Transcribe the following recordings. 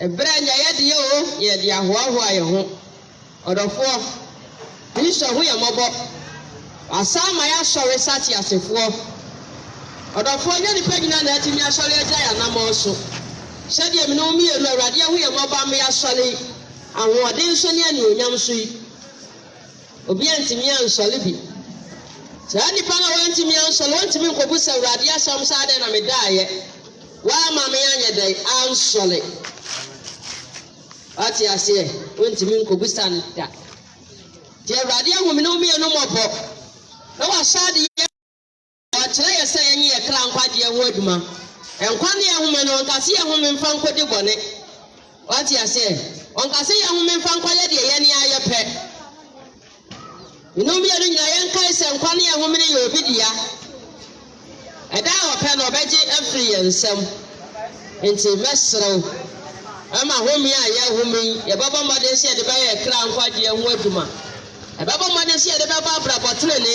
Branya yadi o ye dia hoahoa ye ho odofo Kristo ho ye mobo asama ya sori sati asefo odofo nya ni pagina na atimi asori agya ya namonso sede me no mi elu awrade ho ye mobo am ya sori ahoɔden so ne ani onyam so yi obi antimi ansɔle bi saa nipa na wantimi ansɔle wantimi nkobusa awrade asɛm saa de na me daaye wa ma me anya dai ansɔle ati ase wantimi nkobusa nda de awrade ahome no mi enu mɔbɔ na wa sade wa kyerɛ yɛ sɛ yenye yɛ kra nkwaje ho adwuma enkwane ahome no nkase ahome mfa nkodi bɔne ati ase onkase ya hu memfa nkwale de ye ne aye pe inu biya nyina ye nkai se nkwane ya hu mene ye obidia eda ope no beje afri ye nsem enti mesrew ama hu mi aye hu mi ye baba mode se de ba ye kra nkwaje hu aduma e baba mode se de ba bra botre ne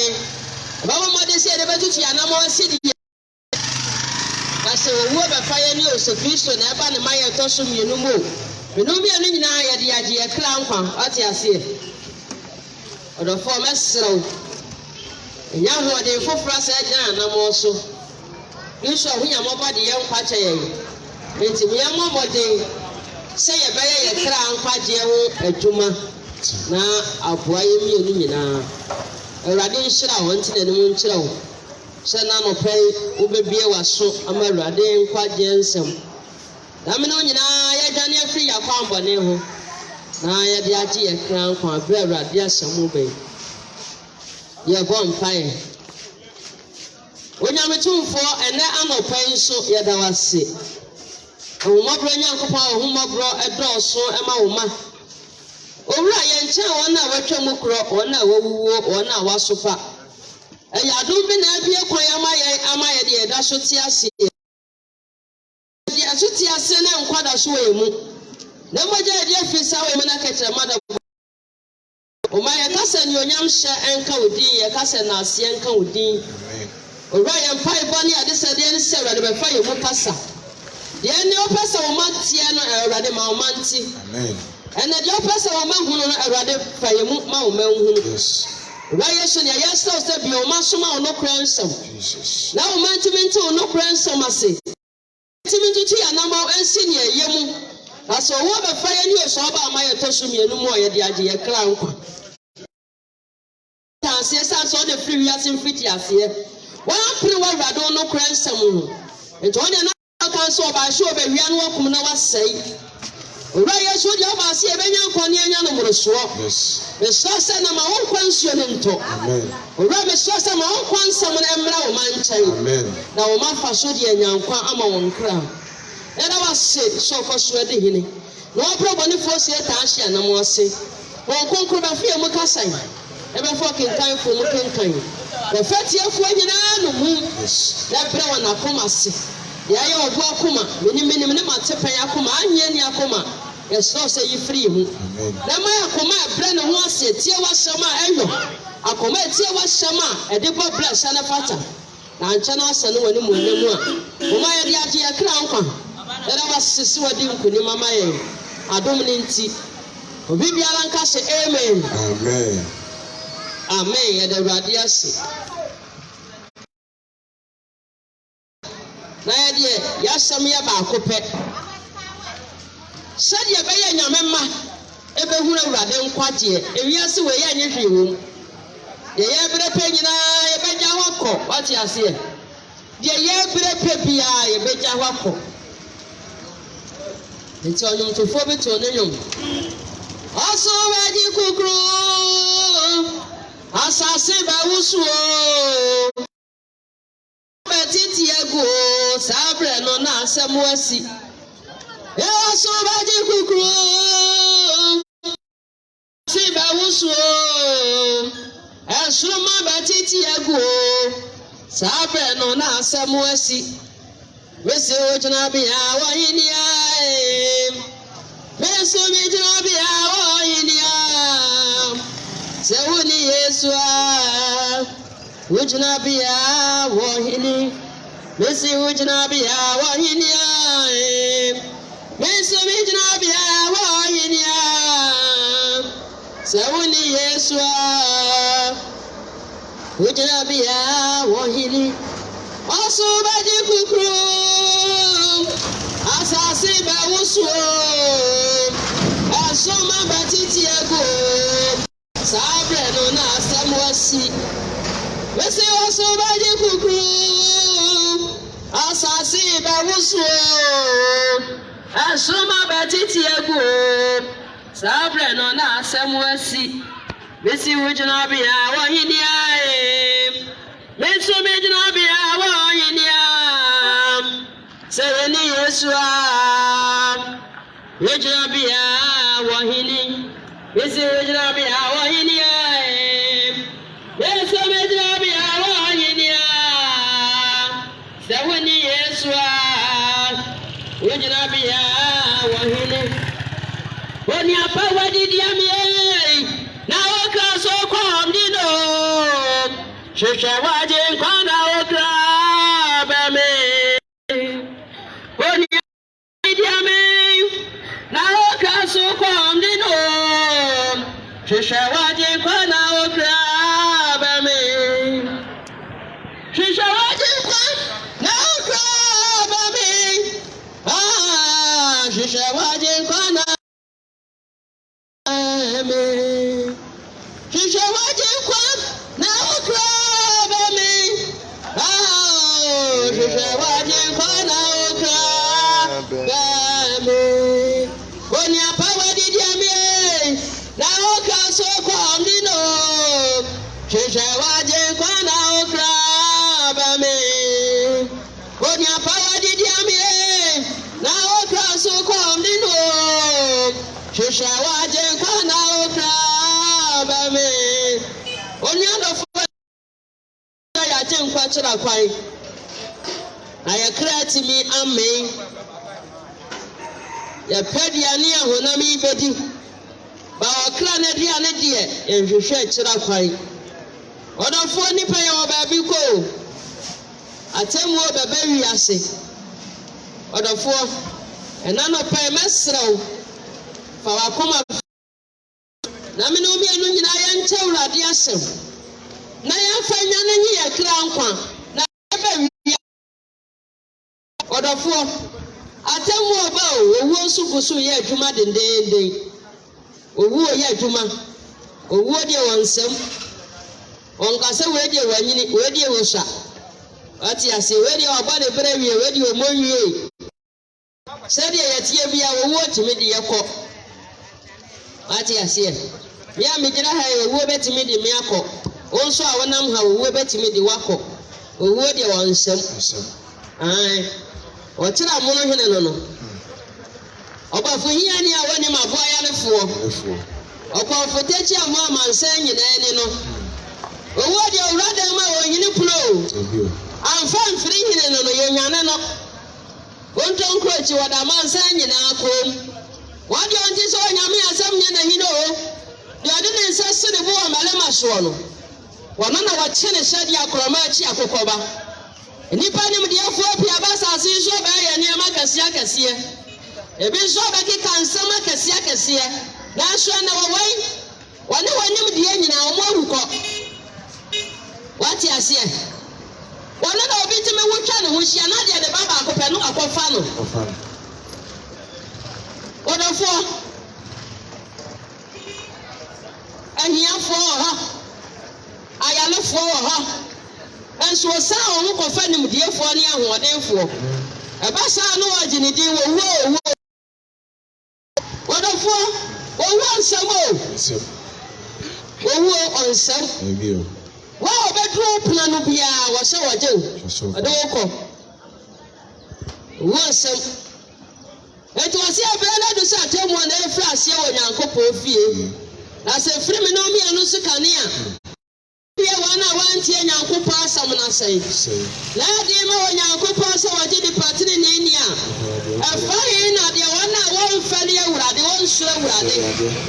e baba mode se de ba tutu anamo sidi kase wo be fa ye ni o Kristo na eba ne maye to so mi enu mo Minumi anu nyina ya de agye ya kra nkwa ate ase odofo mesrew nya ho de fofora sa gyan na mo so Kristo ho nya mo bade ye nkwa kye ye enti me amo bode se ye beye ye kra nkwa gye ho adwuma na aboa ye mi anu nyina awrade nhyira wo ntine ne mo nkyira wo se na no pɛ wo bebie waso ama awrade nkwa gye nsem Damino nyina ya dwane afri ya kwa mbone ho na ya de agye ye kra nkwa bra awrade asɛm be ye bon fae Onyametumfo ene anopa nso ye da wase Ohumabro nyankopɔ ohumabro ɛdɔɔso ɛma wo ma Owura ye nkyɛn wɔn a wɔtwa mu kro wɔn a wɔwuwo wɔn a wasopa Ɛyadom bi na abie kwan ama ye de ɛda so te ase Asuti ase na nkwada so we mu na moja de afisa we mu na kekere mada o ma ye kasa ni onyam hye enka odin ye kasa na ase enka odin o ra ye mpai boni ade se de ne se awrade be fa ye mu kasa de ne o pesa o mantie no awrade ma o manti amen ene de o pesa o mahunu no awrade fa ye mu ma o manhunu yes ra ye so ne ye se bi o ma so ma o no kra nsam jesus na o manti menti o no kra nsam ase Timintuti anamo ensi ne yemu aso wo be fa ye ni oso ba amaye tosu mienu mo ye de agye ye kra nkwa ta se sa so de free wi asim fiti ase wa pre wa rado no kra nsam ho ento ne na kan so ba hye obe wi anu akum na wasai ora ye so de ba se e benya nkone anya no moroso yes me so se na ma won kwansuo ne nto amen ora me so se ma won kwansam na emra wo mankyai amen na wo ma fa so de anyankwa ama won kra era wase so ko so de hini no proboni fo se ta ahia na mo se won konkro ba fie mu kasan e be fo kenkan fo mu kenkan e fatie fo nyina no mu na bre wona koma se ya ye obu akoma menim ne matepan akoma anye ni akoma eso se yi free hu na ma akoma bre ne ho ase tie wasama eyo akoma tie wasama e de bo bra sana fata na anche na ase no wani mu nemu a o ma ye de agye ya kra nkwa era wasisi wadi nkuni mama ye adom ne nti obi biara nka se amen amen amen ye de awrade ase na ye de ya sam ya ba akopɛ sɛ ye be ye nyame ma e be hura awrade nkwaje ewiase we ye anye hwewom ye ye bre pe nyina ye be gya hwakɔ wati ase ye ye bre pe bia ye be gya hwakɔ nti onyumtofo bi to ne nyum aso waji kukru asase ba wusuo betiti ego sabre no na asem wasi aso waji kukru si ba wusuo esuma betiti ego sabre no na asem wasi Wese ojuna biya wa hinia Wese ojuna biya wa hinia Se wuni Yesu ojuna biya wa hini Wese ojuna biya wa hinia Wese ojuna Sawuni Yesua Ujinabia Wahili Osubaji Kukru Asasi Bawusu Asoma Batiti Ego Sabre no na Samuasi Wesi Osubaji Kukru Asasi Bawusu Asoma Batiti Ego Sabre no na Samuasi Missy Ujinabia Wahinia Missy Ujinabia Wahinia Sawuni Yesua Ujinabia Wahini Missy Ujinabia Wahinia Missy Ujinabia Wahinia Sawuni Yesua Ujinabia Wahini Oni apawa didiamie na okra so kwa mdino sheshe waje kwa na okra bame Oni didiamie na okra so kwa mdino sheshe waje kwa na okra bame sheshe waje kwa na okra bame sheshe waje kwa na I create me amen. Ya pedia ni ahonami bedi. Ba okra na dia ne de enhwehwe kira kwai. Odofo ni pa ya obabi ko. Atemu obaba wi ase. Odofo ena no pa mesrew. Fa wakoma na me no mi anu nyina ya nche urade asem. Na ya fa nya ne nyi ya kira nkwa. Na ebe Odofo atemu oba owu osukusu ye adwuma dendenden owu ye adwuma owu de wansem onkase we de wanyini we de wosha ati ase we de oba de brewie we de omonwie se de yetie bia owu otimi de yekọ ati ase ya mejira ha owu betimi de me akọ onso a wonam ha owu betimi de wakọ owu de wansem ai Ochira mono hene no no. Obafo hia ni awani maboa ya lefo. Okofo techi amu amansan nyina ni no. Owo de owrada ma wonyini pulo. Amfa mfiri hene no no yenyane no. Wonton krochi wada amansan nyina akom. Wadi onti so nyame asam nya na hino o. De ade ne nsase de bo amalema so no. Wono na wachene shadi akroma achi akokoba. Nipa ni mdiafo pia basa asinso ba ye ne makasiya kasiye ebi so ba ki kansama kasiya kasiye na so na wawai wani wani mdiye nyina omoruko wati asiye wani na obi timi wutwa ne hohia na de baba akope no akofa no Odofo ahiafo ha ayalefo ha Enso sa o ko fa nim diefo ne ahodenfo eba sa no agine din wo Odofo owo nsamo owo onsam ebio wa obedru puna no bia wo se waje odoko wo nsam eto wase abela do sa temu na efra ase wo Nyankopon fie na se firi me no mi anu su kanea wana wantie Nyankopon asam na sei na de ma Nyankopon so waje di patini ni ni a afa na de wana won fa ne awurade won sura awurade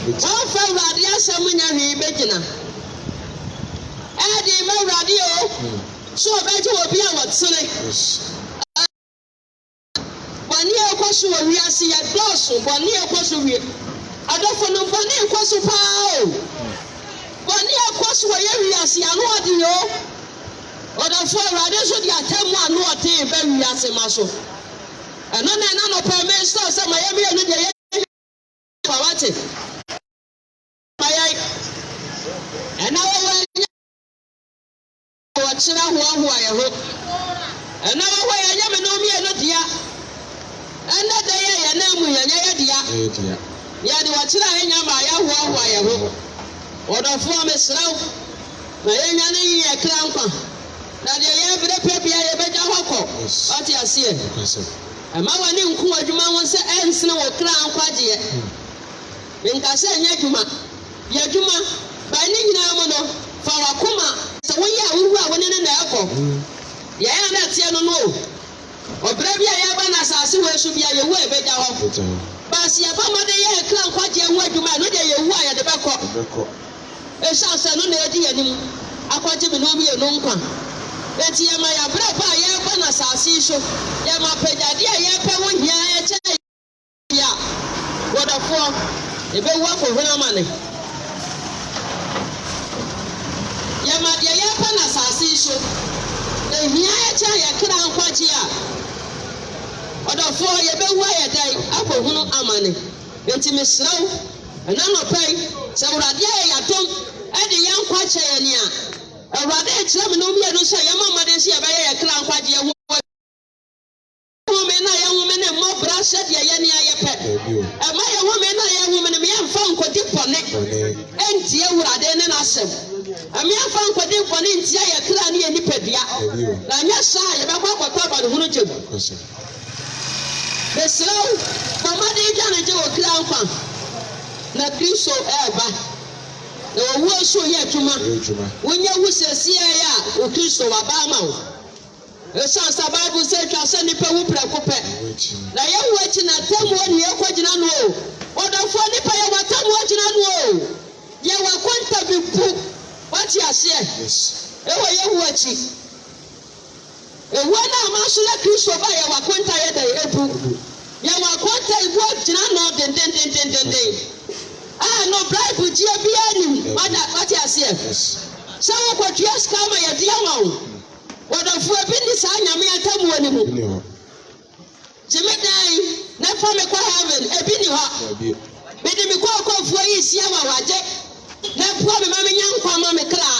won fa awurade asam nya hwe begina de ma awurade o so obeje obi a wotsere bani ekoso wi ase ya doso bani ekoso wi adofo no boni kwaso pao boni akwaso wa ye wiase anu ade yo odofo awrade so di atamu anu ode ba wiase maso eno na no permission say my emi enu de ye kwawate mayai ena wo chira ho aye ho ena wo ya nya me no mi enu dia ena de ye na mu ya nya dia ya di wa chira nya ma ya ho aye ho odofo me sraw na ye nya ne ye kra nkwa na de ye bere pebia ye beja hokọ ati ase ama wani nku adwuma won se ensene wo kra nkwa je nka se nya adwuma ye adwuma ba ni nyina mo no fa wakoma se wo ya wuru a woni ne na ekọ ye ya na tie no no obra bia ye ba na asase wo esu bia ye wo ebeja ho ba se ya ba mo de ye kra nkwa je wo adwuma no de ye wo a ye de bekọ esa no na edi yanim akwaje me no mi eno nkwa eti ye ma ya bra pa ye ba na asase so ye ma pejade a ye pe wo hia ye che ya wodafo ebe wo akohuna mane ye ma de ye pa na asase so e hia ye che ye kra nkwaje a wodafo ye be wo ye dai akohunu amane enti mesraw ana no pai se urade ye yatom e de ye nkwache ye ni a awrade ekira me no mi enu se ye mama de se ye be ye kra nkwaje ye wo me na ye wo me ne mo bra se de ye ni ayepe e ma ye wo me na ye wo me ne me amfa nkodi pone enti awrade ne na asem ami amfa nkodi pone enti ye kra ne ye nipadua na nya sa ye be kwa ba de hunu chegu besraw mama de ja na je wo kra nkwa na Kristo eba na wo so ye adwuma wonya wusese ya o Kristo wa ba ma wo esa sa Bible say twa se nipa wu prekope na ye wo achi na tamu oni ye kwagina no o odafo nipa ye watamu agina no o ye wa kwanta bipu wati ase e wo ye wo achi e wo na ma so la Kristo ba ye wa kwanta ye da ebu ye wa kwanta ibu agina no den no bribe ji bia ni wati ase se wo kwatua ska ma ye dia ma wo wodafo bi ni sa nyame atamu ani mu jemedai na fa me kwa heaven ebi ni ho me de me kwa kwafo yi sia wa waje na po me ma me nyankwa ma me kra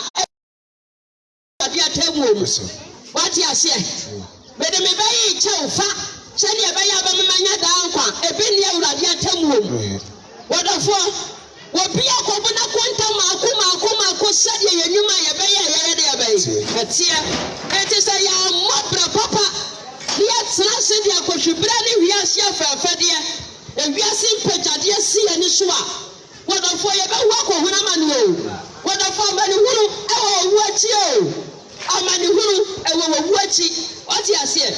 abi atamu mu wati ase me de me bayi cheufa se ne bayi aba me manya da nkwa ebi ni awurade atamu mu wodafo obi akobo na kwanta maako sade ye nyuma ye be ye de ye be atia eti say ya mobra papa ya tsra se dia kohwibra ne wiase afafade e wiase mpejade si ani so a wodafo ye be wo akohuna mane o wodafo amane hunu e wo wu achi o amane hunu e wo wu achi oti ase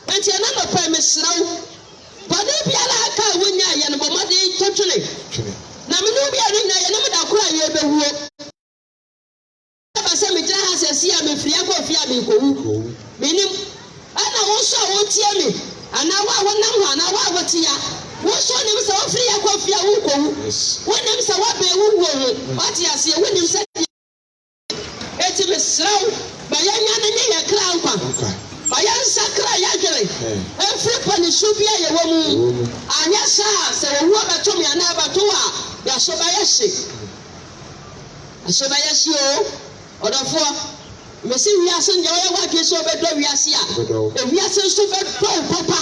enti na no pa mesraw bade biala aka wonya ye no bomade totwene na me no bia no na ye no da kura ye be huo ba se me tira hasesi a me firi akọ fia me kowu menim ana wo so wo tie me ana wa wonam ho ana wa wotia wo so nim se wo firi akọ fia wo kowu wonim se wa be wo ho wati ase wonim se eti me sraw ba ya nya na ye kra nkwa ba ya nsakra ya gere efri pani subia ye wo mu anya sa se wo ba to me ana ba to a ya so ba ya se o odafo mesi wiase nje wo wa dwe so be do wiase a e wiase so be do papa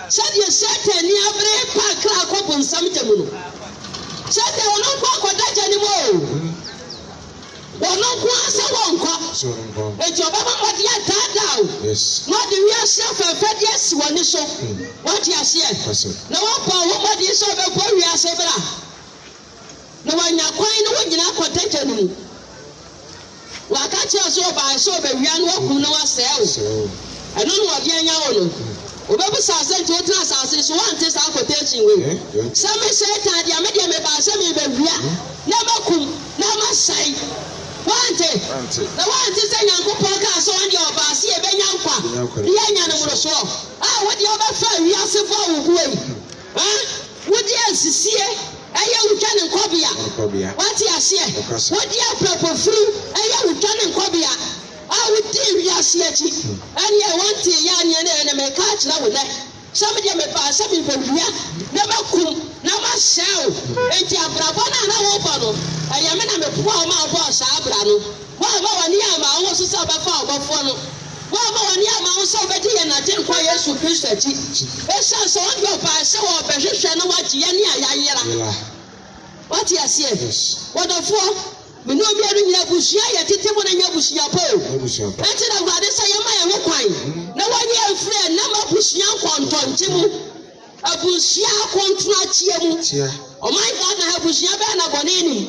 sade satan ni abre pa kra ko bonsam temu no satan wono ko akodaja ni mo wono ko asa wonko e jo baba mo dia dada o no de wiase afafa dia si woni so what you say na wo pa wo mo dia so be ko wiase bra na wanya kwan no wonyina akodaja ni mu wakachi so ba so be wia no wakum na waseo eno no ode anya wo no obebu sase nti otra sase so wante sa quotation we some satan dia me dia me ba se me be wia na makum na masai wante na wante se nyankopon ka so ande oba se e be nyankwa dia nya no mo so wo dia oba fa wia se fa wo kuai wodi asisie ɛyɛ wotwa ne nkɔbea wate aseɛ wodi aprapofiri ɛyɛ wotwa ne nkɔbea a wodi wiase akyi ɛne wɔnte yɛ aneɛ ne meka akyerɛ wo nɛ sɛ mede mepaa sɛ mebɛwia na makum na mahyɛ wo enti abrabɔ no a na wobɔ no ɛyɛ me na mepoa wo ma wobɔɔ saa abra no woama w'ani ama wo so sɛ wobɛfa wobɔfoɔ no woama w'ani ama wo sɛ wobɛdi yɛ nagye nkɔ Yesu Kristo akyi ɛsiane sɛ wode ɔpaa sɛ wɔbɛhwehwɛ na woagye yɛ ne a yɛayera wate aseɛ wɔdɔfoɔ mene obiara nyina abusua yɛ tete mo na nyɛ abusua po ɛnti na Awurade sɛ yɛma yɛ ho kwan na wɔnyɛ mfiri ɛnam abusua nkɔntɔnkye mu abusua akɔntona akyia mu ɔman Ghana abusua bɛɛ na bɔne nim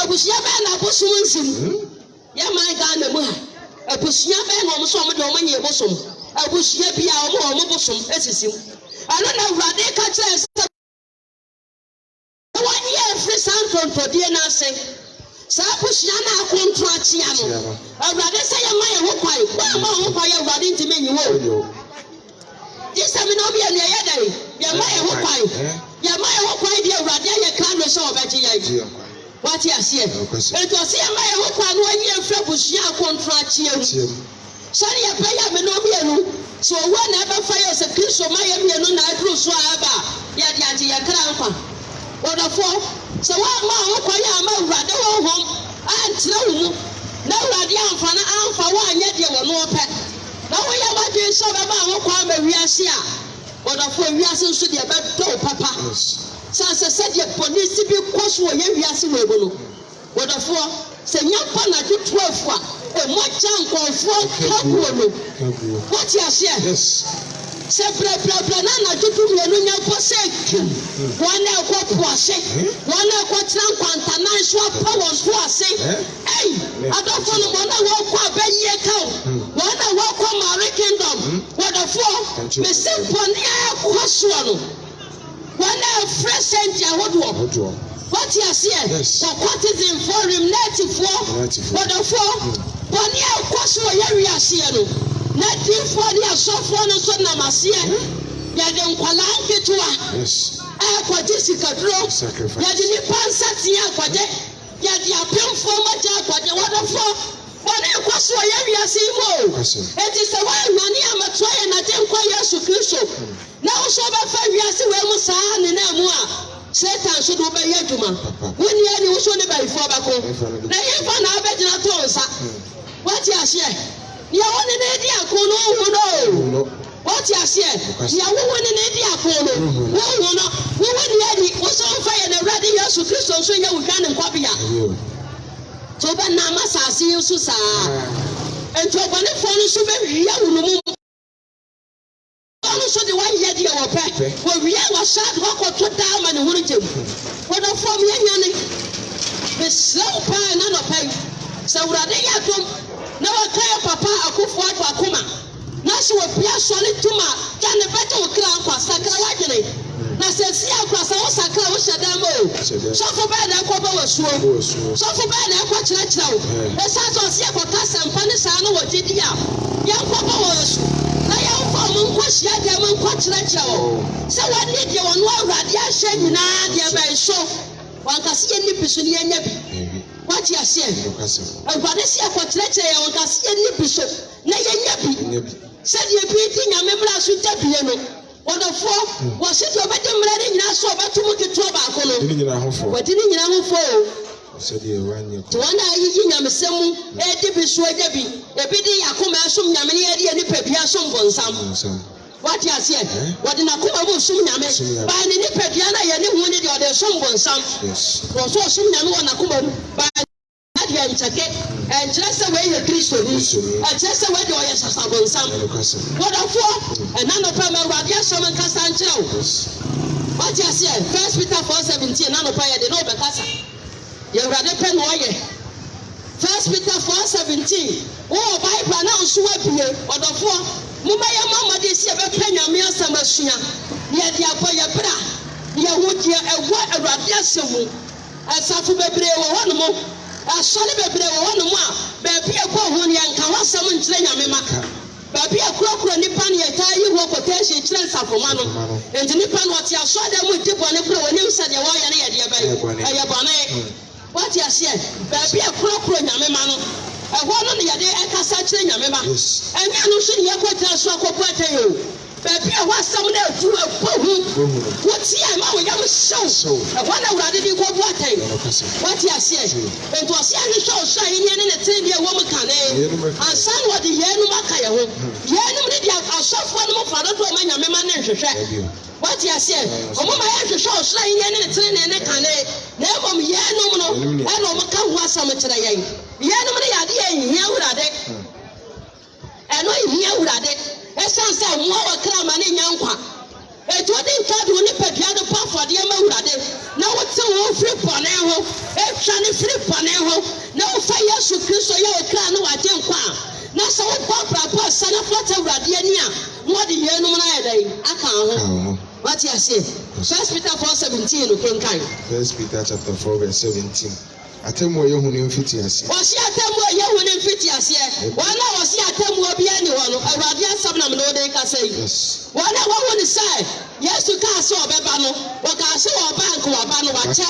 abusua bɛɛ na bosom nsim yɛman Ghana mu ha abusua bɛɛ na ɔmo so ɔmo de ɔmo nyɛ bosom abusua bi a ɔmo bosom esisim ɛno na Awurade ka kyerɛ sɛ wɔnyɛ mfiri saa ntontɔdeɛ no ase saa abusua na akɔntona akyia no Awurade sɛ yɛma yɛ ho kwan wɔama ho kwan yɛ Awurade ntimi nyi wo Disami no be any other. Your my why. Your my why, dear Radia, can't show about you. What you see? It was here my why 1 year Fabusha contract you. Sorry, I pay up no be. So whenever fires a kiss of Miami and I drew Swaba, Yadi Grandpa. What a four? So what my am rather home and through. No Radian for an hour for 1 year, you were no pet. Now we are watching some about what we are seeing. But of what we are so the about Papa. So I said, your police to be cross where we are seeing. What of what? Say, young Pana to 12 and what junk or 4 what you say? Yes. Say, Nana to do me a posek. 1 hour what was it? 1 hour what's now Quantana swap powers for say. Hey, I don't follow 1 hour what be ye count. 1 hour come our kingdom. What a four? Me say, 1 hour question. 1 hour fresh sent your what you see? So what is in for him? Native for what a four? 1 hour question we are seeing. Native for the software so namasia. Yadin Kwalanke to us. I quite Jessica Drop. Yadin Pansatia Quade. Yadi appeal for my job. What a four? 1 hour question we are seeing. It is a while money I'm a try and I didn't quite Yesu Kristo. Now so about 5 years where Musan and Amua. Satan should obey Yatuma. When you should be before Bako. Now if I bet not what you say? You want an idea, Kono? What you say? You want an idea, Kono? We wouldn't was on fire and ready Yesu Kristo so you can copy. So when Namasa see you, Susa, and to one phone should be young. So the 1 year deal of pet, where we have a shot walk or 2 down and wouldn't you? What a form yanny? The slow pie and other pay. So Radiatum, now I clear Papa, a cook for Akuma. Now she will be a solid tuma, can the better crown for Sakalagene. Now says, see, I cross our Sakla Shadamo. So for bad, I call our sword. So for bad, I watch that now. The sons of Siapa Cass and Panisano or Jidia. Young Papa was. So what need you on one radiation? Now, very so. One can see any person here. What you say? And what is your portrait? One can see any person. Nay, said you beating a member of Sutapiano. What the four was it your bedroom ready now? So, but to look at tobacco. What didn't you know? Said you ran your to one eye in some Eddie Swedebi, a biddy Akumashum Yamini and Pepiasum Bonsam. What you said? What in Akuma Sum Yame? By the Nipepiana, you wanted your Sum Bonsam. Yes. Was so soon and Akuma by Nadia and Chake, and just away your Christo, and just away your Sasabonsam. What a four? And none of them are Radia Shaman Casancho. What you said? 1 Peter 4:17, none of Paya, the Nobel Casa. You rather pen warrior. 1 Peter 4:17. Oh, Bible now so happy. Or the four. Mumaya Mama this year, pen your meal some machine. Yet you are your bra. You would hear a word of radiation. As I to be brave one more. I shall be brave one more. Baby, a poor one and can want someone train your mimaka. Baby a crocro nipa ne yɛtaa yi wɔ quotation kyerɛ nsafoma no enti nipa no ɔte aso ada mu di bɔne koro wɔnim sɛ deɛ wɔyɛ ne yɛdeɛ bɛyɛ ɛyɛ bɔne wɔte aseɛ baabi a crocro nyame ma no ɛhɔ no ne yɛde ɛkasa kyerɛ nyame ma ɛnyɛ no nso ne yɛkɔgyina so akɔbɔ atɛn o baabi a wɔasɛm no atu ɛbɔ hu wotie ma wo yam hyew ɛhɔ na awurade de kɔbɔ atɛn wɔte aseɛ enti ɔse ahwehwɛ wo so a yɛnyɛ ne ne tenedeɛ wɔ mu kane ansa na wɔde yɛnum aka yɛ ho yɛnum ne deɛ asɔfoɔ no mu fa dodo ɔma nyame ma ne nhwehwɛ wɔte aseɛ ɔmo ma yɛhwehwɛ wo so a yɛnyɛ ne ne tenenee ne kane na mmom yɛnum no ɛna ɔmo ka ho asɛm kyerɛ yɛn yɛnum ne yɛade yɛ nhia awurade ɛno nhia awurade ɛsan sɛ mmoa wɔ kra ma ne nya nkwa etu ɔde nka de wo nipadua no pa afɔdeɛ ma awurade na wote wo firi bɔne ho etwa ne firi bɔne ho na wofa yesu kristo yɛ wo kra no wagye nkwa a na sɛ wobɔ abrabɔ asa na fɔta awurade ani a na wɔde yɛnum no ayɛ dɛn aka ho wate aseɛ 1 Peter 4:17 no kenkan 1 Peter chapter 4 verse 17 Atemu yehu ne mfiti ase. Wasi atemu yehu ne mfiti ase. Wala wasi atemu obi ani ho no. Awurade asam na me no de ka sei. Wala wo hu ni sai. Yesu ka se obeba no. Wo ka se wo bank wo ba no wa che.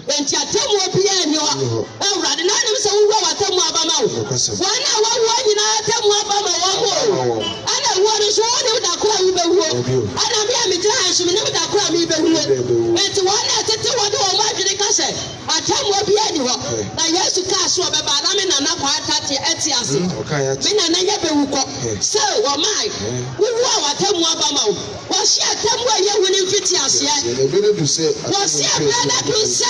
Enti atemu obi ani ho. Awurade na nim se wo wo atemu aba ma wo. Wala wo wo nyina atemu aba ma wo. Ana wo no so wo da kura wo be wo. Ana me am jira hansu me ne da kura me be wo. Enti wala tete wo de wo ma dwene ka se. Atemu obi ani ho. Na Yesu ka so obeba na me nana kwa atati eti ase. Me nana ye be wuko. So wo mai. Wo wo atemu aba ma wo. Wo shi atemu ye woni mfiti ase. Wo shi abena du se.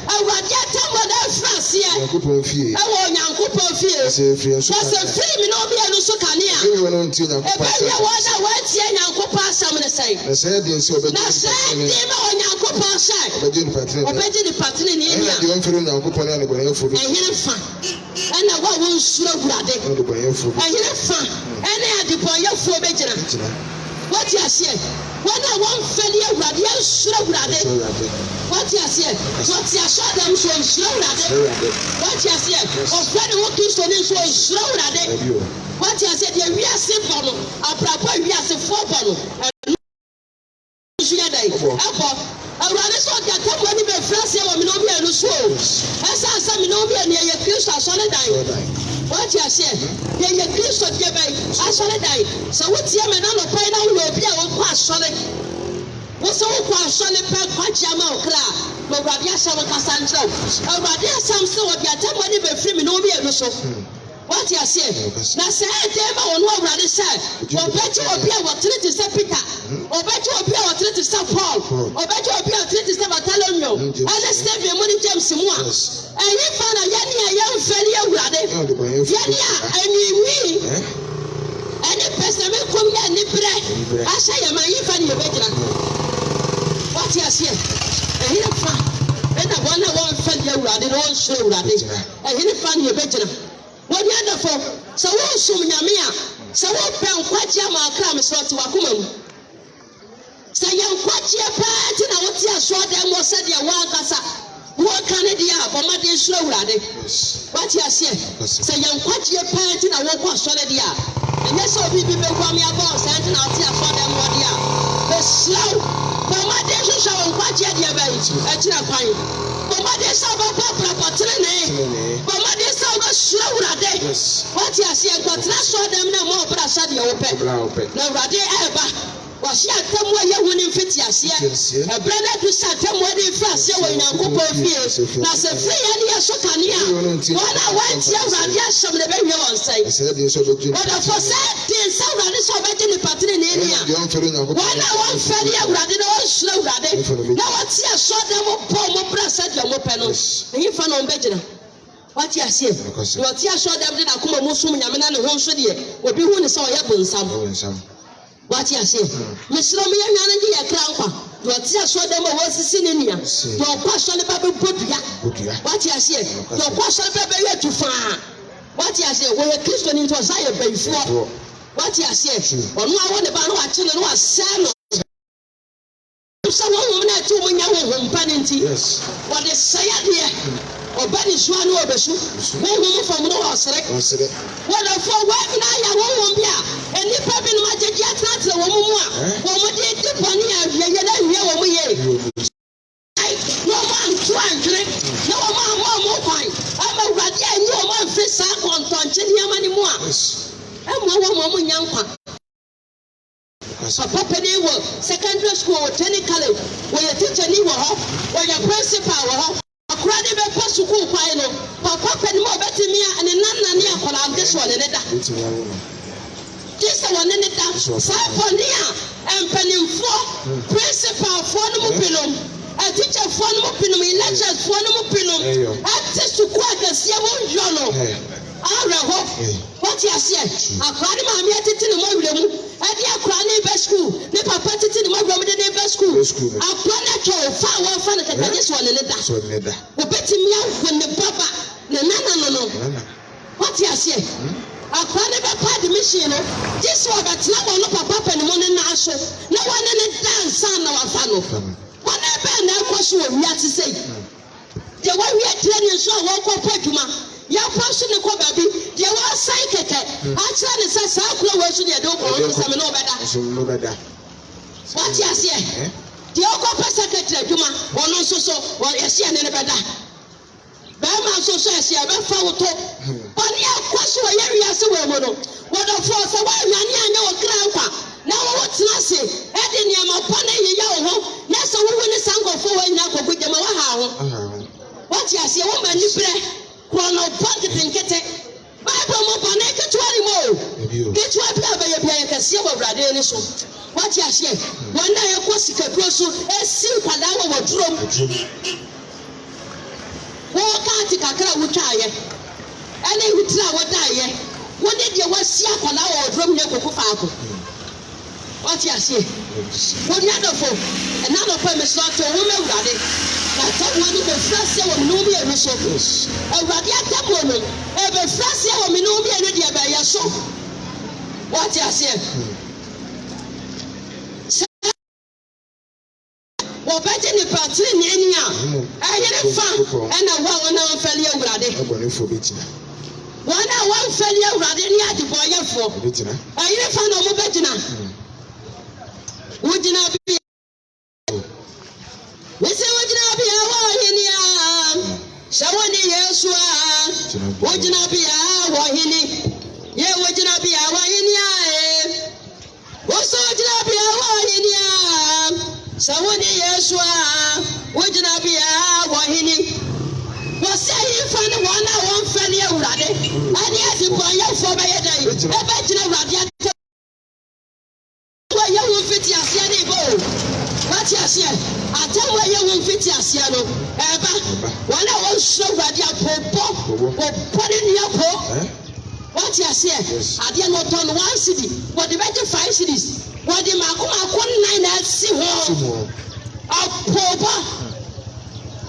Awurade atemu da frase ye. Yankopon fie. Ewo Nyankopon fie. Se free so. Se free me no bi enu so kanea. Me wono nti Nyankopon. E be wo da wo tie Nyankopon asam ne sei. Na se de nsi obeji. Na se de me Nyankopon sei. Obeji ni patene. Obeji ni patene ni nia. De on fere Nyankopon na bo yen furu. Ehire fa. Ena wa wo nsuro Awurade. De bo yen furu. Ehire fa. Ena ade bo yen furu obejina. What you say? When I want failure, Awurade nsuro Awurade. What you say? What you show them so nsuro Awurade. What you say? Ofrani wo Kristo ni so nsuro Awurade. What you say? The we are simple no. Abrabo we are simple no. Nsuya dai. Apo Awurade so ka tamo ni be frase wo mi no bi anu so. Esa sa mi no bi anu ye Kristo asole dai. What you say? Ye Kristo je bai asole dai. So what ye me na no pai na wo obi a wo kwa asole. Wo so wo kwa asole pe kwa chiama okra. Mo Awurade asam kasa nkyerɛ. Awurade asam se wo bi atamo ni be free mi no bi anu so. What you say? Na say tema wonu Awurade say. Obeji obi a wo treat say Peter. Obeji obi a wo treat say Paul. Obeji obi a treat say Bartholomew. Ana Stephen mo ni James mu a. Eyi fa na ye ni a ye mfeli Awurade. Ye ni a anyiwi. Any person me kom ya ni bre. Asha ye man yi fa ni obejira. What you say? Eyi fa. Ena bona wo mfeli Awurade no nso Awurade. Eyi fa ni obejira. What the other for? So what sum Yamia? So what pen quatia ma cram is what to Wakumum? Say young quatia party now what you saw them was said your Wakasa. What can it be up? But my dear slow rade. What you say? Say young quatia party now what was solid ya. And yes, so people come here about sending out here for them what ya. The slow. But my dear show quatia dear baby. At your point. But my dear so proper training. But my dear so slow rade. What you say? Got not show them no more brasa the open. No rade ever. Was she at them where you wouldn't fit yes, a brother to set them where they first say when you go for fears. That's a free and so can you. When I went here, I just some of the baby on site. But I for said, this sound of this already in the pattern in India. When I want failure, rather than slow rather. Now what's your short them up, poor brasa the open. And you found on Benjamin. What you say? What you showed them did I come Muslim Yamina and home study will be one is all your some. What you say? Miss Romy and the Akranka. What you saw them was seen in here. Your question about Buddha. What you say? Your question about to far. What you say? Well, a Christian into a sire before. What you say? Or no, I want about what children was son. so wo na ti wo nya wo mpa ne nti Yes. wo de sayade obani so anu obesu wo hu fam no osere wo da fo wo na ya wo bia enipa bi no agege atatre wo mu a wo mo de diponi awie na wie wo mu ye no man twantre no man mo kwan ama wade anyi wo man fi sa kontonche ni amani mu a wo nyankwa papa pedi wo secondary school technically wo ye teacher ni wo ho wo ye principal wo ho akura de be pa school kwai no papa pedi mo betimi a ne nanna ne akola ante so ne da Kisa wane ne da sa poni a empanimfo principal fo no mu pilom a teacher fo no mu pilom lecturers fo no mu pilom ate school akase wo njo no ho what you say akura de ma me atete ne mo wure mu ade akura ne be school ne papa tete ne mo wure mu de ne be school akura na cho fa wo fa ne kakaje so ne da obetimi a ne baba ne nana no what you say akwa ne be pa admission no jesu ogatena wo no papa panimo ne na so na wane ne dance na wafa no wane be na ekoso wi ate sei de wa wi training so wo ko paduma ya paso ne ko babi de wa sai keke a kira ne sa akura wo so de de ko no se me no beda what you say de ko pesa keke aduma ono so wo yesi ne ne beda Bama so say be fa wo to oni akwaso ye wiase we mo no wo do fo so wa nyane anya wo kra nkwa na wo tena se e de niam pa na ye ya wo ho na so wo ne sango fo wa nya kogu jama wa ha ho what you say wo ma ni bre ko no pocket nkete bible mo pa na ketwari mo ketwa bia ba ye bia kase wo brade ni so what you say wona ye ko sikaduro so e si kwada wo drum wo ka ti kakra wo twaye ene hutira wo daye wo de de wasi akola wo drum ne koku faako what you say wo nya do fo na no pa me so to wo mewurade na ta wo ni be frase wo no mi e so awurade atamo no e be frase wo mi no mi e de be ya so what you say Obeti ni patri ni eni a ayere fa ena wa na mfeli awurade abonefo betina wana wa mfeli awurade ni adeboyefo betina ayere fa na mo betina wujina bi wese wujina bi awo hini a shawani yesu a wujina bi awo hini ye wujina bi awo hini a woso wujina bi awo hini a Sawoni Yeshua, wujina biya wahini. Wase yifani wana wamfani ya urade. Ani asipo ya ufoba ya dayi. Ebe jina urade ya te. Wa wumfiti asiya ni bo. Wati asiya. Atewa ya wumfiti asiya no. Eba. Wana wansho urade ya popo. Popo ni ya po. Wati asiya. Adiya no ton 1 cedi. Wadi beji 5 cedis. Wadi makuma 9 na si ho. Apoba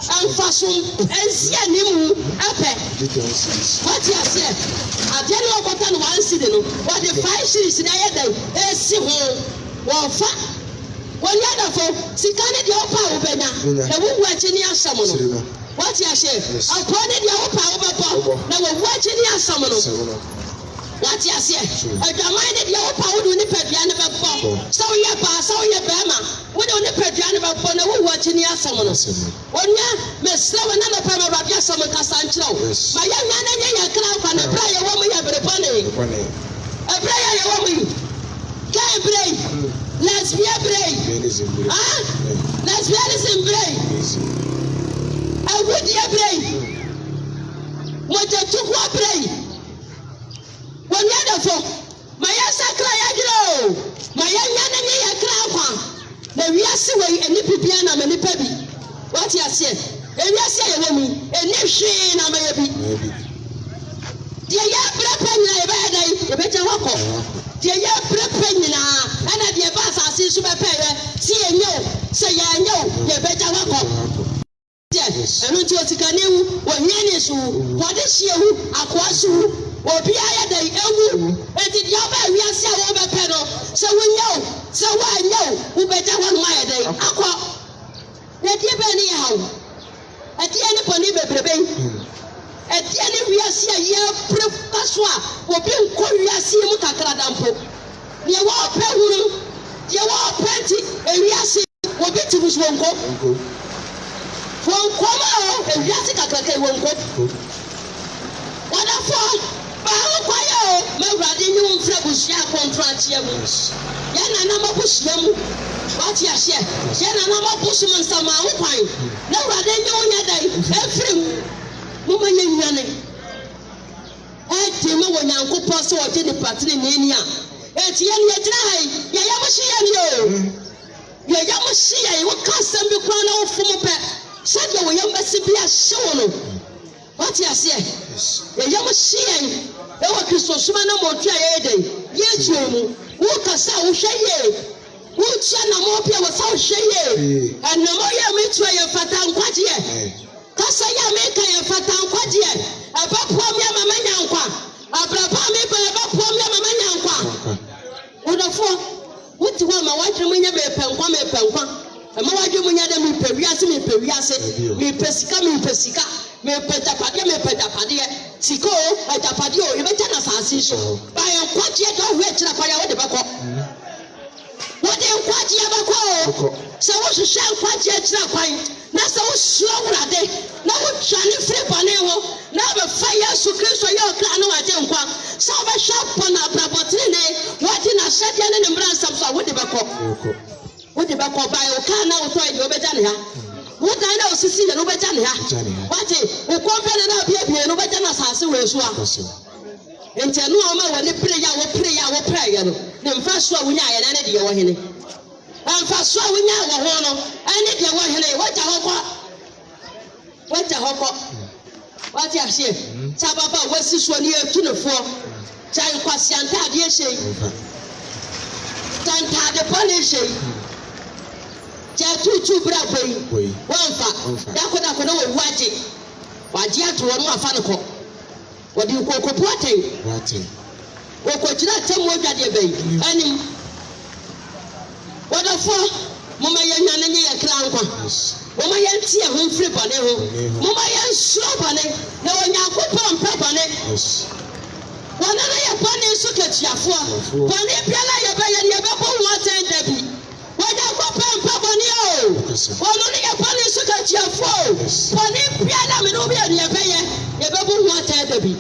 Anfasum ensia nimu ape what you say adeni okota no 1 cedi no what the 5 cedis na yeda esi ho wo fa woni adafo sikane de opa obenya na wuwu achi ni asam no what you say apone de opa obepo na wuwu achi ni asam no what you say adwaman de opa wudu ni padua ne bebo so ye ba so ye bema wudu ni padua ne bebo na wuwu achi ni asam no onya mesra wana no pa ma bia asam kasa nkyerɛw ma ya nya na nya ya kra kwa na bra ye wo mu ya berepane ebra ye wo mu gay break lesbian break lesbianism break awudi break mojetukwa break wonya dafo ma ya sakra ya giro ma ya nya na nya ya kra kwa na wiase wei eni bibia na mani pa bi what you say ewiase ye wo mu eni hwe na ma ya bi die ya brepa nya ye ba dai ye be ja wako die ya brepa nya ana die ba asase su be pe ye si enyo se ya enyo ye be ja wako ɛno nti osikani wu wɔhia ne so wɔde hyia wu akoa so wu obi ayɛ dɛ ewu eti deɛ ɔbɛ wiase a wɔbɛpɛ no sɛ wonya o sɛ woanya o wobɛgya hɔ no ayɛ dɛ akɔ ɛdeɛ bɛɛ ne yɛ haw ɛdeɛ ne bɔne bebrebe ɛdeɛ ne wiase a yɛpere ka so a obi nkɔ wiase mu kakra da mpo deɛ wɔpɛ hunu deɛ wɔpɛ nti ewiase obi ti busu wɔnkɔ wɔnkɔ ma o ewiase kakraka wɔnkɔ wɔdafo baaho kwayɛ o mɛwurade nye wo mfra busua akɔntrankyeɛ mu yɛn nanam abusua mu wate ahyɛ yɛn nanam abusu mu nsama ho kwan na wurade nye wo nyɛ dɛn ɛfiri mu moma yɛ nnuane ɛdi ma wɔ nyankopɔn sɛ wɔgye nipa tene n'ani a eti yɛn yɛgyina ha yi yɛyɛ mo hye yɛn o yɛyɛ mo hye yɛn woka asɛm bi koraa na wofom pɛ sɛdeɛ wɔyɛ mbɛsi bi ahye wo no wate aseɛ yɛyɛ mo hye yɛn ɛwɔ kristo soma na mɔtu a yɛyɛ dɛn yɛtuo mu wokasa a wohwɛ yie wotua na mɔpia wɔ sɛ wohwɛ yie ɛnam ɔyɛ metua yɛ fata nkwagyeɛ kasa yɛ meka yɛ fata nkwagyeɛ ɛbɛpoa me ama manya nkwa abraba me ba ɛbɛpoa me ama manya nkwa wodafoɔ wote hɔ ama woadwene mu nyɛ mepɛ nkwa ɛma woadwene mu nyɛ dɛ mepɛ wiase mepɛ sika mepɛ japadeɛ sika o japadeɛ o yɛbɛgya na asase so bayɛ nkwagyeɛ dɛ ɔhwɛ akyerɛ kwa yɛ wode bɛkɔ wode nkwagyeɛ bɛkɔ o sɛ wohwehwɛ nkwagyeɛ akyerɛ kwan na sɛ wosuro wurade na wotwane firi bɔne ho na wobɛfa yesu kristo yɛ ɔkra na wagye nkwa sɛ wobɛhwɛ pɔ na abrabɔtene wode n'ahyɛdeɛ ne ne mmara nsɛm so a wode bɛkɔ bayɛ wo kaa na wotɔe deɛ wobɛgya ne ha wodan na osisi yɛ no wobɛgya ne ha wate wokɔmpɛ ne na abiabie no wobɛgya no asase wɔ asu a nti ɛno a ɔma wɔne pere yɛ a wɔpere yɛ no ne mfa so a wonya ayɛ na ne deɛ wɔ hene mfa so a wonya wɔ ho no ɛne deɛ wɔ hene wagya hɔ kɔ wate aseɛ sɛ ababa a wasi soɔ ne yɛtu ne foɔ gya nkwasi antaadeɛ hyɛ yi gya ntaade bɔne hyɛ yi gya tutu bra bɔ yi wɔmfa dako na wɔwu wagye ato wɔ no afa no kɔ wɔde nkɔkɔpu atɛn wɔkɔgyina atɛm wɔ dwadeɛ bɛyi anim wɔdɔfoɔ moma yɛnwane nye yɛ kra nkwa moma yɛnte yɛ ho mfiri bɔne ho moma yɛnsuro bɔne na onyankopɔn mpɛ bɔne wɔne no yɛ bɔne nso katuafoɔ bɔne biara yɛbɛyɛ no yɛbɛbɔ ho atɛn da bi onyankopɔn mpɛ bɔne o wɔno no yɛ bɔne nso katuafoɔ o bɔne biara me ne wobɛyɛ no yɛbɛbɔ ho atɛn da bi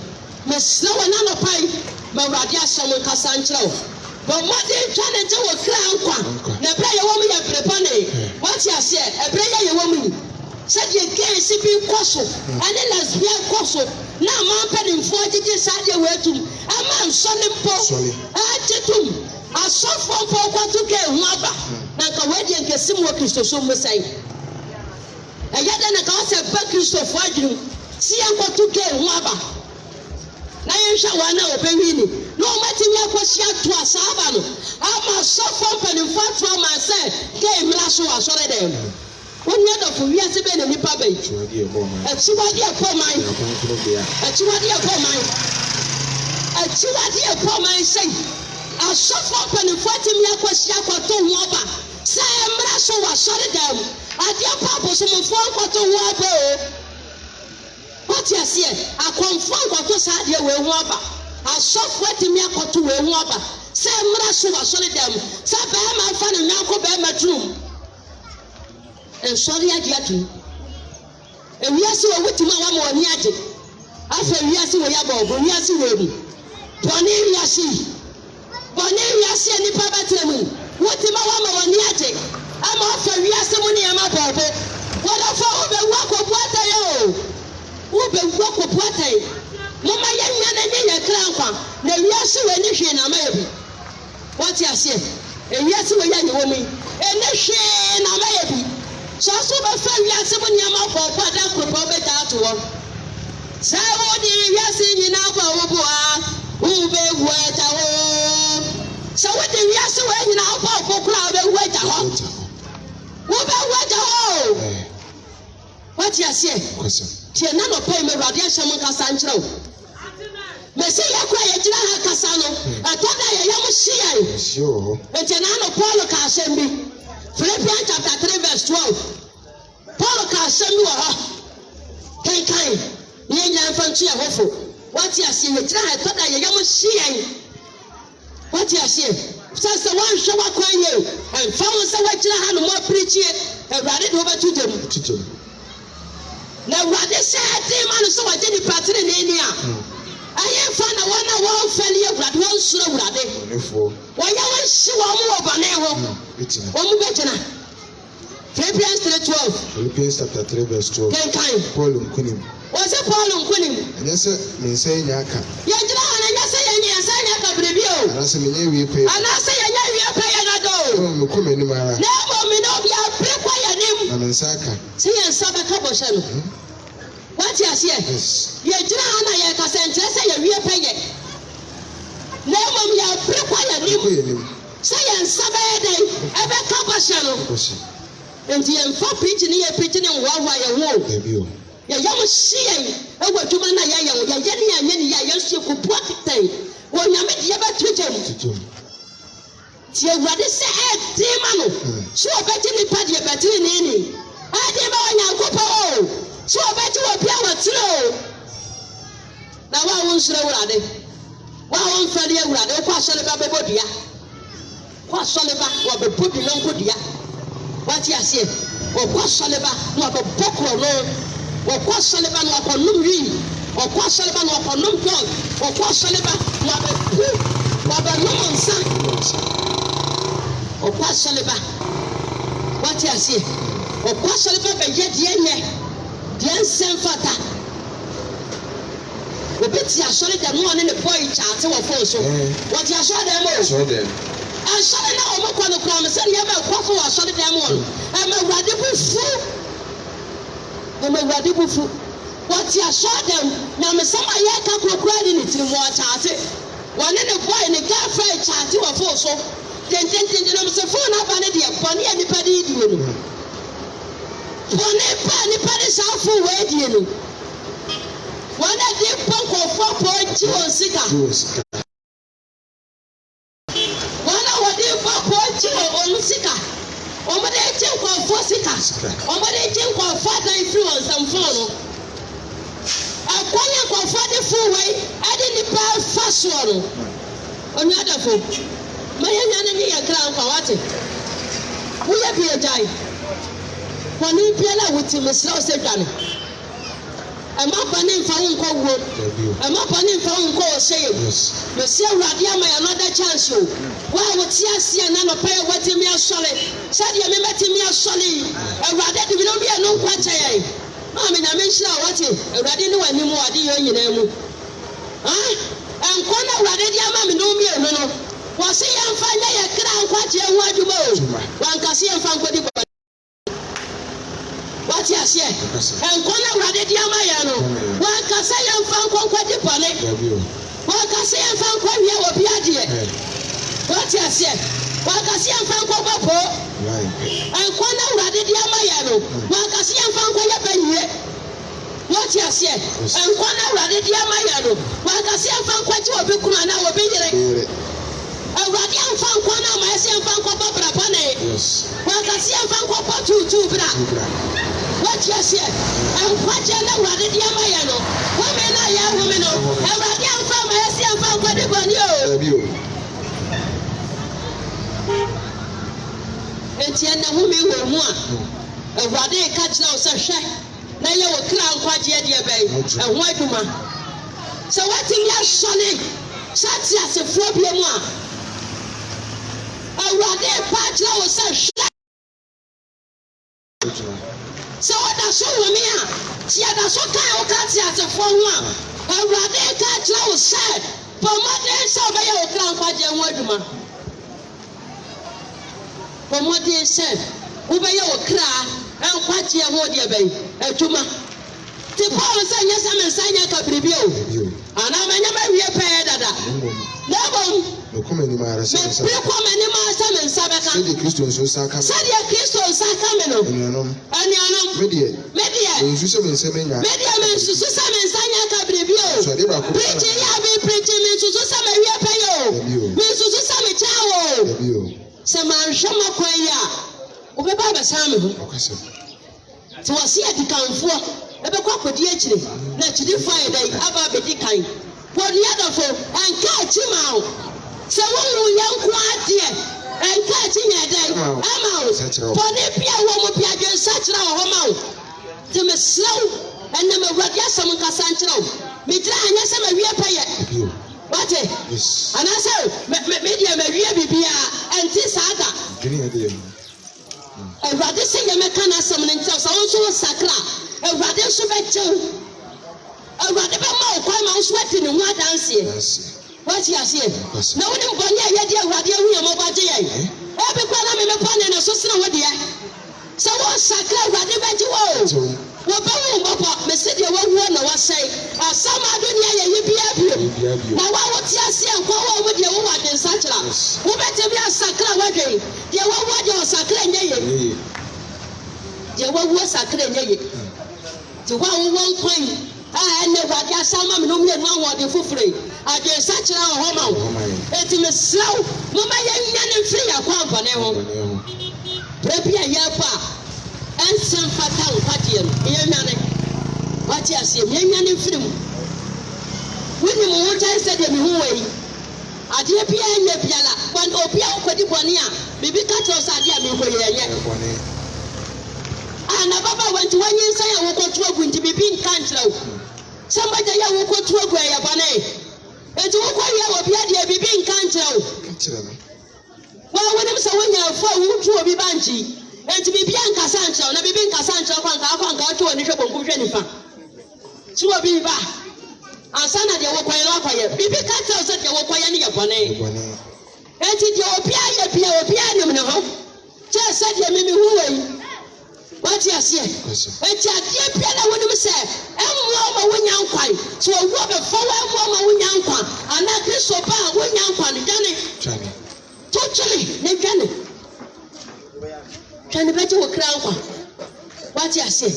mesrɛ wɔ nanɔpae ma awurade ahyɛ wo nkasa nkyerɛ wo bɔmmɔden twa ne gye wɔ kra nkwa na ɛberɛ yɛwɔ mu yɛ bere bɔne wate aseɛ ɛberɛ yɛwɔ mu ni sɛdeɛ gaasi bi kɔ so ɛne lesbia kɔ so na ama mpanimfoɔ gyegye saa deɛ wɔatum ama nsɔne mpo agye tom asɔfoɔ mpo kɔto gaa ho aba na nka wɔadeɛ nkɛsi mu wɔ kristosom mu sɛe ɛyɛ dɛ na nka wɔ sɛ ba kristofoɔ adwenem si yɛnkɔto gaa ho aba na yɛnhwɛ wɔn a wɔbɛwi ni na wɔmatumi akɔhyia to asaaba no ama asɔfoɔ mpanimfoɔ ato ama sɛ gaa mmra so wɔ asɔre dɛm wonyɛ dɔfo wiase bɛ na nipa bɛyi akyiwade ɛkɔ man sɛi asɔfoɔ mpanimfoɔ atumi akɔhyia akɔto ho aba sɛ mmra so wɔ asɔre dɛm adeɛ pa abosomfoɔ nkɔto ho aba o wate aseɛ akɔmfoɔ nkɔto saa adeɛ wɔ ho aba asɔfoɔ atumi akɔto wɔ ho aba sɛ mmra so wɔ asɔre dɛm sɛ bɛrima mfa ne nyanko bɛrima turum nsɔre agye atum ewiase wɔ wutum a wama wɔn ani agye afɔ ewiase wɔ yabɔ ɔbɔ ewiase wɔ emu bɔnne ewiase nipa bɛtɛrɛ mu wutum a wama wɔn ani agye ama afɔ ewiase mu ne yɛma bɔ ɔbɔ wɔdɔfɔ wobɛwu akɔbu atɛyɛ o wobɛwu akɔbu atɛyɛ moma yɛ nwa na nye yɛ kra nkwa na ewiase wɔ ani hwee na ama yɛ bi wɔte aseɛ ewiase wɔ yɛ ani wɔ mu yi ɛne hwee na ama yɛ bi. So bɛfa wiase mu nneɛma kɔkɔ ada kɔkɔ bɛda ato hɔ sɛ wode wiase nyinaa kɔ wo boa wobɛwu agya hɔ sɛ wode wiase wɔ nyinaa kɔ kɔkɔ a wobɛwu agya hɔ wobɛwu agya hɔ What you say? Tia na no pay me Awurade ahyɛ mo nkasa nkyerɛ wo. Me say ya kwa ye gyina ha kasa no. Atoda ye yam hye. Sure. Enti na no Paul ka asɛm bi. Philippians chapter 3 verse 12. Paul ka asɛm bi wɔ hɔ. Kenkan. Ye nya mfa ntu ye hofo. What you say? Ye gyina ha atoda ye yam hye. What you say? Sasa one show kwa ye. And found say wa gyina ha no mo preach ye. Awurade de obetu dem. Na Awurade sɛ man so wa gye ni patire ne ni a. Aye fa na wana wa fali Awurade won suro Awurade. Wa ya wa hyi wa mo wɔ bane ho. Wo mu begyina. Philippians 3:12. Philippians chapter 3 verse 12. Kenkan. Paul nkunim. Wo se Paul nkunim. Anya sɛ me nsa nya aka. Ye gyina ha na nya sɛ ye nsa nya aka biribi o. Ana sɛ me nya wie pɛ. Ana sɛ ye nya wie pɛ ye na do. Me ko me nim ara. Na mo me no bia pre kwa ye nim. Na me nsa aka. Sɛ ye nsa bɛka bɔ hyɛ no. What you say? Yes. Ye gyina ha na ye ka sɛ nkyerɛ sɛ ye wie pɛ ye. Na mo ya pre kwa ye nim. Sɛ ye nsa bɛyɛ dɛn ɛbɛka bɔ hyɛ no. Enti ye mfa preach ni ye preach ni nwawa ye ho. Debio. Ye yam hye ɛwɔ dwuma na ye ye ni anye ni ye su ku po atetan. Wo nyame de ye bɛtwetwem. Ti Awurade sɛ ɛdema no. So obɛti ni pa de bɛtiri ni. Ɛdema onyankopɔ o. So obɛti wo bia wɔtire o. Na wa wo nsure Awurade. Wa wo mfari Awurade ko asɔre ba bɛbɔdua. Ko asɔre ba wo bɛbɔdu no nkodua. What you say? O ko asɔre ba no bɛbɔkɔ no. O ko asɔre ba no akɔnum wi. O ko asɔre ba no akɔnum dog. O ko asɔre ba no bɛpu. Wa bɛnum nsa. O ko asɔre ba. What you say? O ko asɔre ba bɛyɛ die nyɛ. Die nsɛm fata. Obeti asɔre da no ne boy chaate wɔ phone so. What you asɔre da mo? So then. Asɔre na o mo kɔ no kɔ me sɛ ye ba kɔ fo asɔre da mo. Ama Awurade bu fu. Ama Awurade bu fu. What you asɔre da na me sɛ ma ye ka kokora ni tiri mo chaate. Wɔne ne boy ne girlfriend chaate wɔ phone so. Den na me sɛ phone aba ne de bɔne ya nipa de die no. Bɔne pa nipa de sa fu we die no. Wɔne de pɔnkɔfo pɔ ti won sika. Sika. Omade chenko for sika. Omade chenko for the influence and phone. Akwanya ko for the full way. I didn't pass fast one. On other phone. My enemy a crown for what? We have been a die. When you play with him, Miss Ross said, I'm up and in phone call. I'm up and in phone call saying, Monsieur Radia, my another chance. Why would you see another pair what me a solid? Said you met me a solid. I rather do not be a no quarter. I mean, I mentioned what you already know anymore. I didn't know. And Kona Radia, mammy, no me, no. Was he and find a crown quarter and what you know? One can see and find what you what you say? And Kona Radia Mayano. One can say and found what you panic. One can say and found what you will be idea. What you say? Wakasi amfanko babo. And Kwana Urade di Amayano. Wakasi amfanko ya benye. What you say? And Kwana Urade di Amayano. Wakasi amfanko ti obi kuna na obi yire. Urade amfanko na ma yesi amfanko babra pane. Wakasi amfanko pa tu bra. What you say? And kwaje na Urade di Amayano. Women na ya women no. Urade amfanko ma yesi amfanko di boni o. Enti na hu mi wo mu a Awurade ka kyerɛ wo sɛ hwɛ na yɛ wo kra nkwagye de bɛn ɛho adwuma sɛ watimi asɔne sɛ asefo bia mu a Awurade pa kyerɛ wo sɛ hwɛ sɛ wada so wo mi a tia da so kan wo ka te asefo ho a Awurade ka kyerɛ wo sɛ pomade sɛ obɛyɛ wo kra nkwagye ho adwuma Pomode said, Ubaya or cry, and what ye hold your bay, a tuma. The Paul said, yes, I'm a sign of review. And I'm a never repaired that. No comment in my research. No comment in my son and Sabaka. Said the Christians who Saka. Said the Christians Sacamino. And Yanum. Media. nsusu me nsɛmenya media me nsusu sɛ me nsanya ka brebio preaching ya be preaching me nsusu sɛ me wie pɛ yo me nsusu sɛ me chawo sɛ manhwɛ makwan ya obɛba bɛsan me ho ti wɔ se adikanfoɔ ɛbɛkɔ akɔdi akyire na akyiri fa yɛ dɛ aba abɛdi kan wɔde adɔfo ɛnka akyi ma wo sɛ wohu yɛ nko adeɛ ɛnka akyi nyɛ dɛ ama wo bɔne bia wɔ mo bia dwensa kyerɛ wɔ hɔ ma wo nti mesrɛ wo ɛnam awurade asɛm nkasa nkyerɛ wo megyina anyɛ sɛ mawie pɛyɛ wate anaasɛ medeɛ mawie biribiaa ɛnte saa da awurade sɛ yɛmɛka no asɛm no nkyɛw sɛ wo nso wo sakra awurade nso bɛkyɛw awurade bɛma wo kwan ma wo nso adi ne ho adanseɛ wati aseɛ na wo ne mbɔne a yɛde awurade ahu yɛ mɔbɔ agye yɛn ɛbi kora na memepɔ ne no so sene wo deɛ sɛ wo sakra awurade bɛgye wo wɔbɛwo mbɔbɔ mese deɛ wawuo na wasɛe asɛm adone ayɛ yi bia bio na woawote aseɛ nkwa wo mu deɛ wowɔ adensa kyerɛ wobɛtumi asakra wadwen deɛ wawuo deɛ ɔsakra nyɛ ye deɛ wawuo sakra nyɛ ye nti wo a wowɔ nkwan ɛnɛ awurade asama me nom yɛnu ahoɔden foforɔ adwensa kyerɛ wɔ hɔ ma wo enti mesrɛ wo moma yɛnya ne mfiri yɛ akwampɔne ho berɛ bi a yɛba a ɛnsɛm fata nkwadeɛ no yɛnwane wate aseɛ yɛnwane mfiri mu wonim wo kyɛn sɛ deɛ mehu wɔ yi adeɛ biara nyɛ biara obi a wokɔdi bɔne a biribi ka kyerɛ sɛ adeɛ a menkɔ yɛnyɛ na baba wanti wanyi nsa ya wokɔto agu nti biribi nka nkyerɛ wo sɛ mbagya yɛ wokɔto agu ɛyɛ bɔne enti wokɔwie wɔ bia deɛ biribi nka nkyerɛ wo wonim sɛ wonya afo a wotu obi ba nkyi enti biribi ankasa nkyerɛ wo na biribi nkasa nkyerɛ wo kwanka woto wɔ ne hwɛ bonkum hwɛ nifa so wɔ bi ba ansa na deɛ wokɔyɛ no akɔyɛ biribi ka kyerɛ wo sɛ deɛ wokɔyɛ no yɛ bɔne enti deɛ obiara yɛ bia obiara nim ne ho kyerɛ sɛ deɛ memehu wɔ yi wati aseɛ eti adeɛ bia na wonim sɛ ɛmmoa ma wonya nkwan so owuo bɛfa wo ɛmmoa ma wonya nkwa anaa kristo ba a wonya nkwa no dwane to twene ne dwane twene bɛgye wo kra nkwa wati aseɛ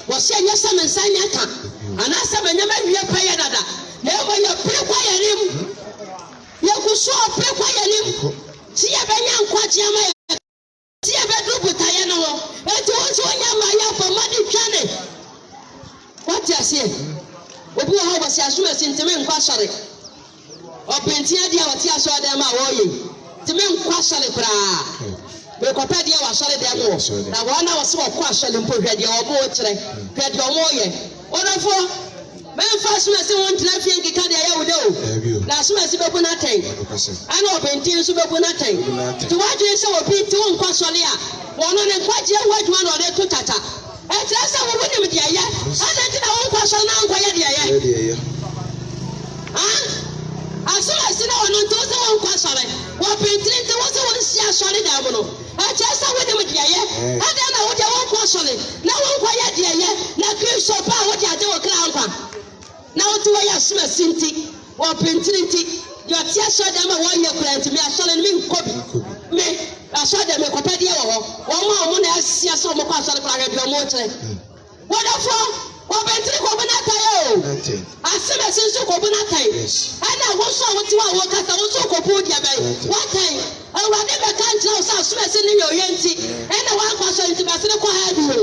wɔsɛ nyɛ sɛ me nsa nyɛ ka anaasɛ manyɛma wie pɛyɛ dada na ɛmɔ yɛpere kwa yɛnim yɛkuso ɔpere kwa yɛnim sɛ yɛbɛnya nkwagyeɛ ma yɛ si ebedu butaye no eti wonso nya ma ya for madi twane what you say obi ho bo si asuma si nteme nkwa sore opentia dia wati aso dem a wo ye nteme nkwa sore kra me ko pede wa sore dem wo na wo na wo se wo kwa sore mpo hwe dia wo bo kire hwe dia wo ye onafo memfa asuma si won tena fie nkika dia ya wo de o na asuma si bebu na ten ana opentin so bebu na ten to wadwe se obi ti won kwa sore a wono ne kwaje wadwuma na ode to tata e tira se wo wonim dia ye ana ntina won kwa sore na nkwa ye dia ye asuma si na wono to se won kwa sore wo pentin te wo se won si asore da mo no e tira se wonim dia ye ada na wo de won kwa sore na won kwa ye dia ye na kristo pa wo de ade wo kra nkwa na wo to ya asuma sinti wo pentin ti yo ti asore da ma wo ye kra nti me asore ni me nkobi me asode me kopade ye wo mo na asia so mo kwa asode kra hwe mo kire wonafo wo bentri ko bona tayo asema sinso ko bona tayo ana wo so wo ti wa wo kasa wo so ko pu dia bai watai awade be kan tira wo sa asema sin ni yo yenti ana wa kwa so nti basere ko ha bi wo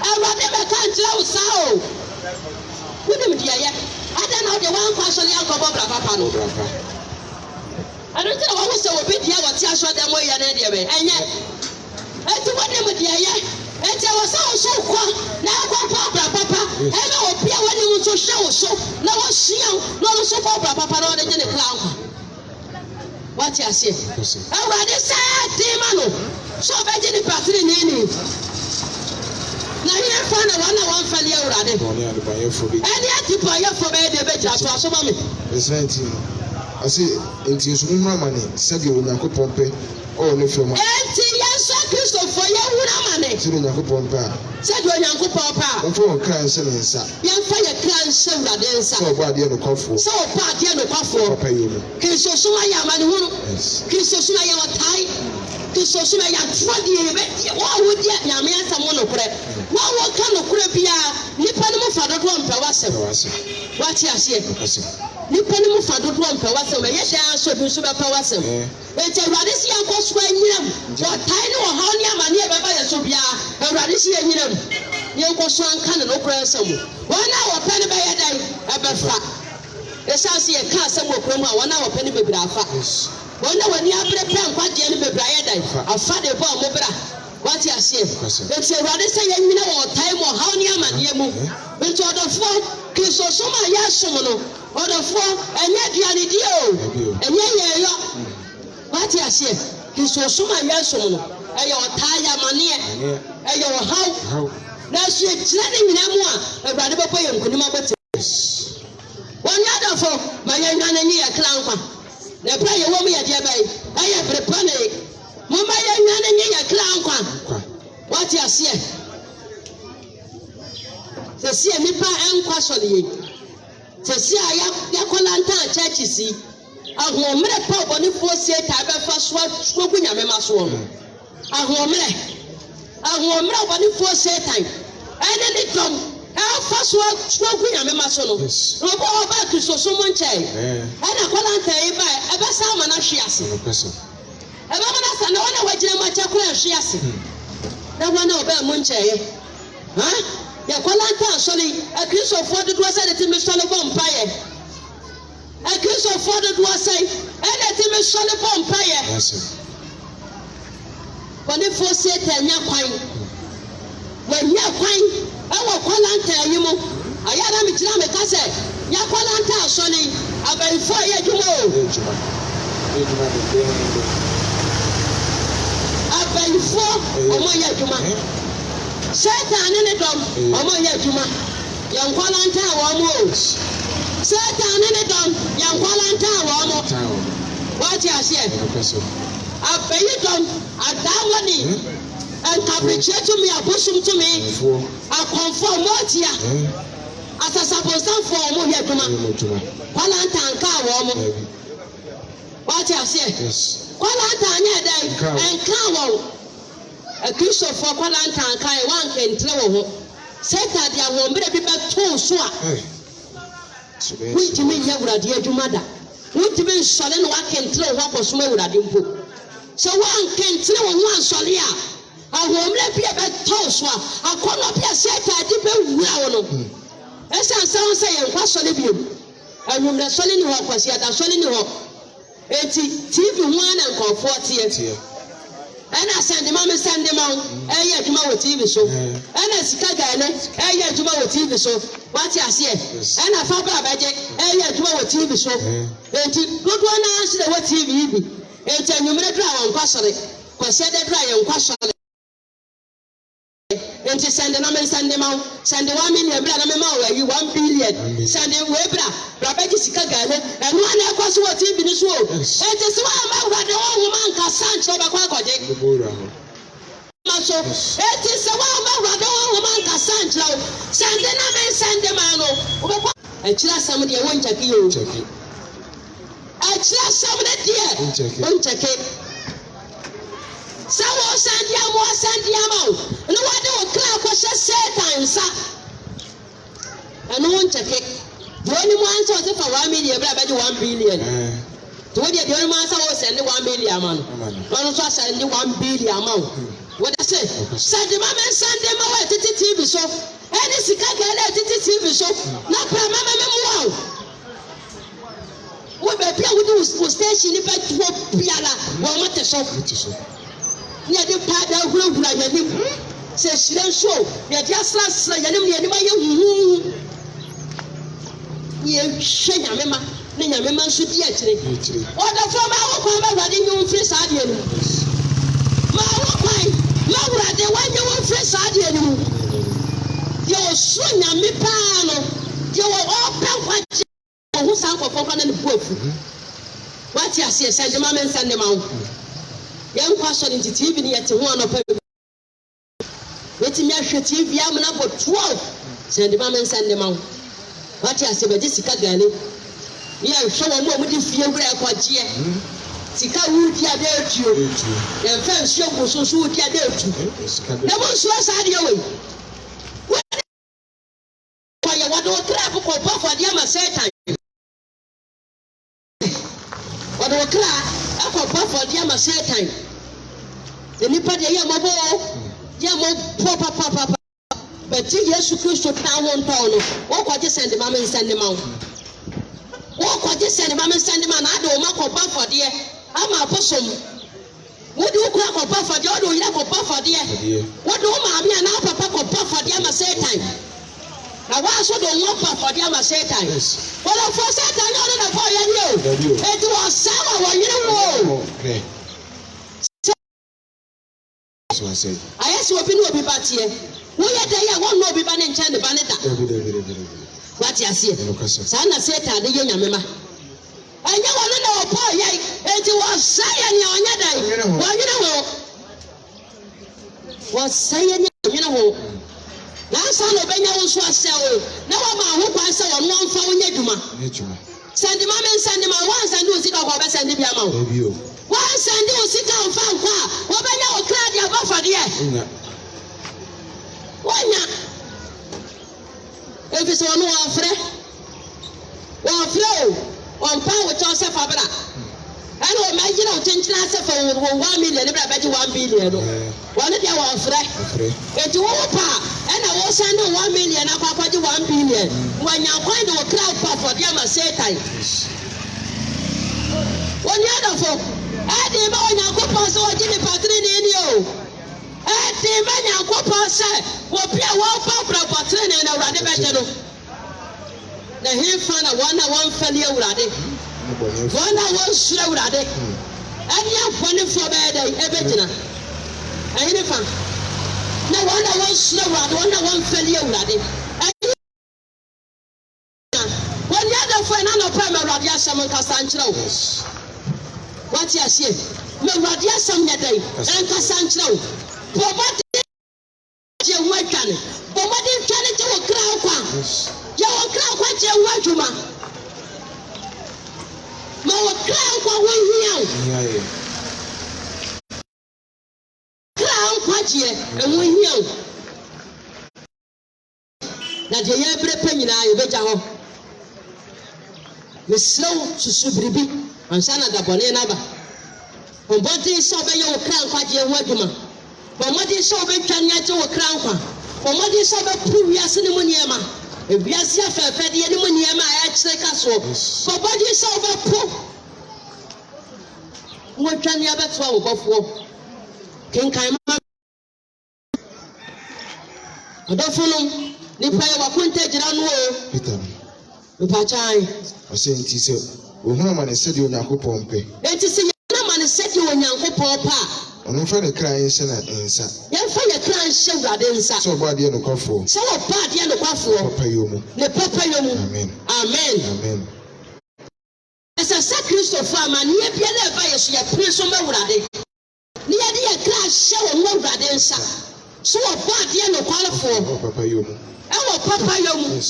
awade be kan tira wo sa o wonim dia ye ada na wo de wa kwa so le anko bra papa no I don't know what was so big here what you shot them way and anyway. And yet, I do what them with the air. And there was also now papa. And I will be when you want to show so. Now was she no so papa no the clown. What you say? I rather say demon. So I didn't pass in any. Now here found one failure already. And yet you buy for me the bed to so mommy. It's 19. I say, into your money, said you will not pompe or no film. Enti yasa Kristo for ya wuna mane. Said you will not pompe. Said you will not pompe. On phone can send in sa. Yan fire can send that densa. So bad you no coffee. So bad you no coffee. Papa you. Kristo suma ya mane hunu. Kristo suma ya watai. Kristo suma ya twadi ebe. Wa wodi ya me asa mo no kure. Wa wo ka no wasɛm wate aseɛ nipa no mu fa dodoɔ mpɛ wasɛm ɛyɛ dan so bi nso bɛpɛ wasɛm enti awurade si yɛnkɔ so anyinam wɔtae ne ɔhaw ne amanneɛ bɛba yɛ so biara awurade si yɛnyinam yɛnkɔ so anka ne nokora nsɛm wɔn a wɔpɛ no bɛyɛ dan ɛbɛfa ɛsiane sɛ yɛka asɛm wɔ kurom a wɔn a wɔpɛ no bebree afa wɔn a wɔni abere pɛ nkwagyeɛ no bebree ayɛ dan afa de bɔ ɔmo bra wate aseɛ enti awurade sɛ yɛnyina wɔ ɔtae mu ɔhaw ne amanneɛ mu enti ɔdɔfoɔ kristosom a yɛasom no ɔdɔfoɔ ɛnyɛ aduane die o ɛnyɛ yɛyɔ wate aseɛ kristosom a yɛasom no ɛyɛ ɔtae yɛ amanneɛ ɛyɛ ɔhaw nanso yɛgyina ne nyinaa mu a awurade bɛbɔ yɛ nkonim abɔte wɔnyɛ adɔfo ma yɛnwa n'ani yɛ kra nkwa na ɛberɛ yɛwɔ mu yɛdeɛ bɛyɛ ɛyɛ berepa ne momma yɛnwa n'ani yɛ kra nkwa wate aseɛ sɛsi a nipa ɛnkwa sɔre yɛ sɛsi a yɛkɔla ntaa kyɛkyi si ahoɔmmerɛ pa ɔbɔnefoɔ sie taa bɛfa soa gu nyame ma soɔ no ahoɔmmerɛ ɔbɔnefoɔ sie tan ɛne ne dɔm ɛfa soa gu nyame ma so no ɔbɔ ɔba kristosom nkyɛn ɛna kɔla ntaa yi ba ɛbɛsa ama no ahwe ase ɛbɛma no asa na wɔn a wɔagyina mu akyɛ kora ahwe ase na wɔn a ɔbɛɛ mu nkyɛn yɛkɔla ntaa sɔre akristofoɔ dodoɔ sɛ de timi sɔre bɔ mpayɛ akristofoɔ dodoɔ sɛ ɛde timi sɔre bɔ mpayɛ bɔnefoɔ sie ta nya kwan wɔanya kwan ɛwɔ kɔla ntaa yi mu ayɛ na megyina meka sɛ yɛkɔla ntaa sɔre abayifoɔ yɛ adwuma o abayifoɔ ɔmo yɛ adwuma Satan ne dom ọmọ yẹ adwuma yɛnkwala ntaa wɔn mo Satan ne dom yɛnkwala ntaa wɔn mo wɔte aseɛ abɛyi dom adawɔni nkabrikyerɛ tumi abosom tumi akɔnfɔ mɔɔtia asasabonsanfoɔ ɔmo yɛ adwuma kwala ntaa nkaa wɔn mo wɔte aseɛ kwala ntaa nyɛ dɛ nkaa wɔn akristofoɔ kwala ntaa nkaa wɔn nkentere wɔ ho Satan de ahoɔmmerɛ bi bɛtoo so a wontumi nyɛ awurade adwuma da wontumi nsɔre na wakentere wo ho akɔsom awurade mpo sɛ woankentere wo ho ansɔre a ahoɔmmerɛ bi a bɛtoo so a akɔnnɔ bi a Satan de bɛwura wo no ɛsiane sɛ wo sɛ yɛnkwa sɔre biom anwummerɛ sɔre ne hɔ kwasiada sɔre ne hɔ enti TV ho a na nkɔɔfoɔ teɛ ɛna sɛndema me sɛndema ɛyɛ adwuma wɔ TV so ɛna sika gaane ɛyɛ adwuma wɔ TV so wate aseɛ ɛna fa bra bɛgye ɛyɛ adwuma wɔ TV so enti dodoɔ no ase na wɔ TV yi bi enti anwummerɛ dura wɔn kwasɔre kwasiɛ dɛ dura yɛn kwasɔre enti sɛnde na me sɛndema sɛnde 1 million bra na me ma wɔ ayi 1 billion sɛnde wɔ bra bɛgye sika gaane ɛno ana ɛkɔ so wɔ TV ni so o enti sɛ wɔn ama wurade wɔn ho man kasa nkyerɛ bɛkɔ akɔgye so eti sɛ wɔn bɛ wurade wɔn ho man kasa nkyerɛ o sɛnde na me sɛnde ma no wɔbɛkɔ akyerɛ asɛm deɛ wɔn nkyɛke yɛ o akyerɛ asɛm ne deɛ wɔn nkyɛke sɛ wɔn sɛnde ama wɔn sɛnde ama o ne wɔde wɔn kra akɔhyɛ Satan nsa ɛno wɔn nkyɛke deɛ wɔn mu ansa wɔte fa 1 million bɛrɛ bɛgye 1 billion deɛ wɔde deɛ wɔn mu ansa wɔn sɛnde 1 million ama no wɔn nso asɛnde 1 billion ama o wɔde sɛ sɛnde ma me sɛnde ma wɔ tete TV so ɛne sika gɛlɛ tete TV so na pɛrɛ ma me mu wɔ wo baabi a wode wo station ne bɛtoɔ biara wɔn mo te so ne yɛde paada ahurahura yɛnim sɛ hyerɛ nso yɛde asrasra yɛnim ne yɛnim ayɛ huhu yɛhwɛ nyame ma ne nyame ma nso di akyire ɔdɔfoɔ ma wo kwan bɛwurade nye wo mfiri saa deɛ no ma wo kwan ma wurade wanyɛ wo mfiri saa deɛ no mu deɛ ɔsoro nyame paa no deɛ ɔpɛ nkwagye ɔho saa nkɔfɔ kɔ na ne bu afu wate aseɛ sɛ de ma me nsa ne ma wo yɛnkɔ asɔre nti TV ne yɛte ho anɔpa wetumi ahwɛ TV amena bɔ 12 sɛ de ma me nsa ne ma wo wate aseɛ bɛgye sika gane yɛhwɛ wɔn mu a wɔde fie wura ɛkɔgyeɛ sika wudi ade etuo yɛmfa nsuo gu so so wudi ade etu na mo nsuo saa deɛ wei ye wode okra ko bofo de ama Satan wode okra ko bofo de ama Satan enipa de ye mabo ye mo papa but Yesu Kristo ta ho ntaw no wo kwaje send ma men send ma wo kwaje send ma men send ma na ade o makọ bofo de ama aposom wodi ukura ko bofo de odo yira ko bofo de wodi o ma ami na papa ko bofo de ama Satan na wa so do won bofo de ama Satan wala fo Satan yo na fo ye ni o e ti wo sawa wo yire wo so I say ayesi obi no obi batie wo ye dey ya won no obi ba ne nche ne ba ne da what you see sa na Satan de ye nyame ma anya wono na opo ye e ti wo saye ni onya dai wo yire wo saye ni yire wo na sa no benya wo so asewo na wa ma ho kwa se wo no mfa wo nya dwuma send ma men send ma wan send wo sika ko be send bia ma wo wan send wo sika mfa nkwa wo benya wo kra dia ba fa de wonya efi so no wa frɛ on pa wo cho se fa bra ana o ma gira o tentina se fa wo 1 million bra ba ji 1 billion no wona dia wo frɛ eti wo pa ana wo send 1 million akwa ji 1 billion wonya kwan de wo kra pa for dia ma Satan wonya da fo ade ba wonya ko pa so ji ni patri ni o ade ba nya ko pa se wo bia wo pa bra patri ni na urade be je no na hefa na wana wan fali urade wana wan sura urade ani afone fo be dai ebe jina ayine fa na wana wan sura urade wana wan fali urade wani ada fo na no pa me urade asam nkasa nkyerɛ wo what you say me urade asam nya dai nkasa nkyerɛ wo bomade je wadwane bomade twale je wo kra kwa ya wo kra kwa je wadwuma ma wo kra kwa wo hia kra kwa je wo hia na je ya bre panyina ye beja ho me slow susubribi ansana da bone na ba bomade so be ye wo kra kwa je wadwuma bomade so be twane je wo kra kwa bomade so be puwiase ne mu niema ebiase afefe de ne mu niema a kyere ka so bomade so be pu wo twane abeto wo bofo kenkan ma odofunu ni pa ye wakunta gira no o Peter pa chai o se nti se o hunu ma ne se de Onyankopɔn pe enti se na ma ne se de Onyankopɔn pa ono fa ne kra yin se na ensa ye fa ye kra nhye urade nsa so ba de no kwafo so wo ba de no kwafo papa yomu ne papa yomu amen esa sa Kristo fa ma ne bia na ba ye so ye pre so ma urade ne ye de ye kra hye wo urade nsa so wo ba de no kwafo papa yomu papa yomu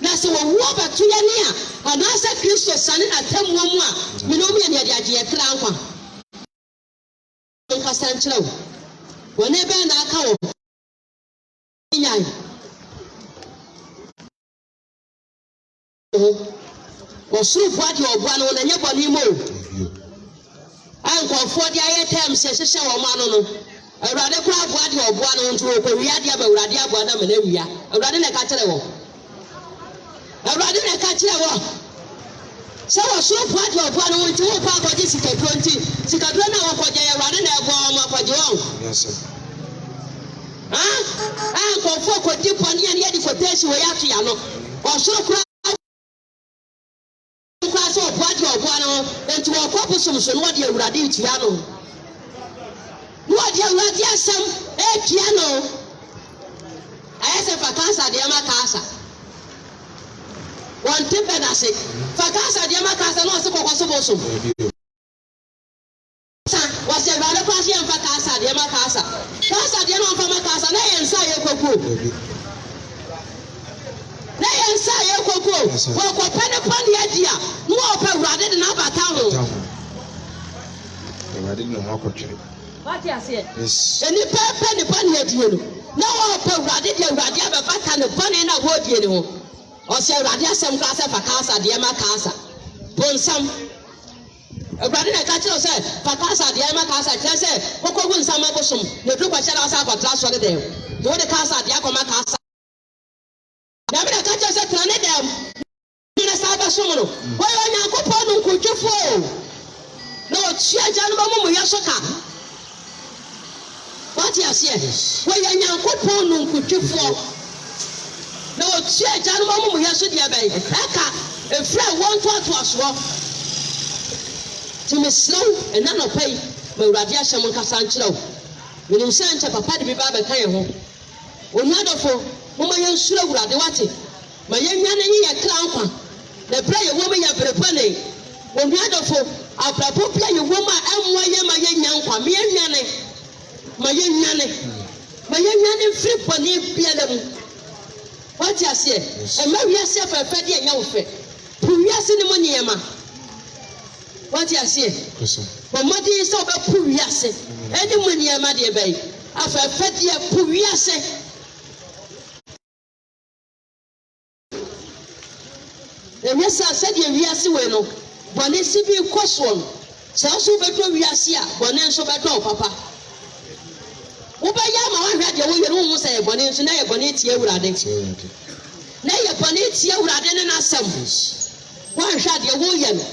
na se wo wo ba to ye ne a ana sa Kristo sane na tamuo mu a me no me ne de age ye kra nkwa nkasa nkyerɛw wone be na aka wo nyai osuru fuadi obua no na nye boni mo ankofo de aye tem se hyehyɛ wo ma no awurade kura fuadi obua no nto ko wiade aba awurade abua na mana wia awurade na ka kyerɛ wo so was so part of one to park of this 20 Sikadrona or Rana yes sir uncle for deep on the quotation way after Yano or so class of party of one and to a purpose of what you would do to Yano what you would yes some piano I said for casa de Amacasa one tip and I say, Fakasa, the Amacasa, no, so possible. Was a rather passing and Fakasa, the Amacasa. Casa, the Amacasa, they and say a cocoa. They and say a cocoa. Well, for penny upon the idea, more rather than Abatano. I didn't know how to what you say? Yes. And the penny upon the idea. No, rather than Radia, but and the bunny in a word, you know. ɔsɛ awurade asɛm kora sɛ fa kaasa deɛ ma kaasa bonsam awurade na ka kyerɛ sɛ fa kaasa deɛ ma kaasa kyerɛ sɛ kɔkɔgu nsam abosom na ɛduru kɔhyɛ na ɔsɛ akɔtra sɔre dɛm nti wode kaasa deɛ akɔma kaasa nyame na ka kyerɛ sɛ tena ne dɛm ne saa bɛsom no wɔyɛ onyankopɔn no nkodwofoɔ na ɔtua agya no bɛmomuyɛ so ka wate aseɛ wɔyɛ nyankopɔn no nkodwofoɔ na ɔtua agya no bɛmomuyɛ so deɛ bɛyɛ ɛka ɛfiri a wɔntoatoasoɔ nti mesrɛ wo ɛna nɔpa yi ma awurade ahyɛ mo nkasa nkyerɛ wo menim sɛ nkyɛ papa de bi ba bɛka yɛ ho onuadɔfo moma yɛnsuro awurade wate ma yɛnwane yi yɛ kra nkwa na berɛ a yɛwɔ mu yɛ berepɔne onuadɔfo abrabɔ bia yɛwɔ mu a ɛmmoa yɛ ma yɛnya nkwa ma yɛnwane mfiri bɔne biara mu wate aseɛ ɛma wiase afɛfɛ deɛ ɛnyɛ wo fɛ po wiase ne mu nneɛma wate aseɛ bɔmmɔden sɛ wobɛpo wiase ɛne mu nneɛma deɛ bɛyi afɛfɛ deɛ po wiase ɛnyɛ sɛdeɛ wiase wei no bɔne si bi kɔ soɔ no sɛ wo so wobɛdɔ wiase a bɔne nso bɛdɔ wo papa wobɛyɛ ama woahwɛ deɛ woyɛ no wohu sɛ yɛ bɔne nso na yɛ bɔne tie awurade na yɛ bɔne tie awurade ne n'asɛm woanhwɛ deɛ woyɛ no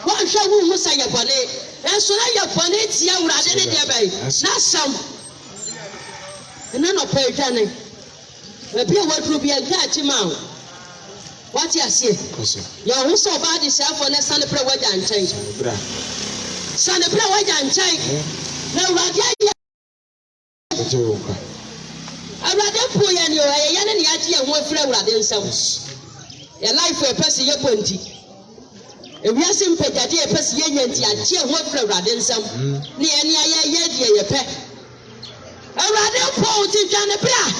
woanhwɛ wohu sɛ yɛ bɔne nso na yɛ bɔne tie awurade ne deɛ bɛyɛ n'asɛm ɛna nɔpɛ adwane baabi a waduro bi ɛnka akyi ma wo wate aseɛ yɛho sɛ ɔbaa de sɛafoɔ ne sane berɛ wagya nkyɛn sane berɛ wagya nkyɛn na awurade ayɛ awurade po yɛ ne ɛyɛ ne yɛagye yɛ ho afiri awurade nsɛm yɛ life ɛpɛ sɛ yɛbɔ nti ewiase mpagyade ɛpɛ sɛ yɛnya nti agye yɛ ho afiri awurade nsɛm ne yɛne ayɛyɛ deɛ yɛpɛ awurade po wo ti dwane berɛ a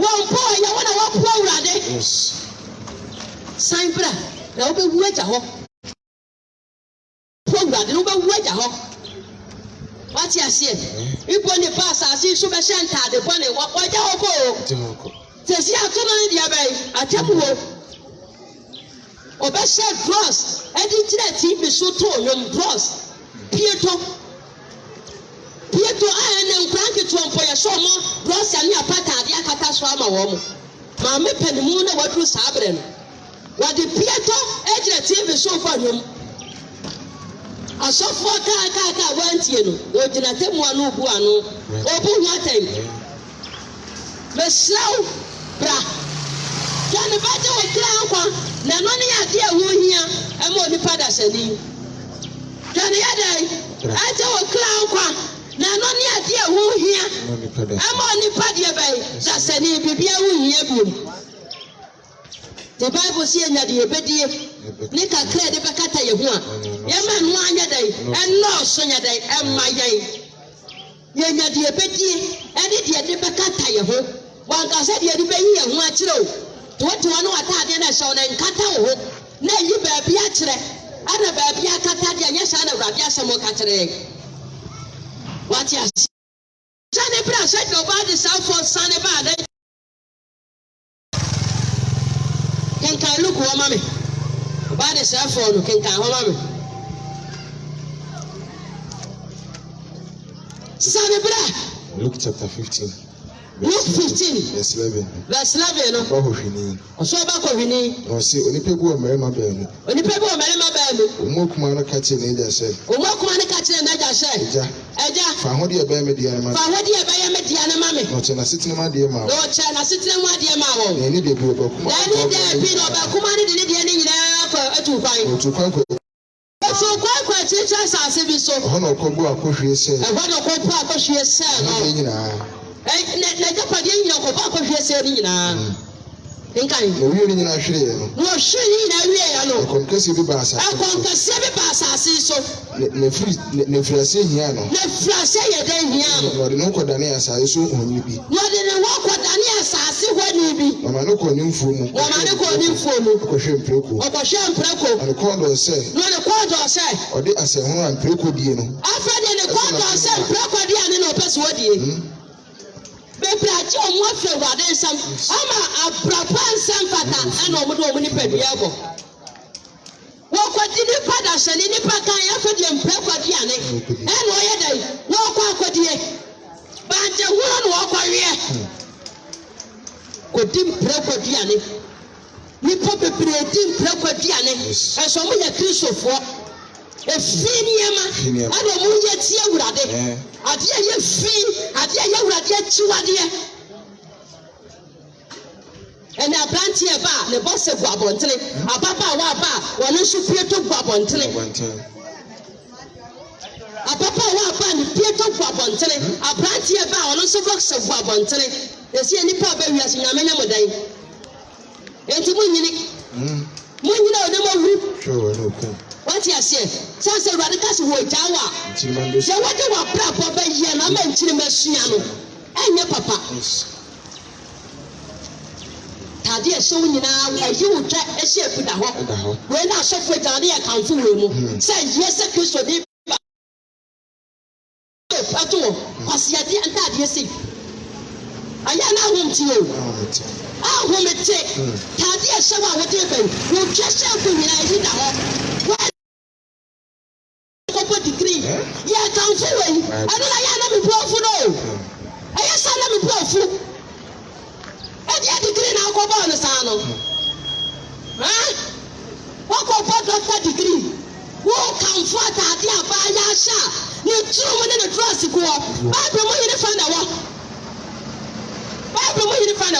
wɔmpo yɛ wo na wɔpo awurade san bra na wobɛwu agya hɔ po awurade no wobɛwu agya hɔ wate aseɛ ibo ne ba asase so bɛhyɛ ntaade bɔne wɔgya hɔ kɔ tɛsi ato no ne deɛ bɛyi atɛmu hɔ ɔbɛhyɛ dross ɛde kyerɛ tv so to nnwom dross pieto a ɛne nkora nketewa mpɔ yɛhyɛ ɔmo dross ane apataade akata so ama wɔ mo maame panimu na waduru saa berɛ no wɔde pieto agyina tv so kɔ nnwom asɔfoɔ kaa wantie no wɔgyina tɛmua no obu ano obu ho atɛn mesrɛ wo bra dwane bɛgye wo kra nkwa na ɛno ne yɛade a ho hia ɛma onipa dasani dwane yɛdɛn agye wo kra nkwa na ɛno ne yɛade a ho hia ɛma onipa deɛ bɛyi dasani bibia ho hia biom the Bible says that the obedient nika clear the bakata yehua yeman no anya dai enno so nya dai emma yan yenya the obedient ene the bakata yeho wanka se the beyi yehu a kire o to no atade na hye na nkata wo na yi ba bia kire ana ba bia kata de anya sha na wrade asemo ka kire what ya sane bra se do ba de for sane ba dai kenkan Luke wɔ ma me ɔbaa de sɛfoɔ no kenkan hɔ ma me sane berɛ Luke chapter 15 Luke 15 verse 11 no ɔso ɔbɛkɔ hwini ɔse onipa bi wɔ mmarima baanu ɔmo akuma no ka kyerɛ n'agya sɛ agya fa ahodeɛ ɛbɛyɛ me deɛ no ma me na ɔkyɛ n'asetena mu adeɛ ma wo na ɛne deɛ bi ɔbɛkuma ne de ne deɛ ne nyinaa kɔ atu kwan kɔ akyirikyiri asase bi so ɛhɔ na ɔkɔbɔ akɔhwie sɛ no nyinaa na japadeɛ nyina ɔkɔbɔ akɔhwie sɛ no nyinaa nkan na wie ne nyinaa hwere no na ɔhwere ne nyinaa wie ya no akɔnkɛseɛ bi ba asase so na firi hia no na firi ase yɛ dɛ hia no na ɔde ne kɔdane asase so ohoni bi mama ne kɔ ne mfuo mu ɔkɔhwɛ mpreko ɔne kɔɔdɔɔ sɛ ɔde asɛnhono a mpreko die no afɛ de ne kɔɔdɔɔ sɛ mpreko die ane na ɔpɛ sɛ wɔdie bebree agye ɔmo afiri awurade nsɛm ama abrapa nsɛm fata ɛna ɔmo de ɔmo nipadua bɔ wɔkɔdi nipa dasani nipa kan yɛfɛ deɛ mpɛkɔdiane ɛna ɔyɛ dɛ wɔkɔ akɔdie bante huro na wɔkɔweɛ kɔdi mpɛkɔdiane nipa bebree di mpɛkɔdiane ɛsɛ ɔmo yɛ kristofoɔ efi nneɛma ɛna ɔmo yɛ tie awurade adeɛ yɛ fi adeɛ yɛ awurade akyiwadeɛ ɛna aberanteɛ ba ne bɔ sɛ gu abɔntene ababaawa aba a wɔne nso pie to gu abɔntene ababaawa aba ne pie to gu abɔntene aberanteɛ ba a wɔne nso bɔ sɛ gu abɔntene esi nipa a bɛwi ase nyame nyɛ mo dan eti mo nyini a ɔne mo wuru wɔte aseɛ sɛ awurade ka se wɔ gya wa sɛ wɔde wɔ abrabɔ bɛyɛ na ama nkyiri ma sua no ɛnyɛ papa tade ɛhyɛ wo nyinaa ɛyi wo twa ɛhyɛ efu da hɔ wei na asɔfo agya ne yɛ kanfo wei mu sɛ yɛ sɛ kristo de ba ɛto wɔ ɔseɛde ntaadeɛ sei ayɛ na ahomte o ahomete tade ɛhyɛ wo a wode bɛn wo twa hyɛ efu nyinaa ɛyi da hɔ wɔkɔbɔ digiri yɛ kanfo wei ɛno na yɛ na me buafo no ɛyɛ sɛ na me buafo ɛdi digiri na akɔbɔ no saa no wakɔbɔ dɔkta digiri wo kanfo ataade abaa yɛ ahyɛ a ne turum ne ne drɔs koɔ baabiri mu yiri fa na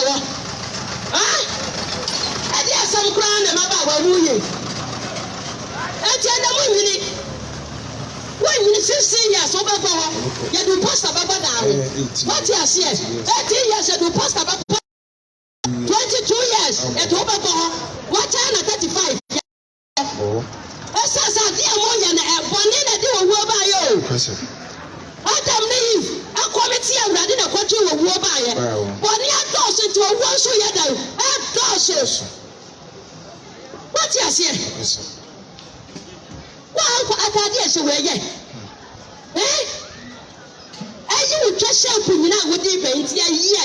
wɔ ɛdi asɛm koraa na ma ba wawu yɛ ɛti ɛna mu nyini wɔnyini 16 years wɔbɛbɔ hɔ yɛde posta bɛbɔ daa ho wɔte aseɛ 18 years yɛde posta bɛbɔ 22 years ɛde wɔbɛbɔ hɔ wɔkyɛn na 35 ɛsɛ sɛ adeɛ mo yɛ na ɛbɔne na de wɔwuo baayɛ o Adam ne Eve akɔmete awurade na kɔtwe wɔwuo baayɛ bɔne adɔɔso nti wɔwuo nso yɛ da ɛdɔɔso wɔte aseɛ wɔankɔ atade ɛhyɛ wɔyɛ ɛyi wo twa hyɛ mpo nyinaa wode bɛnti ayɛ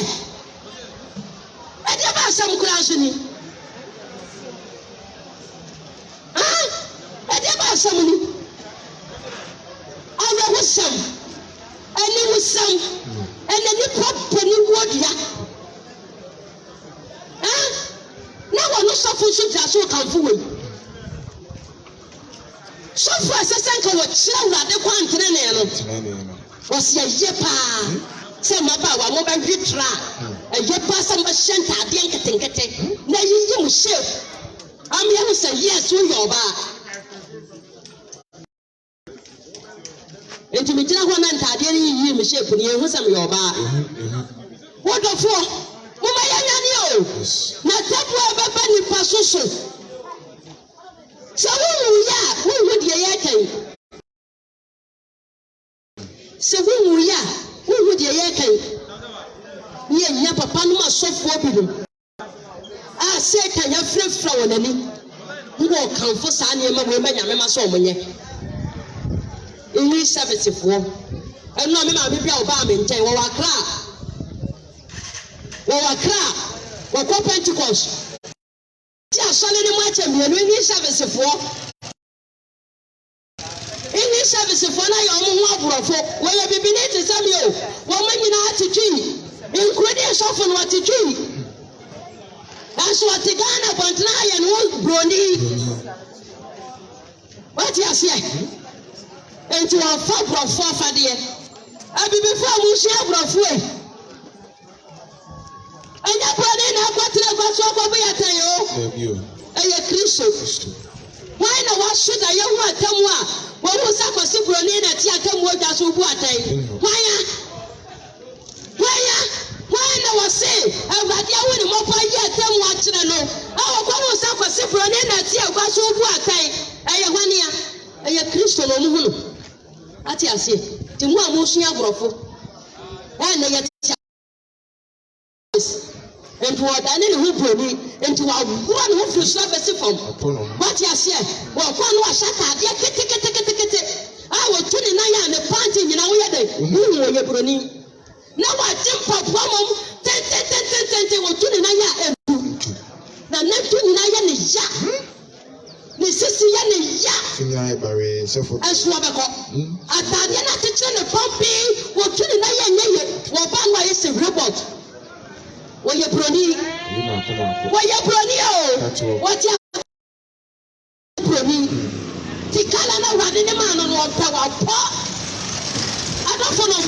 ɛdeɛ ba asɛm koraa nso ni ɛdeɛ ba asɛm ni awerɛhosɛm aniwosɛm ɛna nipa bɔne wuodua na wɔno sɔfo nso gyina so kamfo wei sɔfo a ɛsɛ sɛ nka wɔkyerɛ awurade kwantenene no wɔsi ɛyɛ paa sɛ mmabaawa mobɛhwe tra ɛyɛ paa sɛ mobɛhyɛ ntaadeɛ nketenkete na yiyi mo shape amyɛ ho sɛ yes woyɛ ɔbaa enti megyina hɔ na ntaadeɛ no yiyi mo shape no yɛhu sɛ meyɛ ɔbaa wɔdɔfoɔ moma yɛnyane o na taboa bɛba nipa so so sɛ wowu yɛ a wowu deɛ yɛkan sɛ wowu yɛ a wowu deɛ yɛkan ne yɛnya papa no ma sɔfoɔ bi no a Satan yɛfrɛfrɛ wɔ n'ani wɔ ɔkamfo saa nneɛma wɔ ɛmɛ ma sɛ ɔmo nyɛ English servicefoɔ ɛno a me maame bi a ɔbaa me nkyɛn wɔwɔ Accra wɔkɔ Pentecost ti asɔle ne mu akyɛ mmienu English servicefoɔ na yɛ ɔmo ho aborɔfo wɔyɛ bibini te sɛ mi o wɔn nyinaa te twi nkuro ne sɔfo no wɔte twi ɛnso wɔte Ghana bɔntena ayɛ no broni wɔte aseɛ enti wɔfa aborɔfo afadeɛ abibifo a mo hyia aborɔfo ɛnyɛ broni na akɔtena kwaso akɔbɔ yɛtɛn o ɛyɛ Kristo wɔn na wɔaso da yɛhu atam a wɔn ho sa kwasi broni na ti atam wɔ gya so bu atɛn wɔn na wɔse awurade awo ne mɔpɔ yɛ atam wɔ akyerɛ no a wɔkɔ ho sa kwasi broni na ti akwa so bu atɛn ɛyɛ hwania ɛyɛ Kristo na ɔmo hu no ate aseɛ ti mu a mo sua aborɔfo ɛna yɛ ti enti wɔda ne ho broni enti wɔawura ne ho firi so abɛsi fam wɔte aseɛ wɔkɔ no wahyɛ ataadeɛ ketekete a wɔtu ne nan a ne panty nyina woyɛ dɛ wohu wɔyɛ broni na wɔagye mpaboa mom tentententente wɔtu ne nan a ɛntu na ne tu nyina na bare so for aso abeko atade na teche ne pompi wo tuni na ye wo ba no ye se robot wo ye broni o wo ti broni ti kala na wade ne ma no no pa wa po adofo no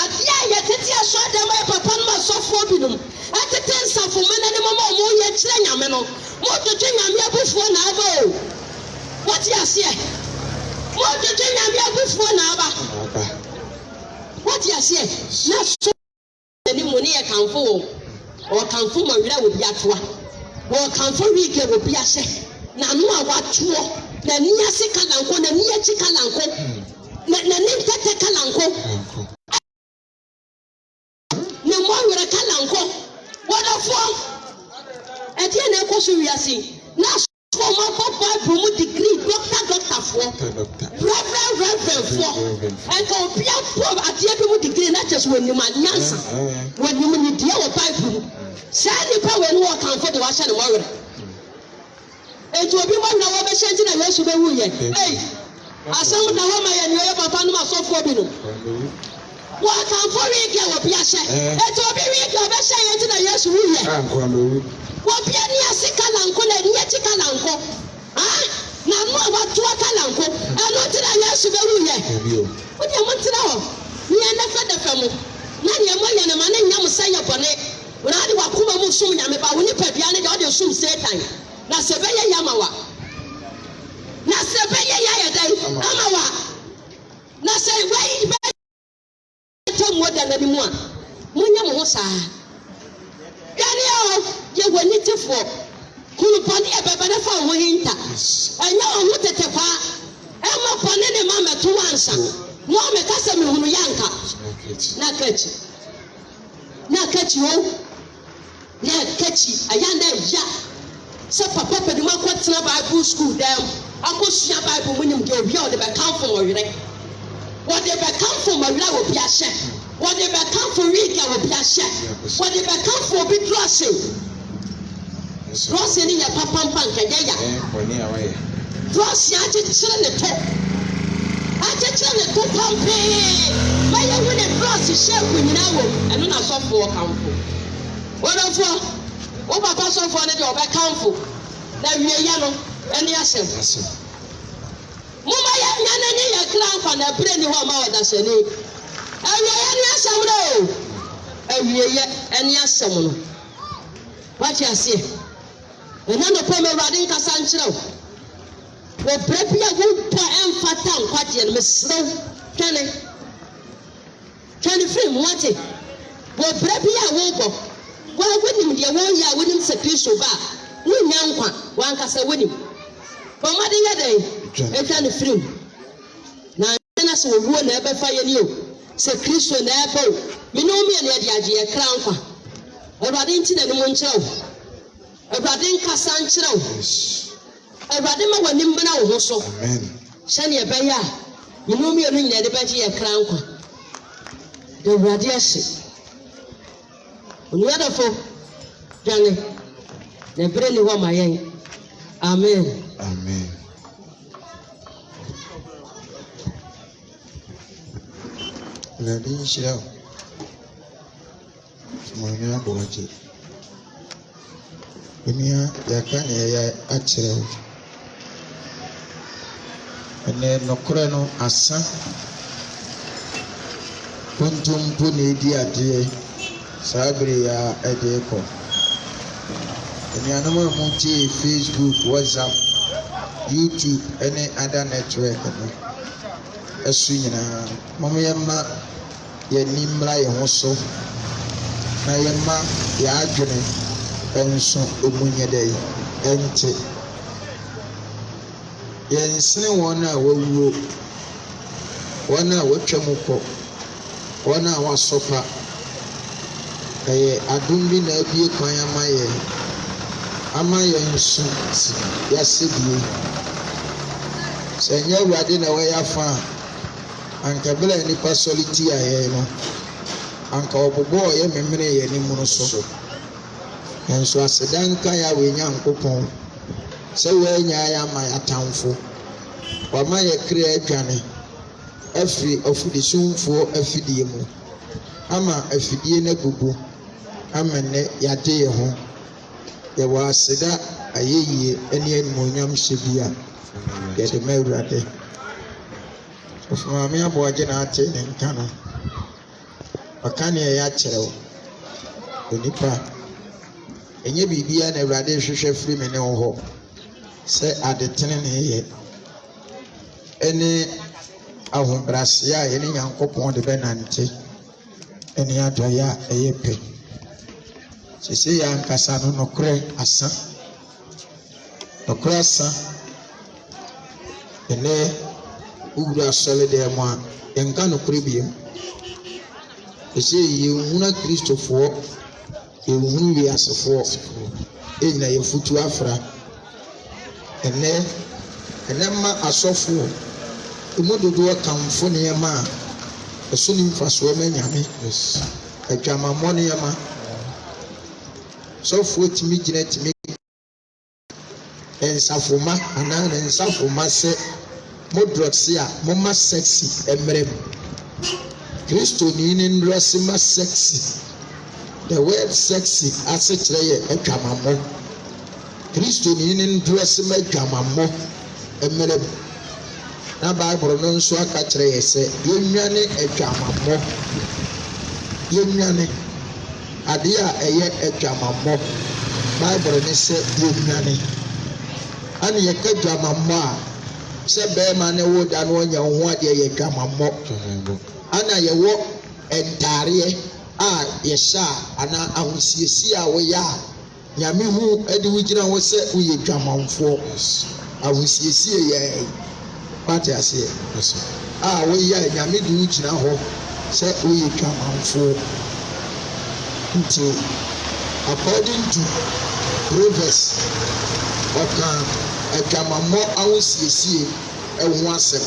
adia ye tete aso da ma papa no ma so fo bi no atete nsafo mena ne mama mo ye kire nyame no mo toje nyame abufuo na aba o what you say mo toje nyame abufuo na aba what you say na so ni mo ni e kanfo o kanfo ma wira wo bi atoa wo kanfo wi ke wo bi ahye na no a watuo na ni ase kalanko na ni achi kalanko na ni tete kalanko na mo wira kalanko wonderful eti na ekoso wiase na so ma papa promo degree doctor for reverend for and go be a prob ati e promo degree na just when you man nyansa when you need dia wo bible say ni pa we no kan for the wa hye ne mo were eti obi mo na wo be hye na Yesu be wu ye asam na wo ma ye ni papa no ma so for bi no wo kan for wi ke wo bi ahye eti obi wi ke be hye ye na Yesu wu ye wo bia ni asika lanko na ni echi kalanko na no abatua kalanko eno tira Yesu be wu ye wo de mo tira ho ni ena fa da famo na ni mo ye na ma na nyam saye bone ora de wakoma mu sum nyame ba wo ni padua ne de o de sum Satan na se be ye yamawa na se be ye ya dai amawa na se we be to mo da na ni mu a munya mo sa yani ye wani tifo kunu poni e bebe na fa ho hinta anya ho tete kwa e ma poni ne ma meto wansa no me kasa me hunu yanka na kachi aya na ya se papa peduma kwatena Bible school dem akosua Bible munim de obi o de be kanfo wo were wo de be kanfo ma wira wo bi ahye wo de be kanfo week wo bi ahye wo de be kanfo bi dressing Ross ni ya papa mpanka ya Ross ya chechire ne to pampe ma ya hu ne Ross share ku nyina wo eno na sofo kanfo wonafo wo papa sofo ne de obe kanfo na wie ya no ene asem mama ya nyane ni ya kranfa na bre ni ho ma wada sene awie ya ni asem no awie ya ene asem no what you say ena no pome wade nkasa nkyerɛw wo brabia wo pa emfata nkwaje no mesrew twene frame wate wo brabia wo go wa wonim de wo ya wonim se Kristo ba wo nya nkwa wa nkasa wonim bo made ye dai twene frame na se wo wo na ebe fa ye ni o se Kristo na ebe o me no me na de age ye kra nkwa wade nti na ni mo nkyerɛw Ebade nkasa nkyerɛw ebade ma wani mbena wo ho so amen sane ebe ya yinu mi enu nyina de ba ji ye kra nkwa de ebade ase onu adafo dwane na bere ni ho ma yen amen na din shira mo ni aboje Emiya yaka ne ya akyerɛw ene nokora no asa puntumpu ne di ade sabri ya ede ko emiya no mo tie Facebook WhatsApp YouTube ene other network no esu nyina mo yema ye nimra ye ho so na yema ya adwene enso omunye dai ente yensene wona wawuo wona watwam kɔ wona wasopa adum bi na abie kwan ama ye nso yasebie senya wade na wayafa anka bela nipa soliti aye no anka obobo ye memene ye ni mu no so enso asedanka ya we nyankopon se we nya ya ma atamfo wama yɛ kra adwane afiri afudisumfoɔ afidie mu ama afidie no agugu ama nnɛ yɛade yɛ ho yɛwɔ aseda ayɛyie ne animuonyam hyɛ bi a yɛde ma Awurade ɔfamaame aboagye na ate ne nka no ɔka nea yɛakyerɛ wo onipa ɛnyɛ biribiara na Awurade hwehwɛ firi me ne wo hɔ sɛ adetene ne yɛ ɛne ahobrɛaseɛ a yɛne Nyankopɔn de bɛnante ɛne adɔeɛ a ɛyɛ pɛ sese yɛ ankasa no nokorɛ asa ɛnɛ wowura asɔre dɛm mu a yɛnka nokorɛ biom ɛsɛ yɛnhunu Kristofoɔ yɛnhunu wiasefoɔ ɛnyina yɛfotu afra ɛnɛ ma asɔfoɔ ɛmu dodoɔ kamfo nneɛma a ɛso ne mfasoɔ ma Nyame adwamammɔ nneɛma sɔfoɔ tumi gyina tumi nsafoma anaa ne nsafoma sɛ modrɔse a moma sexy mmerɛm Kristoni ne ndrɔse ma sexy the word sexy ase kyerɛ yɛ adwamammɔ Kristoni ne ndrɔse ma adwamammɔ mmerɛm na Bible no nso aka kyerɛ yɛ sɛ yɛnwane adwamammɔ yɛnwane adeɛ a ɛyɛ adwamammɔ Bible ne sɛ yɛnwane ana yɛka adwamammɔ a sɛ bɛrima ne wo da no ɔnya wo ho adeɛ yɛ adwamammɔ ana yɛwɔ ntaareɛ a yɛhyɛ a anaa ahosiesie a woyɛ a Nyame hu de wo gyina ho sɛ woyɛ adwamanfoɔ ahosiesie yɛ pate aseɛ a woyɛ a Nyame de wo gyina hɔ sɛ woyɛ adwamanfoɔ nti according to Proverbs ɔka adwamammɔ ahosiesie ɛho asɛm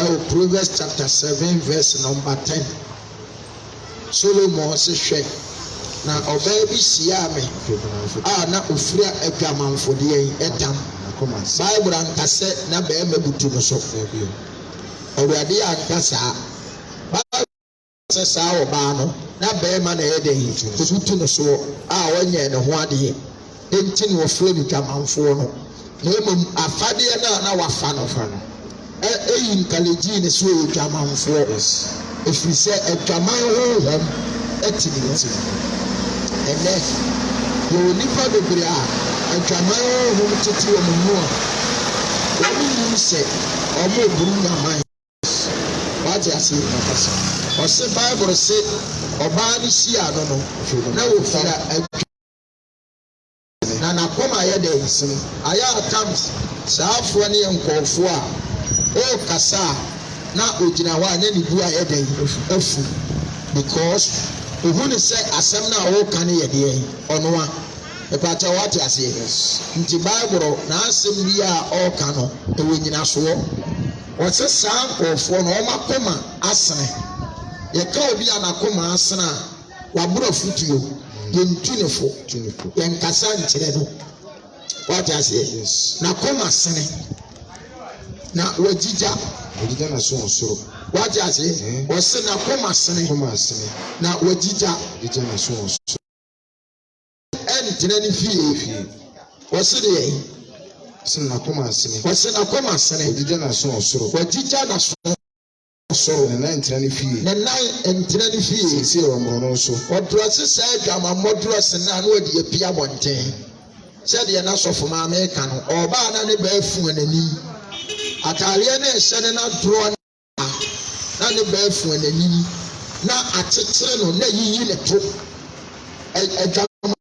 ɛwɔ Proverbs chapter 7 verse number 10 Solomon se hwɛ na ɔbaa bi hyia me a na ofura adwamanfodeɛ yi ɛtam Bible anka sɛ na bɛrima butu no so Awurade anka saa Bible sɛ saa ɔbaa no na bɛrima na ɛyɛ dɛ butu no so a wɔnyɛ ne ho adeɛ enti ne wɔfrɛ no dwamanfoɔ no na mmom afadeɛ no a na wafa no ɛyi nkalagyi ne so yɛ dwamanfoɔ ɛfiri sɛ adwaman honhom ɛte ne ti ɛnɛ yɛwɔ nnipa bebree a adwaman honhom tete wɔn mu a wɔnnim sɛ wɔn ɛburu nyaman wagye ase ɔse Bible se ɔbaa no hyia no na wɔfira na nakɔma yɛ dɛ nsini ayɛ atam saafoɔ ne yɛ nkɔɔfoɔ a ɔrekasa a na ogyina hɔ a na ne bu a yɛ dɛ afu because ohu ne sɛ asɛm no a ɔreka no yɛ deɛ ɔno a ɛpata wate aseɛ nti Bible n'asɛm bi a ɔreka no ɛwɔ nyinasoɔ wɔsɛ saa nkɔɔfoɔ no wɔn akɔma asene yɛka obi a n'akɔma asene a waboro afutuo yɛntu ne fo yɛnkasa nkyerɛ no wate aseɛ n'akɔma asene na wagyigya na so ɔsoro wate aseɛ wɔsɛ n'akɔma asene na wagyigya na so ɔsoro ɛntena ne fie wɔsɛ deɛ wɔsɛ n'akɔma asene wagyigya na so ɔsoro ne nan ntena ne fie sisi wɔ mmorɔno nso ɔdrɔse sɛ adwamammɔ drɔse na wɔde apia abɔnten sɛdeɛ n'asɔfo maame ka no ɔbaa na ne baa fu n'anim ataareɛ no ɛhyɛ ne n'adorɔ na ne baa fu n'anim na akyekyere no na yiyi ne to adwamammɔ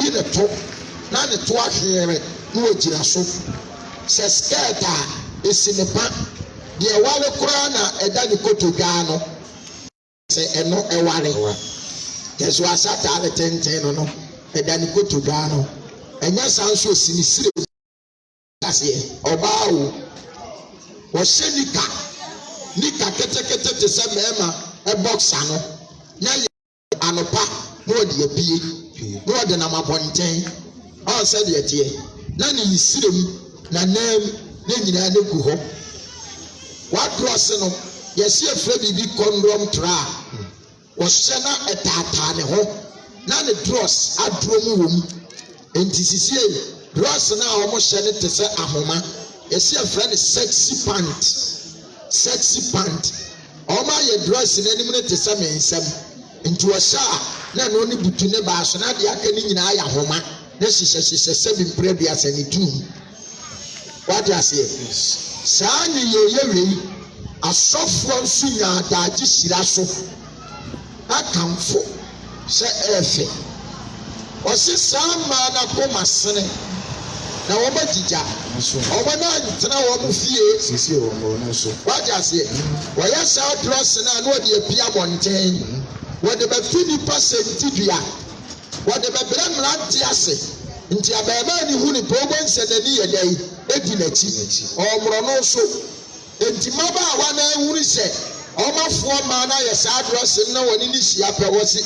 yiyi ne to na ne to ahwere na wɔgyina so sɛ skirt a esi ne pa deɛ wale koraa na ɛda ne kotodwaa no sɛ ɛno ɛware yɛso asata ne tenten no ɛda ne kotodwaa no ɛnyɛ saa nso osi ne sire aseɛ ɔbaa o wɔhyɛ nika ketekete te sɛ mɛɛma ɛbɔksa no na yɛ anopa na wɔde apue na wɔde nam abɔnten ɔn sɛ deɛ teɛ na ne sire mu na nam ne nyina ne gu ho wa dress no yesi efre bibi condom tra wɔhyɛ na ɛtaataa ne ho na ne dress aduro mu wom enti sisie dress na a wɔn hyɛ ne te sɛ ahoma yesi efre ne sexy pant wɔn ayɛ dress n'anim ne te sɛ mensɛm nti wɔhyɛ a na no ne butu ne baaso na deɛ aka ne nyinaa ayɛ ahoma na hyehyɛ sɛbi mpere bi asɛ ne tum wate aseɛ saa ne yɛyɛ wei asɔfoɔ nso nya adagye hyira so akamfo sɛ ɛɛfɛ ɔsi saa mmaa na kɔma sene na wɔn agyigya wɔn nan tena wɔn fie sisi wɔn nso wate aseɛ wɔyɛ saa drɔs na wɔde apia abɔnten wɔde bɛfi nipa sentidua wɔde bɛbrɛ mmerante ase nti abɛɛmaa ne hu nipa wɔn nsɛ n'ani yɛ dɛ edi n'akyi ɔmorɔ no nso nti mmabaawa na ehuru sɛ ɔmafoɔ mmaa na yɛ saa drɔs na wɔn ani hyia pɛ wɔsi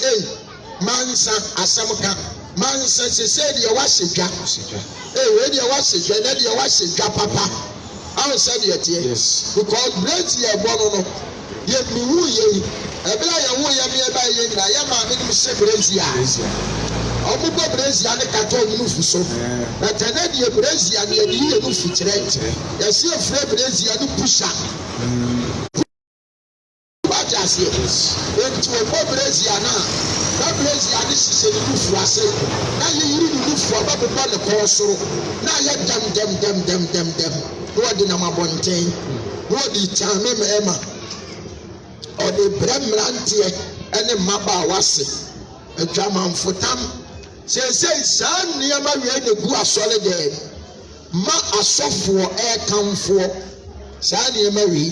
mansa asɛm ka mansa sese deɛ wahyɛ dwa wei deɛ wahyɛ dwa na deɛ wahyɛ dwa papa awo sɛ deɛ teɛ because breki yɛ bɔ no yɛ mihu yɛ yi ɛbila yɛ hu yɛ miɛ ba yɛ nyina yɛ maame nim sɛ breki a ɔmo bɔ breki a ne kata ɔmo nufu so na tɛnɛ deɛ breki a ne yɛ de yɛ nufu kyerɛ yɛsi efura breki a ne pusha wagye aseɛ nti ɔbɔ breki a na breki a ne hyehyɛ ne nufu ase na yɛ yiri ne nufu ɔbɛbobɔ ne kɔɔ soro na yɛ dɛm na wɔde nam abɔnten na wɔde kyame mmarima ɔde brɛ mmeranteɛ ne mmabaawa se adwamanfotam seesei saa nneɛma wei na gu asɔre dɛ ma asɔfoɔ ɛɛkamfoɔ saa nneɛma wei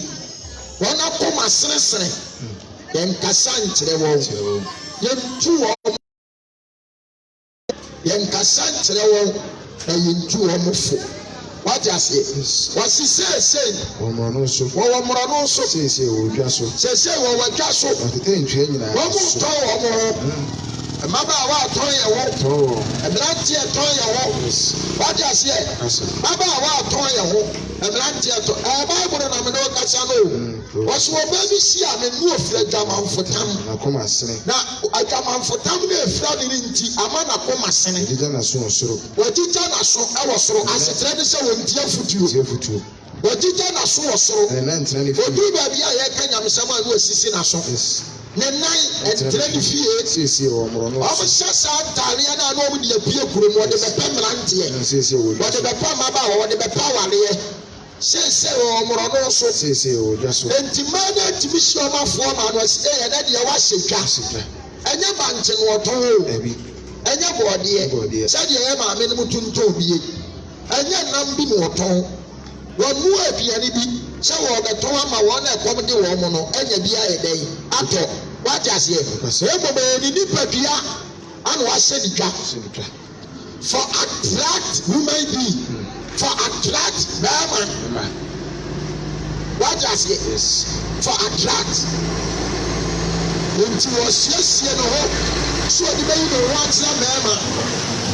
wɔn akɔma seresere yɛnkasa nkyerɛ wɔn yɛntu wɔn yɛnkasa nkyerɛ wɔn na yɛntu wɔn fo wate aseɛ wɔsi seesei wɔn no nso wɔwɔ mmorɔ no nso seesei wɔ dwa so seesei wɔwɔ dwa so wɔtete ntwea nyinaa wɔn mu tɔn wɔn ho mmabaawa atɔn yɛ wɔ mmeranteɛ tɔn yɛ wɔ wate aseɛ mmabaawa atɔn yɛ wɔ mmeranteɛ tɔn baibulu na mene ɔkasa no wɔsi wɔn bɛɛ bi si a ne nu ofiri adwamanfotam na adwamanfotam na efira ne nti ama na kɔma sene wɔgyigya n'aso wɔ soro ɛwɔ soro asetere ne sɛ wɔn ti afutuo wɔgyigya n'aso wɔ soro odu baabi a yɛka nyamesɛm a no esisi n'aso ne nan ɛntere ne fie wɔn hyɛ saa ntaareɛ na wɔn de apue kurom wɔde bɛpɛ mmeranteɛ wɔde bɛpɛ mmabaawa wɔde bɛpɛ awareɛ seesei wɔn mmorɔ no so enti mmaa no atumi hyia wɔn afoɔ ma no ɛyɛ dɛ deɛ wahyɛ dwa ɛnyɛ bankye no wɔtɔn o ɛnyɛ bɔɔdeɛ sɛdeɛ ɛyɛ maame no mu tontɔn bie ɛnyɛ nam bi na wɔtɔn wɔn mu aduane bi sɛ wɔbɛtɔn ama wɔn a ɛkɔm de wɔn mo no ɛnyɛ bi ayɛ dɛ atɔ wagye aseɛ emu bɛyɛ ne nipadua ana wahyɛ ne dwa for attract woman bi for attract bɛrima wagye aseɛ for attract nti wɔsiesie ne ho so ɔde bɛyi ne ho akyerɛ bɛrima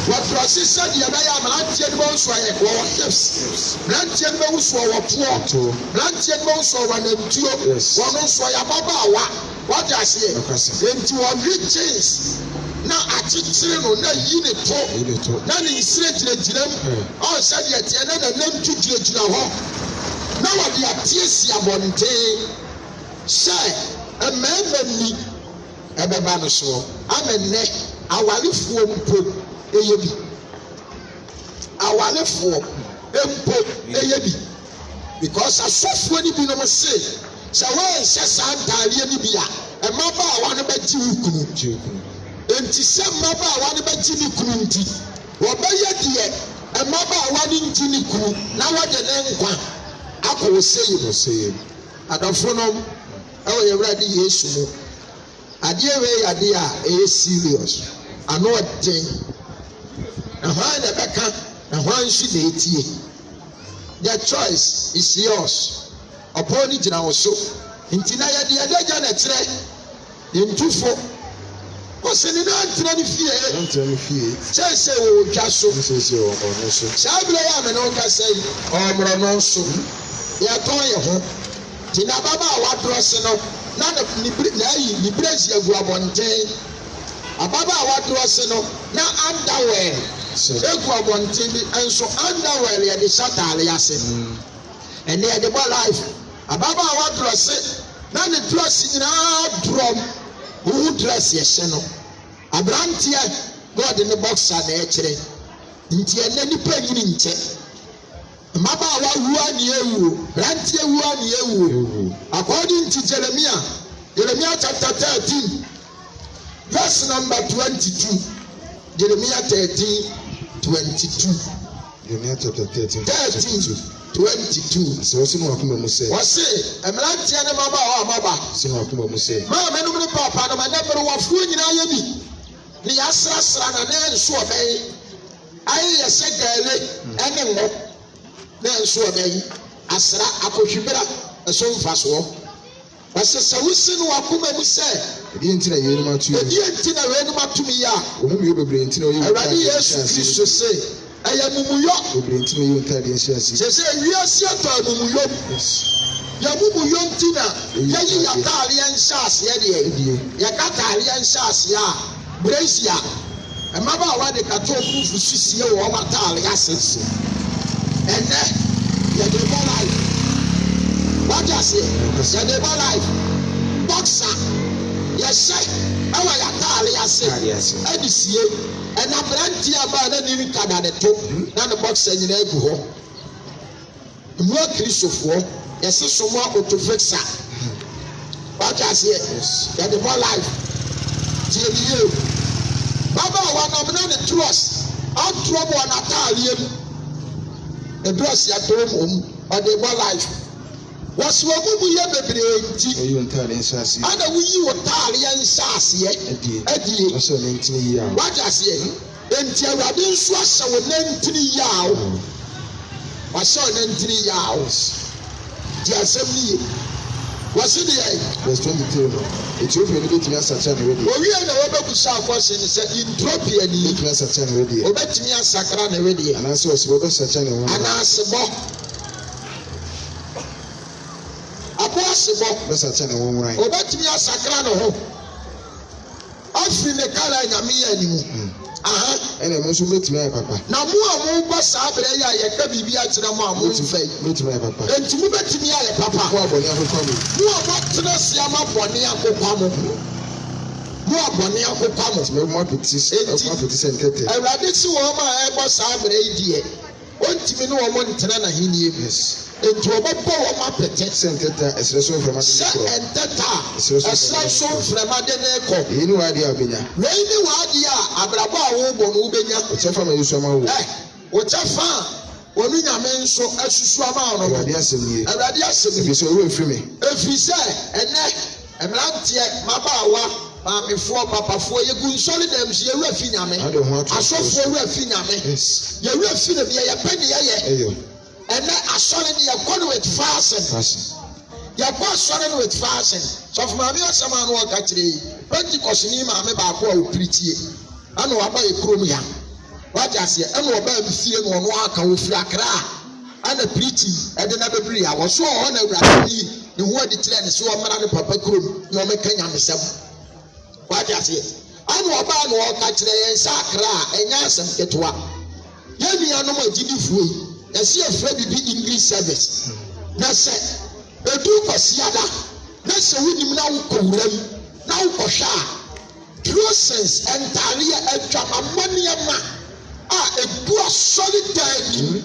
wɔtrɔse sɛdeɛ ɛbɛyɛ a mmeranteɛ no bɛwo so ayɛ wɔwɔ hips mmeranteɛ no bɛwo so ɔwɔ poɔ mmeranteɛ no bɛwo so ɔwɔ nantuo wɔno nso ɔyɛ ababaawa wagye aseɛ nti wɔwe jeans na akyekyere no na yi ne to na ne nsire gyinagyina mu ɔnsɛdeɛ teɛ na nanam tu gyinagyina hɔ na wɔde ateɛ si abɔnten sɛ mmarima ni ɛbɛba no soɔ ama nnɛ awarefoɔ mpo ɛyɛ bi awarefoɔ mpo ɛyɛ bi because asɔfoɔ no binom se sɛ wɔnhyɛ saa ntaareɛ no bi a mmabaawa no bɛgye wo kunu enti sɛ mmabaawa no bɛgye ne kunu nti wɔbɛyɛ deɛ mmabaawa no nti ne kunu na wɔde ne nkwa akɔ oseye adɔfo no ɛwɔ yɛwurade yesu mu adeɛ wei adeɛ a ɛyɛ serious ano ɔden na hwan na ɛbɛka na hwan nso na etie the choice is yours ɔpɔn no gyina wo so nti na yɛde yɛde agya na kyerɛ yɛntufo ɔsɛni n'antena ne fie. n'antena ne fie. sɛsɛ wɔ dwa so. sɛsɛ wɔ ɔno so. saa abirɛ yɛ amena ɔkasa yi ɔmorɔ no nso yɛtɔn yɛ ho ti na ababaawa dorɔse no na ne brɛsi agu abɔnten ababaawa dorɔse no na underwear egu abɔnten bi nso underwear yɛde hyɛ ataare ase ɛnna yɛde bɔ life ababaawa dorɔse na ne dress nyinaa dorɔm wohu dress yɛhyɛ no aberanteɛ na ɔde ne boxer na ɛkyerɛ nti ɛnna nipa nyini nkyɛ mmabaawa wua ne ewu aberanteɛ wua ne ewu according to Jeremiah chapter 13 verse number 22 Jeremiah 13:22 Jeremiah chapter 13 22 sɛ wɔsi no wakoma mu sɛ wɔsi mmeranteɛ ne mmabaawa amaba si no wakoma mu sɛ maame no ne papa no ma ne bere wafuo nyinaa yɛ bi ne yɛasrasra na ne nso ɔbɛyi ayɛ yɛ sɛ gaale ɛne ngo ne nso ɔbɛyi asra akɔhwibira ɛso mfasoɔ wɔsi sɛ wosi no wakoma mu sɛ ɛdeɛ nti na yɛnum ato yi ɛdeɛ nti na yɛnum ato yi a wɔn mu yɛ bebree nti na ɔyɛ Awurade Yesu Kristo se ɛyɛ mumuyɔ bebree nti na ɔyɛ ntaade nhyɛ ase sɛ wiase atɔ mumuyɔ yɛ mumuyɔ nti na yɛyi yɛtaare yɛn hyɛ aseɛ deɛ yɛkataare yɛn hyɛ aseɛ a brɛsi a mmabaawa de kata ofufu susie wɔ wɔn ataare ase so ɛnɛ yɛde bɔ life wagye aseɛ yɛde bɔ life boxer yɛhyɛ ɛwɔ yɛtaare ase ɛde sie ɛna aberanteɛ abaa na ne nkada ne to na ne boxer nyinaa egu hɔ mmua kristofoɔ yɛsi somo auto fixer wagye aseɛ yɛde bɔ life tie ne yie babaawa nam na ne trɔs atorɔ mu wɔ n'ataareɛ mu ne drɔs yɛtɔɔ mu ɔmu ɔde bɔ life wɔsi wɔn mu yɛ bebree nti ɔyɛ ntaade nhyɛ ase ana woyi wɔ taareɛ nhyɛ aseɛ ɛdie ɔhyɛ ne ntini yie a wagye aseɛ nti Awurade nso ahyɛ wɔ ne ntini yie a wahyɛ wɔ ne ntini yie a di asɛm ni yie wɔsi deɛ verse 23 no Ethiopia no betumi asakya ne wedi owie na wɔbɛkusa akɔhyɛ ne sɛ Ethiopia ni betumi asakya ne wedi wɔbɛtumi asakra ne wedi anaasɛ ɔsɛ wɔbɛsakya ne ho anaasɛ bɔ aboasebɔ bɛsakya ne ho nwran wɔbɛtumi asakra ne ho ɔfiri ne kala nyame yɛ animu ɛna ɛmo nso betumi ayɛ papa na mo a mo bɔ saa abirɛ yi a yɛka biribi akyerɛ mo a mo nfɛ yi betumi ayɛ papa enti mo betumi ayɛ papa mo abɔne akokwa mo mo a mɔtena se ama bɔne akokwa mo mo a bɔne akokwa mo tìmɛ mo apeti sɛ ntɛtɛ Awurade si wɔn a ɛbɔ saa abirɛ yi deɛ ontimi ne wɔn ntena na hinie mu enti wɔbɛbɔ wɔn apɛtɛ sɛ ntɛtɛ ɛsrɛ so mframa de sɛ ne ɛntɛta ɛsrɛ so mframa de ne kɔ kɔ èyí ni wàá di a obenya wei ne w'adeɛ a abrabɔ a wɔrebɔ no wobɛnya ɔkyɛ fama yesu ama wo wɔkyɛ fa a wɔne nyame nso asusu ama wɔn Awurade asɛm nie Awurade asɛm nie efi sɛ owó efiri mi efiri sɛ ɛnɛ mmeranteɛ mmabaawa maamefoɔ papafoɔ yɛgu nsɔre dɛm so yɛwura fi nyame ade ho ato asɔfoɔ wura fi nyame yɛwura fi ne deɛ yɛpɛ ne yɛyɛ ɛyɔ ɛnɛ asɔre ne yɛkɔ no with fashion yɛkɔ asɔre no with fashion sɔfo maame asɛm a no wɔka kyerɛ yi pentikɔsini maame baako a ɔpiri tie ɛna waba yɛ kurom ya wagye aseɛ ɛna ɔbaa mi fie na ɔno aka ofiri akra a ɛna pirikyi ɛde na bɛbiri a wɔso ɔhɔ na awurade yi ne ho adi kyerɛ ne so ɔmmra ne papa kurom na ɔmɛka nyamesɛm wagye aseɛ ɛna ɔbaa na ɔka kyerɛ yɛn sɛ akra a ɛnyɛ asɛm ketewa yɛn nuanom agyidifoɔ yi yɛsi efra bibi English service na sɛ edu kɔsiada na sɛ wunim na wokɔ wuram na wokɔhwɛ a true sense ntaareɛ adwamama nneɛma a edu asɔre dan nim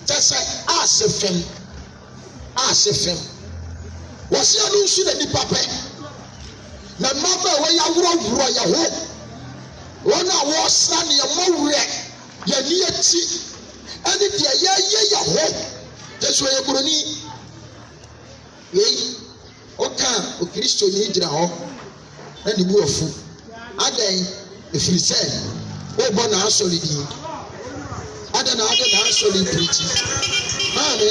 kyɛ sɛ ase fam wɔsi ɛno nso na nipa pɛ na mmaba a wɔyɛ aworɔworɔ yɛ ho wɔn a wɔsra nneɛma wurɛ yɛ ni akyi ɛne deɛ yɛyɛ yɛ ho kyɛ sɛ ɔyɛ buroni wei ɔka okristo ni gyina hɔ na ne mu afu adan efiri sɛ ɔbɔ n'asɔre din adan na ade n'asɔre pirikyi maame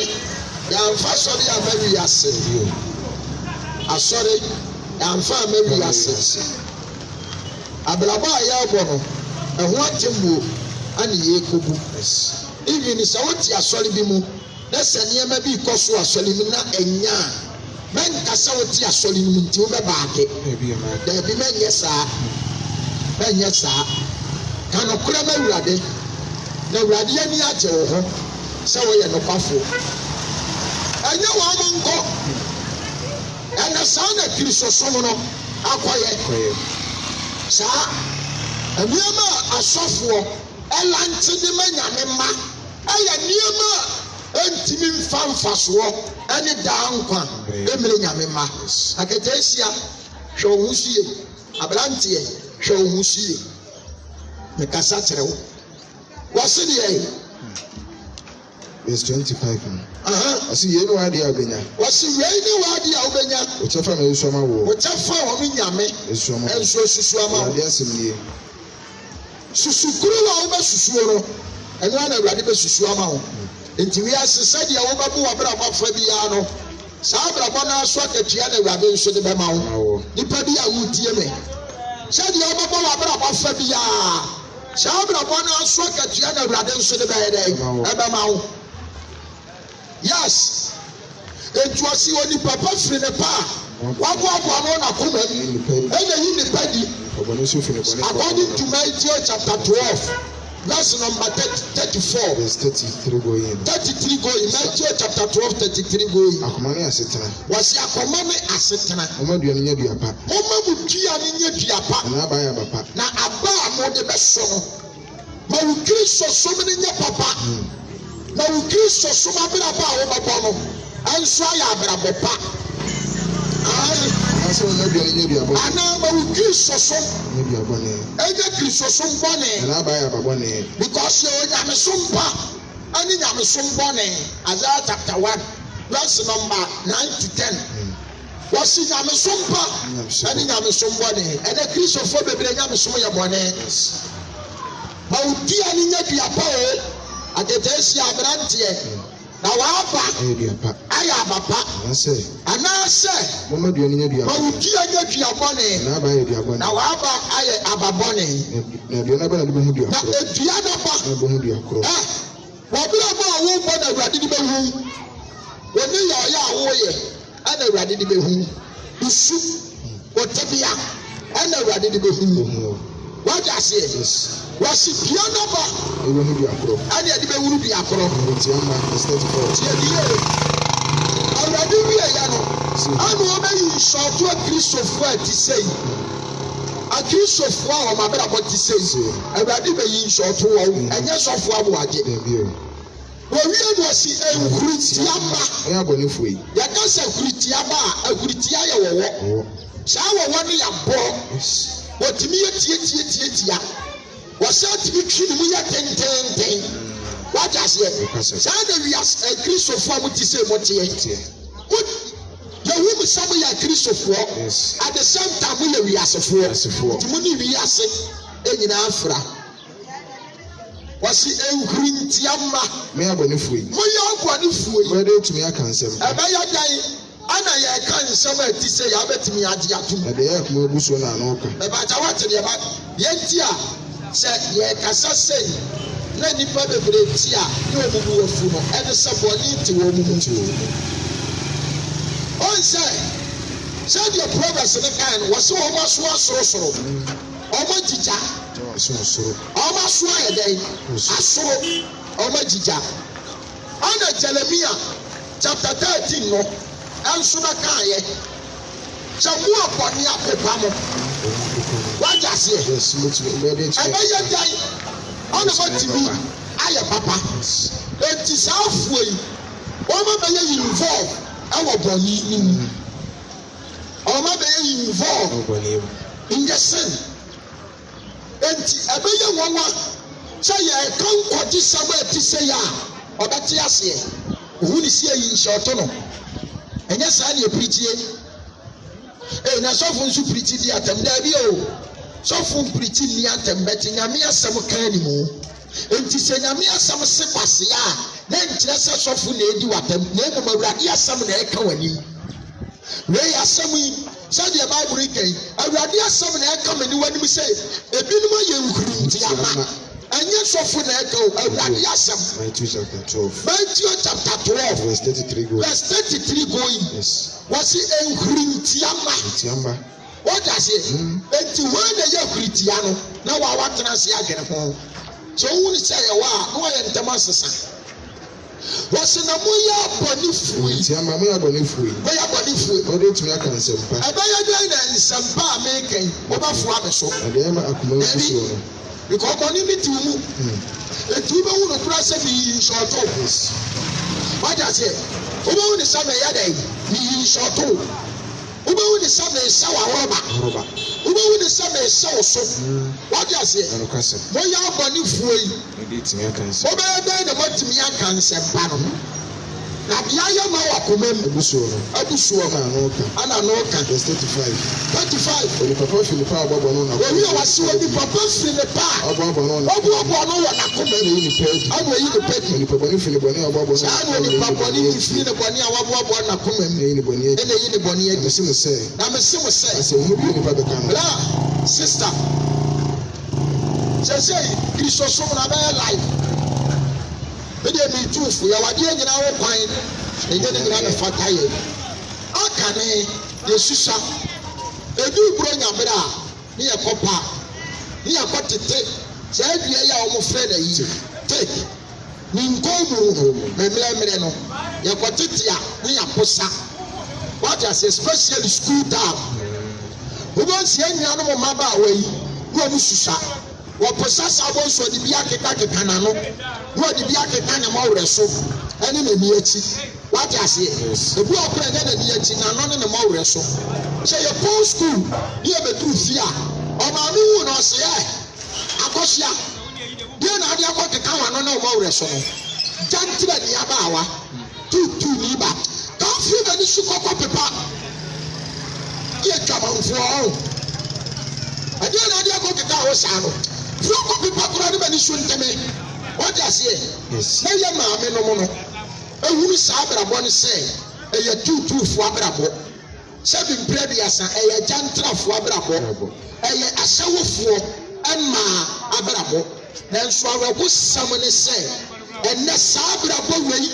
yɛamfa asɔre a mɛwi ase asɔre yɛamfa a mɛwi ase abrabọ a yɛabɔ no ɛho atemmuo ane yɛkɔbu even sɛ wote asɔre bi mu na sɛ nneɛma bi kɔ so asɔre mu na ɛnya a mɛnka sɛ wote asɔre no mu nti wobɛbaade daabi mɛnyɛ saa ka nokorɛ ma Awurade na Awurade ani agye wo ho sɛ woyɛ nokwafoɔ ɛnyɛ wɔn mo nkɔ ɛna saa na Kristosom no akɔyɛ saa nneɛma a asɔfoɔ ɛlante de ma Nyame mma ɛyɛ nneɛma a ɛntimi mfa mfasoɔ ɛne daa nkwa ɛmmere Nyame mma aketeesia hwɛ wo ho so yie aberanteɛ hwɛ wo ho so yie mekasa kyerɛ wo wɔse deɛ verse 25 ɔse yei ne wade a wobɛnya wɔse wei ne wade a wobɛnya wokyɛfa ma ɛsuama wo wokyɛfa wɔ me Nyame ɛnso susuama wo Awurade asɛm nie susukuru a wobɛsusuo no ɛno ana Awurade bɛsusuama wo nti wiase sɛdeɛ wobɛbo w'abrabɔ fa biara no saa abrabɔ no aso akatua na Awurade nso de bɛma wo nipa bi a wotie me sɛdeɛ wobɛbɔ w'abrabɔ fa biara saa abrabɔ no aso akatua na Awurade nso de bɛyɛ dɛ ɛbɛma wo yes etu ɔsi onipa pa firi ne pa waboaboa no n'akoma mu ɛna yi nipa di according to Matthew chapter 12 verse number 34 verse 33 going Matthew chapter 12 33 going akoma ne asetena wɔsi akoma ne asetena ɔma duane nya duapa ɔma mu duane nya duapa na aba yɛ abapa na aba a mo de bɛso no ma wo Kristosom ne nya papa na wo Kristosom abrabɔ a wɔbɛbɔ no ɛnso ayɛ abrabɔ pa asɛ ɔma duane nya duabɔ ana ma wo Kristosom nya duabɔ ne ɛnyɛ Kristosom bɔne na aba yɛ ababɔ ne because yɛ Nyamesom pa ɛne Nyamesom bɔne Isaiah chapter 1 verse number 9 to 10 wɔsi Nyamesom pa ɛne Nyamesom bɔne ɛnɛ Kristofo bebree Nyamesom yɛ bɔne ma wo dua ne nya duapa o ateteesi aberanteɛ na waba ayɛ abapa anaasɛ mama duane nya duapa ma wo dua nya duabɔne na aba yɛ duabɔne na waba ayɛ ababɔne na duane aba na de bɛhu na duakorɔ edua no ba na bɛhu duakorɔ wɔbrabɔ a wobɔ na Awurade de bɛhu wɔne yɛ ɔyɛ a woyɛ ɛna Awurade de bɛhu usu wɔtɛbea ɛna Awurade de bɛhu wagye aseɛ wɔsi dua no ba ɛbɛhu duakorɔ ɛna yɛde bɛhunu duakorɔ ntiama verse 34 tie die Awurade wie yɛ no ɛna wɔbɛyi nsɔɔto a Kristofoɔ a ti sɛ yi akristofoɔ a wɔn abrabɔ ti sɛ yi Awurade bɛyi nsɔɔto wɔn ɛnyɛ sɔfoɔ aboagye wɔwie no ɔsi ehuritia ma ɛyɛ abɔnefoɔ yi yɛka sɛ ehuritia ma a ehuritia yɛ wɔwɔ saa wɔwɔ no yɛ abɔ wɔtumi yɛ tietia wɔsɛ tumi twi ne mu yɛ tententen wagye aseɛ saa na wiase kristofoɔ a mo ti sɛ mo teɛ yɛwu mu sɛ mo yɛ kristofoɔ at the same time mo yɛ wiasefoɔ nti mo ne wiase nyinaa afra wɔsi ehuritia ma mɛ abɔnefoɔ yi mo yɛ abɔnefoɔ yi wɔde etumi aka nsɛm ɛbɛyɛ dan ana yɛka nsɛm a ti sɛ yɛabɛtumi agye atom ɛde yɛ akoma egu so na ano ka ɛbɛgya wate deɛ ba yɛnti a sɛ yɛkasa sɛi na nipa bebree ti a ne wɔn mu wafu no ɛde sɛ bɔne te wɔn mu ɔnsɛ sɛdeɛ proverbs ne kan no wɔsɛ wɔn aso asorosoro wɔn agyigya wɔn aso ayɛ dɛn asoro wɔn agyigya ɔna Jeremia chapter 13 no ɛnso na kaayɛ sɛ mu abɔne apepa mo wagye aseɛ ɛbɛyɛ dan ɔna matumi ayɛ papa enti saa afoɔ yi wɔma bɛyɛ involve ɛwɔ bɔne no mu ɔma bɛyɛ involve in the sin enti ɛbɛyɛ wɔwa sɛ yɛka nkɔgye sɛm a ɛti sɛ yɛ a ɔbɛte aseɛ ohu ne si ayi nhyɛ ɔto no ɛnyɛ saa ne ɛpirikyie na sɔfo nso pirikyi di atam daabi o sɔfo mpirikyi ni atam bɛte nyame asɛm ka animu enti sɛ nyame asɛm se kwase a na nkyerɛ sɛ sɔfo na edi watam na mmom Awurade asɛm na ɛka w'anim wei asɛm yi sɛdeɛ bible yi kan awurade asɛm na ɛka m'ani w'anim sɛ ebinom ayɛ nkurintiama ɛnyɛ sɔfo na ɛka o awurade asɛm. Matthew chapter 12. Matthew chapter 12. verse 33 going. verse 33 going. Yes. wɔsi nkurintiama. Ntiama. wɔde aseɛ eti wɔn na yɛ nkurintia no na wɔawatena ase adwene ho so wɔn sɛ yɛ wɔ a na wɔyɛ ntɛm asesa. wɔsi na mo yɛ abɔnifoɔ yi. Ntiama mo yɛ abɔnifoɔ yi. mo yɛ abɔnifoɔ yi. wɔde tumi aka nsɛmpa. ɛbɛyɛ dɛ na nsɛmpa a meka yi wɔbɛfo abɛ so. ɛdeɛ ma akoma nkusuo no. because ɔbɔni bi ti mu etu bɛ wu no kura sɛ mi yi nsɔɔtɔ wɔde aseɛ wobɛwu ne sɛ mɛyɛ dɛ mi yi nsɔɔtɔ wobɛwu ne sɛ mɛsɛ wɔ ahoroba wobɛwu ne sɛ mɛsɛ wɔ so wɔde aseɛ wɔyɛ abɔnifoɔ yi wɔbɛyɛ dɛn na mɔtumi aka nsɛmpa no na deɛ ayɛ ma wɔ akoma mu abusuo ana n'ɔka verse 35. 35 onipapa fili pa abɔbɔ no na owi a wasi onipapa fili pa ɔbɔbɔ no na ɔbɔbɔ no wɔ n'akoma mu ɛna yi nipa adi ɛna yi nipa di onipapa ne fili bɔne a ɔbɔbɔ no saa na onipapa ne fili ne bɔne a wɔbɔbɔ n'akoma mu ɛna yi ne bɔne adi ɛna yi ne bɔne adi ɛsi mo sɛ na mesi mo sɛ asɛ ohun bi nipa bɛka no bra sista sɛsɛ kristosom na bɛyɛ life ɛdeɛ mi tuufo yɛ wadeɛ nyinaa wɔ kwan ɛnyɛ ne nyinaa ne fata yɛ aka ne yɛsusa ebi buro nyamere a ne yɛ kɔ paa ne yɛ kɔ tete saa dua yi a wɔn frɛ na yi te ne nkɔn mu mɛmɛmɛrɛ no yɛ kɔ tete a ne yɛ posa wɔte ase especially school down wɔn si ɛnyina no mo mmabaawa yi ne wɔn susa wɔposa saa bɔ nso ɔde bi akeka n'ano ne ɔde bi akeka ne mɔwerɛ so ɛne n'ani akyi wɔte aseɛ ebi ɔkura ɛnyɛ n'ani akyi n'ano ne ne mɔwerɛ so sɛ yɛ pɔn school ne yɛ bɛturu fie a ɔmaame wu na ɔsi yɛ akɔsia deɛ na ade akɔ keka wɔn ano ne mɔwerɛ so no gyantere ne abaawa tuutu ne ba kafiri bɛ ne su kɔkɔ pepa yɛ twamanfoɔ ɔho ɛdeɛ na ade akɔ keka a wɔsaa no fúlọ́ kọ́ pípa kura ní bẹ́ẹ̀ ní sùn tẹ́mẹ́ wọ́n di aseɛ na yɛ maame no mu no ehunu saa abrabɔ no sɛ ɛyɛ tuutuufo abrabɔ sɛbi mpere de asa ɛyɛ gyantrafo abrabɔ ɛyɛ ahyɛwofoɔ ɛmaa abrabɔ nanso awɔko sam ne sɛ ɛnɛ saa abrabɔ wei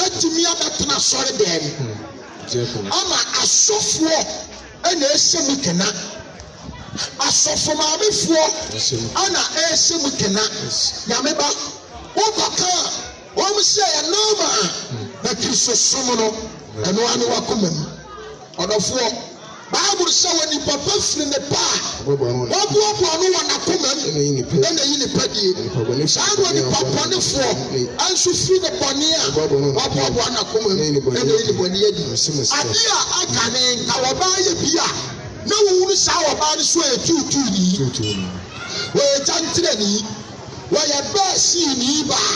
atumi abɛtena asɔre dɛm ama asɔfoɔ ɛna ɛsɛ mu kena asɔfo maamefoɔ ana ɛsɛ mu kena nyame ba wɔbaka a wɔn sɛ yɛ nɔɔma na kristosom no ɛno ane wakoma mu ɔdɔfoɔ baabulu sɛ wɔ nipa pa firi ne pa wɔboaboa no wɔ n'akoma mu ɛna yi nipa die saa na nipa bɔnefoɔ ɛnso firi ne bɔne a wɔboaboa n'akoma mu ɛna yi ne bɔne adi adeɛ a aka ne nka wɔbaa yɛ bi a na wɔwuru saa ɔbaa no so yɛ tuutuu nii wɔyɛ gyantere nii wɔyɛ bɛɛsii nii baa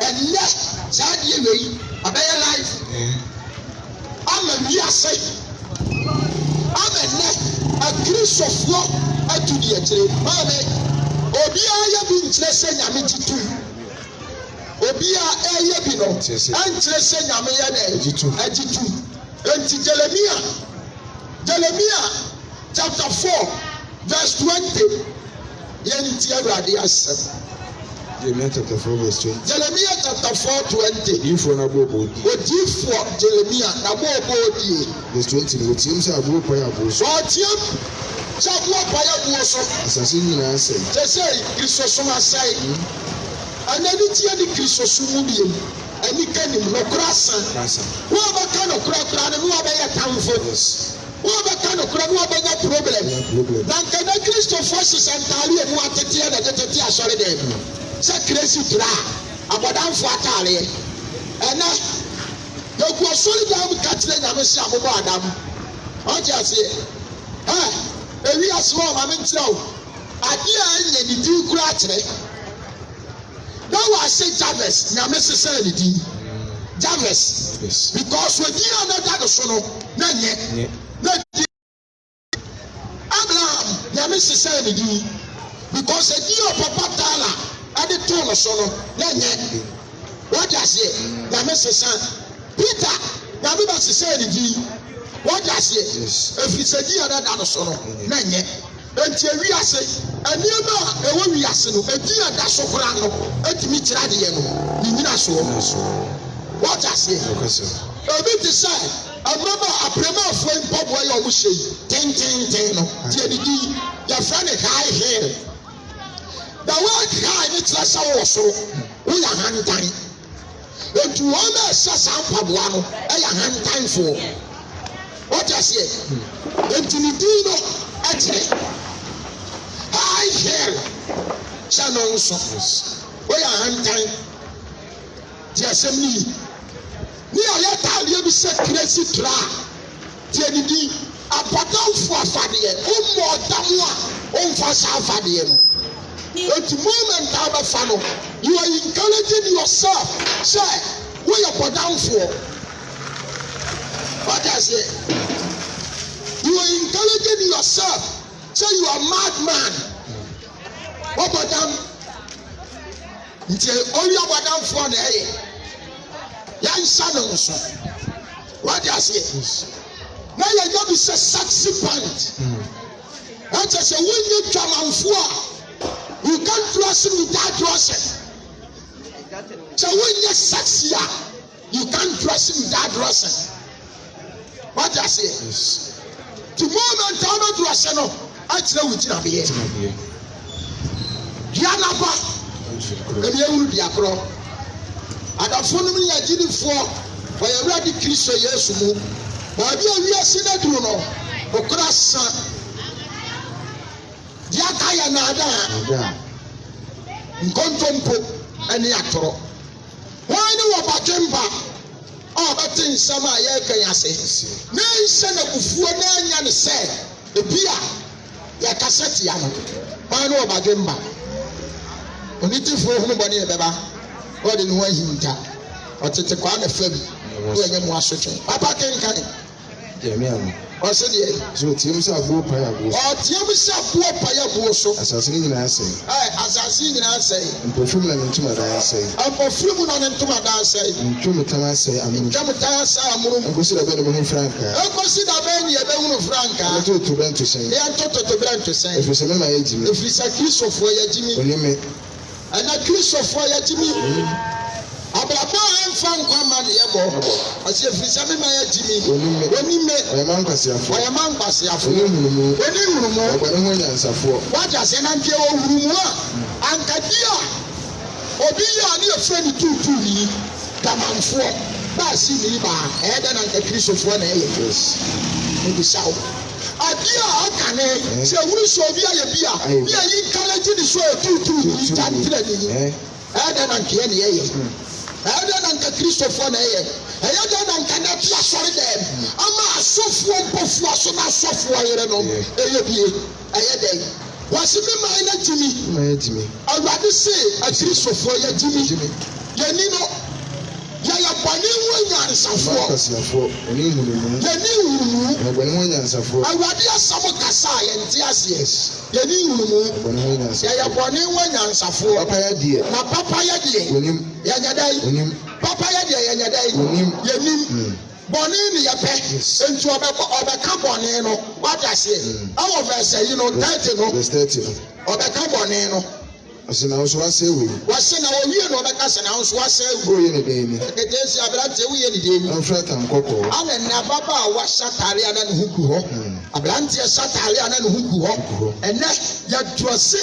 ɛnɛ saa deɛ wei ɔbɛyɛ life ama wiase ama nnɛ akirisofoɔ atu deɛ kyerɛ maame obiara yɛ bi nkyerɛ sɛ nyame gye tum obiara ɛyɛ bi no ɛnkyerɛ sɛ nyame yɛ dɛ agye tum enti Jeremiah chapter 4 verse 20 yɛnti awurade asɛm Jeremiah chapter 4 verse 20 Jeremiah chapter 4 20 odiifoɔ no aboɔbɔ odiifoɔ Jeremiah n'aboɔbɔ die verse 20 no wɔtiam sɛ aboɔ pae aboɔ so wɔtiam sɛ aboɔ pae aboɔ so asase nyinaa sɛ sɛ kristosom asɛe ɛnɛ ne tie ne kristosom mu biem ɛni ka nim nɔkora asa wɔn a bɛka nɔkora kora no ne wɔbɛyɛ tamfo wɔn bɛka no kura no wɔbɛnya problem na nkana kristofoɔ hyehyɛ ntaare emu ateteɛ na tete asɔre dɛm sɛ kiresi tura abɔdanfo ataareɛ ɛnɛ yɛgu asɔre dɛm kakyire nyame si abobɔ adam ɔgye aseɛ ewi ase wɔ ɔmaame nkyerɛ o adeɛ a ɛnyɛ ne din kura akyerɛ na wɔahyɛ Jabez nyame sesɛn ne din Jabez because wɔdi a na da ne so no na nyɛ. Abraham nyame sesɛn ne din because edi ɔpapa taala ade to no so no na nyɛ wɔde aseɛ nyame sesɛn Peter nyame ba sesɛn ne din What does it? If it's a year that I'm so Nanye. Until we are saying, and you know, when we are saying, a dear that's so grand, and me Chadiano, what does it? A bit to say, I remember a premier friend Bob Way or Mushy, 10, TDD, your friend high here. The word high, it's less also, we are hand time. And to honor Sassan Pabuano, I am hand time for. What I say? And to Nidino, actually, high here, Shannon songs. We are hand time. The assembly. Ni ayata liye bi se crazy tra tienidi abadan fu afade o damu a o mfa sa afade no at moment aba fa no you are encouraging yourself say we are abadan fu what I say you are encouraging yourself say you are madman abadan nti only abadan fu na e what do you say? Now you got to say subsequent. And just say when you come on for you can't trust him without trusting. So when you succeed, you can't trust him without trusting. What do you say? Tomorrow and time not trusting no. I tell you what you here. Diana, and you will be a pro. Adafonu mi ya jini fo wa ya ready Kristo Yesu mu ba bia wi asina duro no okura sa dia kaya na ada nkontompo ani atoro wani wo bajemba o batin sama ya kan ase na nse na kufuo na anya ne se ebia ya kaseti ya no wani wo bajemba onitifo hu boni ebeba God in one hinta or to take one of them when you wash it. Papa can or said, so Tim's a book, or Tim's a poor paya so as I sing in I say, as I sing in I say, and perfume into my I say, and perfume on into my I say, and Chumatama say, I mean, Chumatasa, and consider a better Franca. I consider many a better Franca to rent to say, they are to rent to say, if it's a member, if it's a kiss of where Jimmy. And a kiss of fire to me. Abraham and Frank Command Yabo. I say, if it's a man, Jimmy, when you met a man, for a man, what does an uncle and Kadia? Obia, near friend to me, come on for. But see me, Eden and the Chris of 1 in the south. Adia akane se wuri so bia ye bia bia yi kalaji ni so etutu tantreni eda na nke ne ye eda na nke Christopher na ye eda na nke na tia sori dem ama asofo mpofu aso na asofo ayere no eye bie ayede wasi me mai na timi awade se a Christopher ye timi ye ni no ya bani wanya nsafo oni hunu ya ni hunu ya bani wanya nsafo awade asamo kasa ye nti ase ya ni hunu bani wanya nsafo ya bani wanya nsafo papa ya die na papa ya die onim ya nyadai onim papa ya die ya nyadai onim ya nim boni ni ya pe enti obeka boni no what I say our verse you know 30 no verse 30 obeka boni no asina so wase we wasina wo wie no beka sina so wase we ye ne dey ni ekesi abrante we ye ne dey ni afrata nkoko ana na baba wa shatare ana ne huku ho abrante shatare ana ne huku ho ene ya drose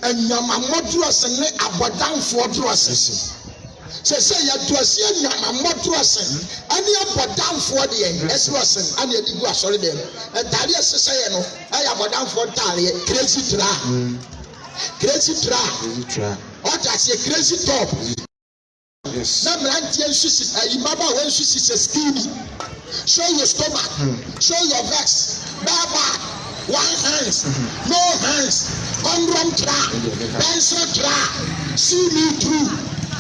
anyama modrose ne abodanfo drose se ya drose anyama modrose ani abodanfo de esrose ani edigu asore dem entare sese ye no aya abodanfo ntare crazy tra crazy tra what I say crazy top yes na brantie nsusi ayimaba we nsusi se skinny show your stomach show your breast baba one hands no hands condom tra pencil tra see me through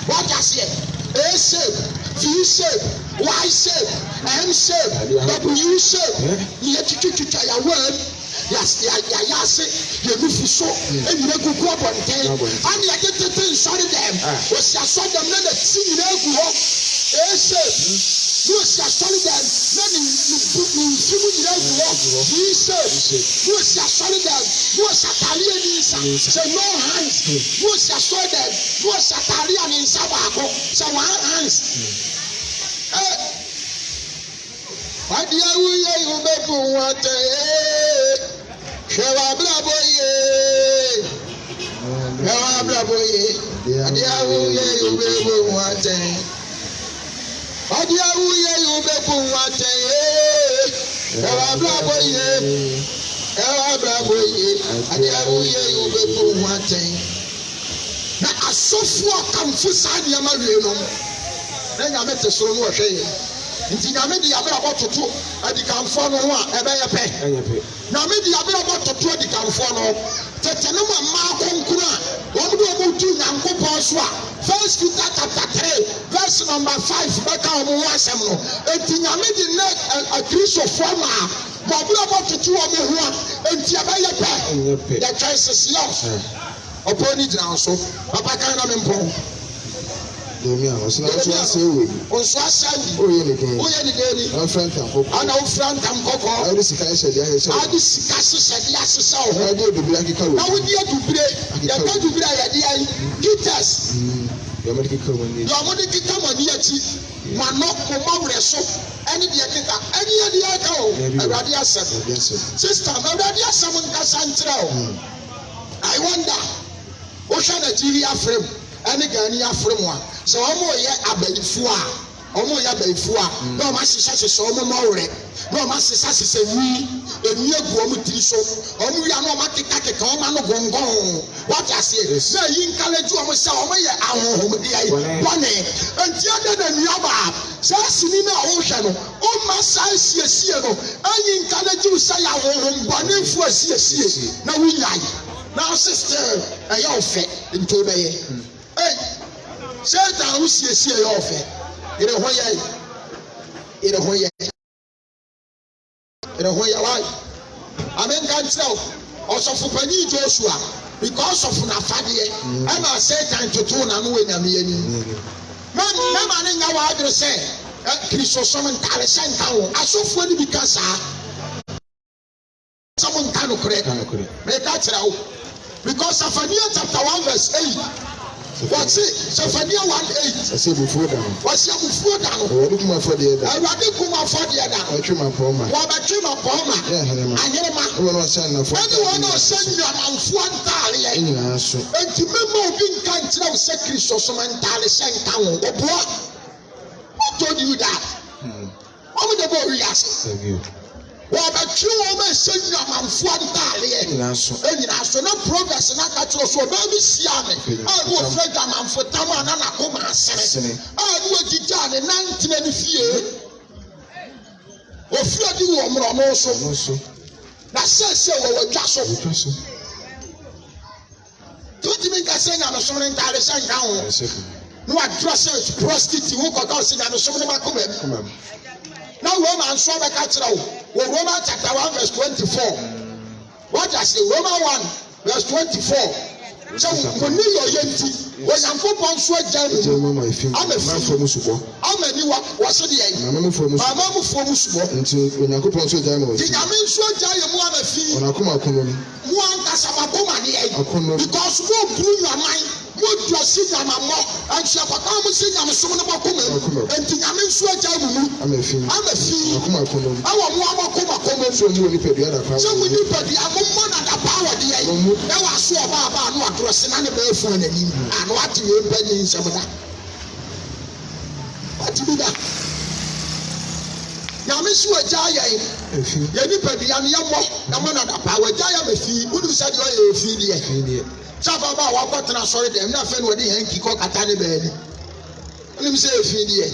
what I say A shape V shape Y shape M shape W shape ye chichicha ya word yes ya say you move so and you go go up on ten and you get to sorry them was ya saw them na see you go A shape no si asɔre dan na ne nfimu nyina gu hɔ he said no si asɔre dan no si atare ani nsa sɛ no hands no si asɔre dan no si atare ani nsa baako sɛ one hands adeɛ wuyɛ yi wobɛbu nwata hwɛ w'abrabɔ yie hwɛ w'abrabɔ yie adeɛ wuyɛ yi wobɛbu nwata adeɛ wuyɛ yi wobɛbu nwata hwɛ w'abrabɔ yie hwɛ w'abrabɔ yie adeɛ wuyɛ yi wobɛbu nwata na asɔfoɔ akamfo saa nneɛma wie no na nyame te soro no wɔhwɛ yɛ nti nyame de abrabɔ toto adikanfoɔ no ho a ɛbɛyɛ pɛ nyame de abrabɔ toto adikanfoɔ no tete ne mu mmaa konkoro a wɔn de wɔn tu nyankopɔn so a 1 Peter chapter 3 verse number 5 bɛka wɔn ho asɛm no enti nyame de ne akristofoɔ ma a abrabɔ toto wɔn ho a enti ɛbɛyɛ pɛ the choice is yours ɔpɔ ni gyina so papa kan na me mpɔn Demi aso na so ase we. Onso asawi. Oye ne den. Oye ne den ni. Na friend kan koko. Ana o friend kan koko. Ayi sika ehye dia ehye. Adi sika hyehyɛ dia hyehyɛ o. Ayi de dubire akeka wo. Na wo die dubire. Ya ka dubire ya dia yi. Gitters. Ya mo de keka mo ni. Ya mo de keka mo ni akyi. Mano ko mawre so. Ani de keka. Ani ya dia ka o. Awurade asɛm. Sister, awurade asɛm nkasa nkyerɛ o. I wonder. O hwɛ Nigeria frame. Ani Ghana afrem a sɛ wɔn yɛ abayifo a wɔn yɛ abayifo a na wɔn ahyehyɛ wɔn mɔwrɛ na wɔn ahyehyɛ eni egu wɔn tiri so wɔn wia na wɔn akeka wɔn ano gɔngɔn wɔte aseɛ na eyi nkaleju wɔn sɛ wɔn yɛ ahohomdeɛ yi bɔnɛ nti ɛda na nuaba saa sini na ɔhwɛ no ɔma saa esiesie no eyi nkaleju sɛ yɛ ahohom bɔnɛfo esiesie na wunya yi na ɔsisitɛ ɛyɛ ɔfɛ nti ɔbɛyɛ. Hey, Satan who sees here offer. In a way, in a way, in a way, why? I mean, God's now also for Penny Joshua because of Nafadi. I'm a Satan to turn and win a million. Man, in our address say, Christosum and Talisan Town. I saw funny because someone cannot correct. Make that out because of Ania chapter 1 verse 8. What's it? Zephaniah 1:8. I say before that. What's your before that? I want to come for the other. I want to come for the other. I trim my poma. What about trim my poma? Yeah, I hear my. I want to send a phone. Anyone who send you a man for Talia. In your answer. And to me, being kind to secretary or some Talia sent down. Who told you that? How the boy reacts? What about you? I send you a man for Talia. And you ask no progress and I got you so baby Siame. I will fret a man for Tama and Anakoma. I will get down in 1994. Or Freddy Woman also. That says so or just so. Don't you think I say I'm a summoning Talia down? No address prostitute who got us in a summoning Macume. Now Roman saw the catcher. Roman chapter 1 verse 24. What I say, Roman 1 verse 24. So when you are empty, when I'm from Sweden, I'm a from Musubo. I'm a new was the Mamma from Musubo. Until when I go on so diamond. Did I mean so diamond a fee? When I come out, one Casamacoma, because you blew your mind. What you are seeing, I'm and she have a saying I'm a son of a woman, and I'm in Sweden. I'm a fee. I want so you need the other power. So we need the amount of the power. Now I saw about no address and a phone and what you penny in some of that. What to do that? Now, Miss Wajaya, anybody, I'm young, no one of the power. Jaya, who said you are a fee. Saba ba wa kwatena sorry dem na fe no de hanky ko kata ne ba ni. Onim say efi die.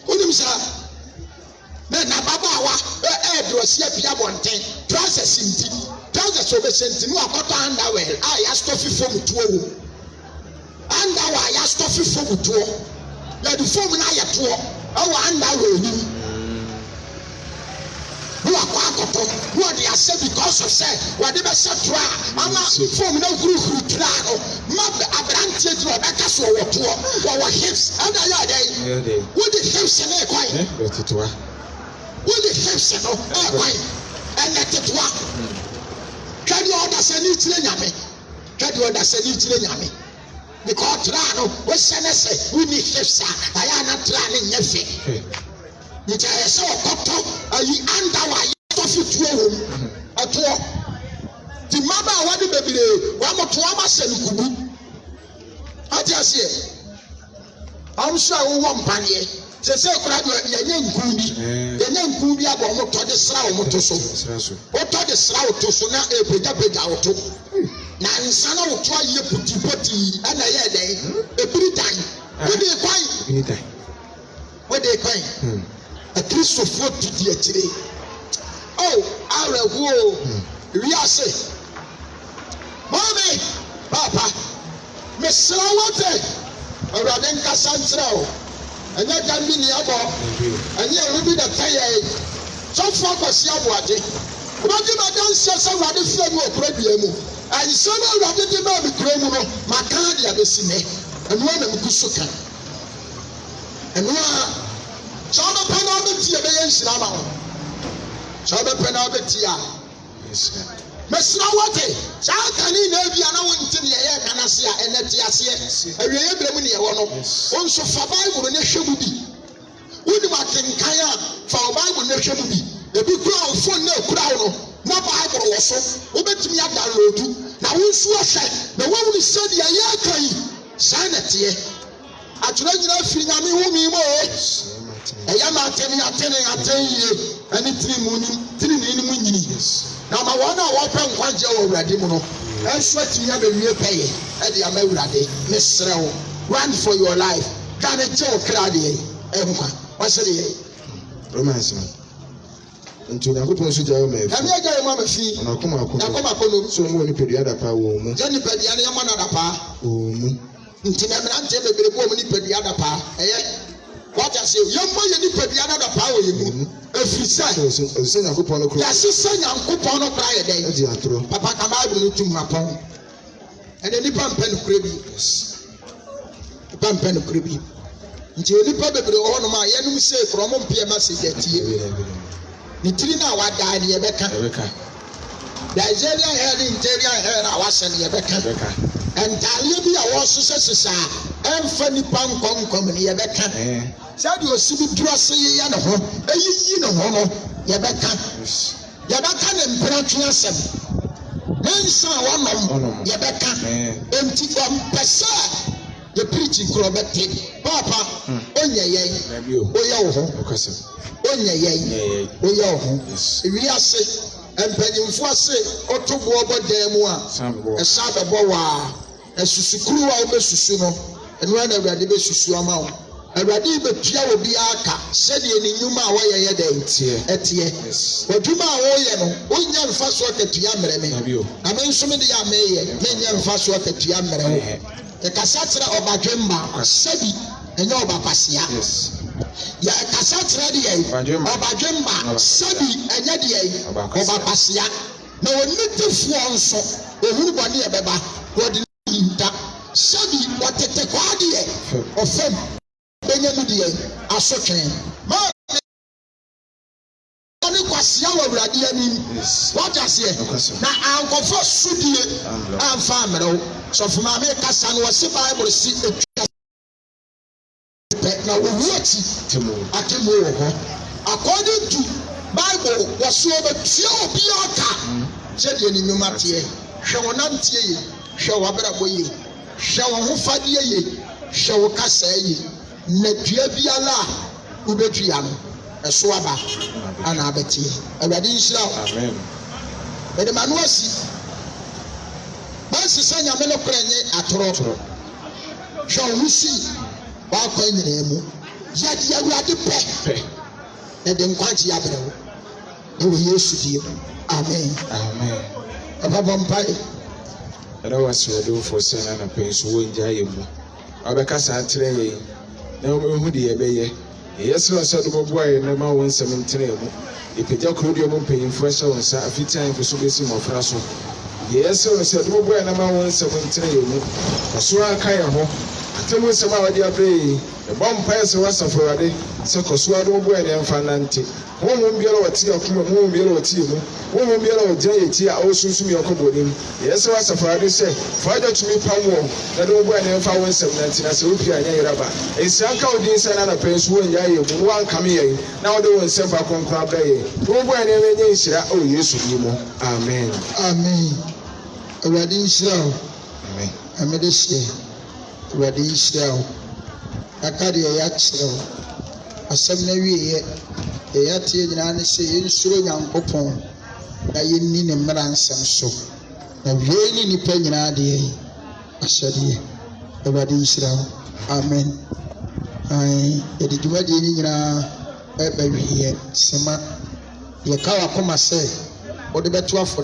Onim sa na baba wa dress ya bia bonten. Trousers inti. Trousers obesenti no akoto underwear. Ya stuffy form tuo wo. Underwear ya stuffy form tuo. Ya the form na ya tuo. Awa underwear ni. akwakoto what they say because of say what they say try ama form na guru try no ma abrantie di obeka so woto wo hips and ya dey what the hips na e kwai betitwa what the hips no e kwai and let it work can you understand it nyame can you understand it nyame because try no we say we need hips aya na try ni nyefe nti ayese okoto ayi anda wa to fituo wo ato di mama awade bebire wa moto ama senkubu ati ase am sha wo mpanie se kura do yenye nkubi abo moto de sra wo moto so o to de sra wo to so na epega wo to na nsana wo to aye putipoti ana ye den ebiri dan wo de kwan a Christopher to the today. Oh, I will we are say, Mommy, Papa, Miss Slawate, or Radenka Santrao, and yet can be near about, and yet will be the fire. So far as Yawati, what did I dance so rather feel more problem? And so now I didn't know the criminal, Macadia, the Sine, and one of Kusuka. And one. Chama penalty ya be nsirama ho. Chama penalty ya. Yes. Mesna wate. Chakani na bia na wonti ne ye kana se a eneti ase. Awiye bremu ne ye wo no. Onso fa Bible ne hwemu bi. Wodi makenkan a fa Bible ne hwemu bi. Ebi kura phone na kura wo no. Na Bible wo so. Obetimi ya download. Na wonsu ahwe. Na wonu se de ye kan. Sanete. Atuna nyina firi nyame hu mi mo. Eya ma ateni ani tiri ni mu nyini na ma wona wo pe nkwaje wo urade mu no enso ti ya be wie peye e de ama urade mesrew run for your life can it tell krade ehwa wasere ye romance nti Nyankopɔn so jawo ma efi na jawo ma fi na koma no so mo ni pedua da pa wo mu je ni pedua na yama na da pa wo mu nti na mrante bebere bo mu ni pedua da pa what I say, young boy, you need to be another power. If you say, Nyankopɔn no kro. That's Nyankopɔn no cry day. Papa come out to my phone. And then the pump pen cribby. The pump pen cribby. Until the pump on my enemy say from one PMS get here. Nitrina, what died in Rebecca. The Nigerian hair, the interior hair, I was in Rebecca. And Talibia was successor, and funny pump come in Rebecca. Said you see dressing and a home, you know, Yabaka and Branching. Then saw one Yabaka, empty from Pessa, the preaching Crobetic, Papa, Onya, Onya, we are sick, and Penny Fosse, Otto Boba Demoa, a Saba Boa, a Susukuru Susuno, and when I read the Susuama. Awurade betua obi aka sɛde ni nyuma a wɔyɛ yɛ dɛ etie waduma a wɔyɛ no onya mfa so akatua mmerɛ me ame nso me de ya meyɛ menya mfa so akatua mmerɛ ho kasa kyerɛ ɔbadwemba sɛbi ɛnyɛ ɔbapasia ya kasa kyerɛ de yɛ ɔbadwemba sɛbi ɛnyɛ de yɛ ɔbapasia na onitefoɔ nso ohuru bɔne yɛ bɛba wɔde nta sɛbi wɔtete kwaade yɛ ɔfam Benyamudi asotwen ma oni kwasia wa urade ani what I say na ankofo sudie amfa amrew so fuma me kasa no wose Bible si etwa na wuoti atemu wo ho according to Bible waso betua obi aka je de ni nyuma tie hwe wonam tie ye hwe wabrabo ye hwe wo ho fade ye hwe wo kasa ye na dua biala ubetua no eso aba ana abetie awurade nhyira amen bede manuasi bansi sanya me no krenye atoro hwe wusi ba kwa nyina mu yadi awurade pe na de nkwanti abrewo e wo Yesu die amen ababa mpai era wasiwado for sena na penso wo nja yemu abeka sa atreye na ohu de yebeye Yes, I said, boy, and my own 17. If you take your own paying fresh on a few times for so busy more frasso. Yes, I said, boy, and my own 17. So I can't. Tell me some of the day. The bomb person was a for a day. So, Coswado boy and Fananti. One won't be able to see a crew, won't be able to see you. One will be able to tell also see your cobble. Yes, I was a Friday say, Father to me, Pamo, that don't wear them for 117 as a rupee and Yaraba. It's a cow this and a prince who and Yay, one come here. Now they will send for Conclave Day. Don't wear them any say, oh, yes, you more. Amen. Amen. A wedding show. Amen. A medicine. Wedding show. A cardiac yacht show. A seminary. Yati nyina ne se yensuro Nyankopɔn na yenni ne mmaransɛm so na wie ni nipa nyina de ahyɛdeɛ Awurade nhyira wo amen ai yɛde dwumadi ni nyina ɛba wie sema yɛka wakoma sɛ wode bɛto afɔ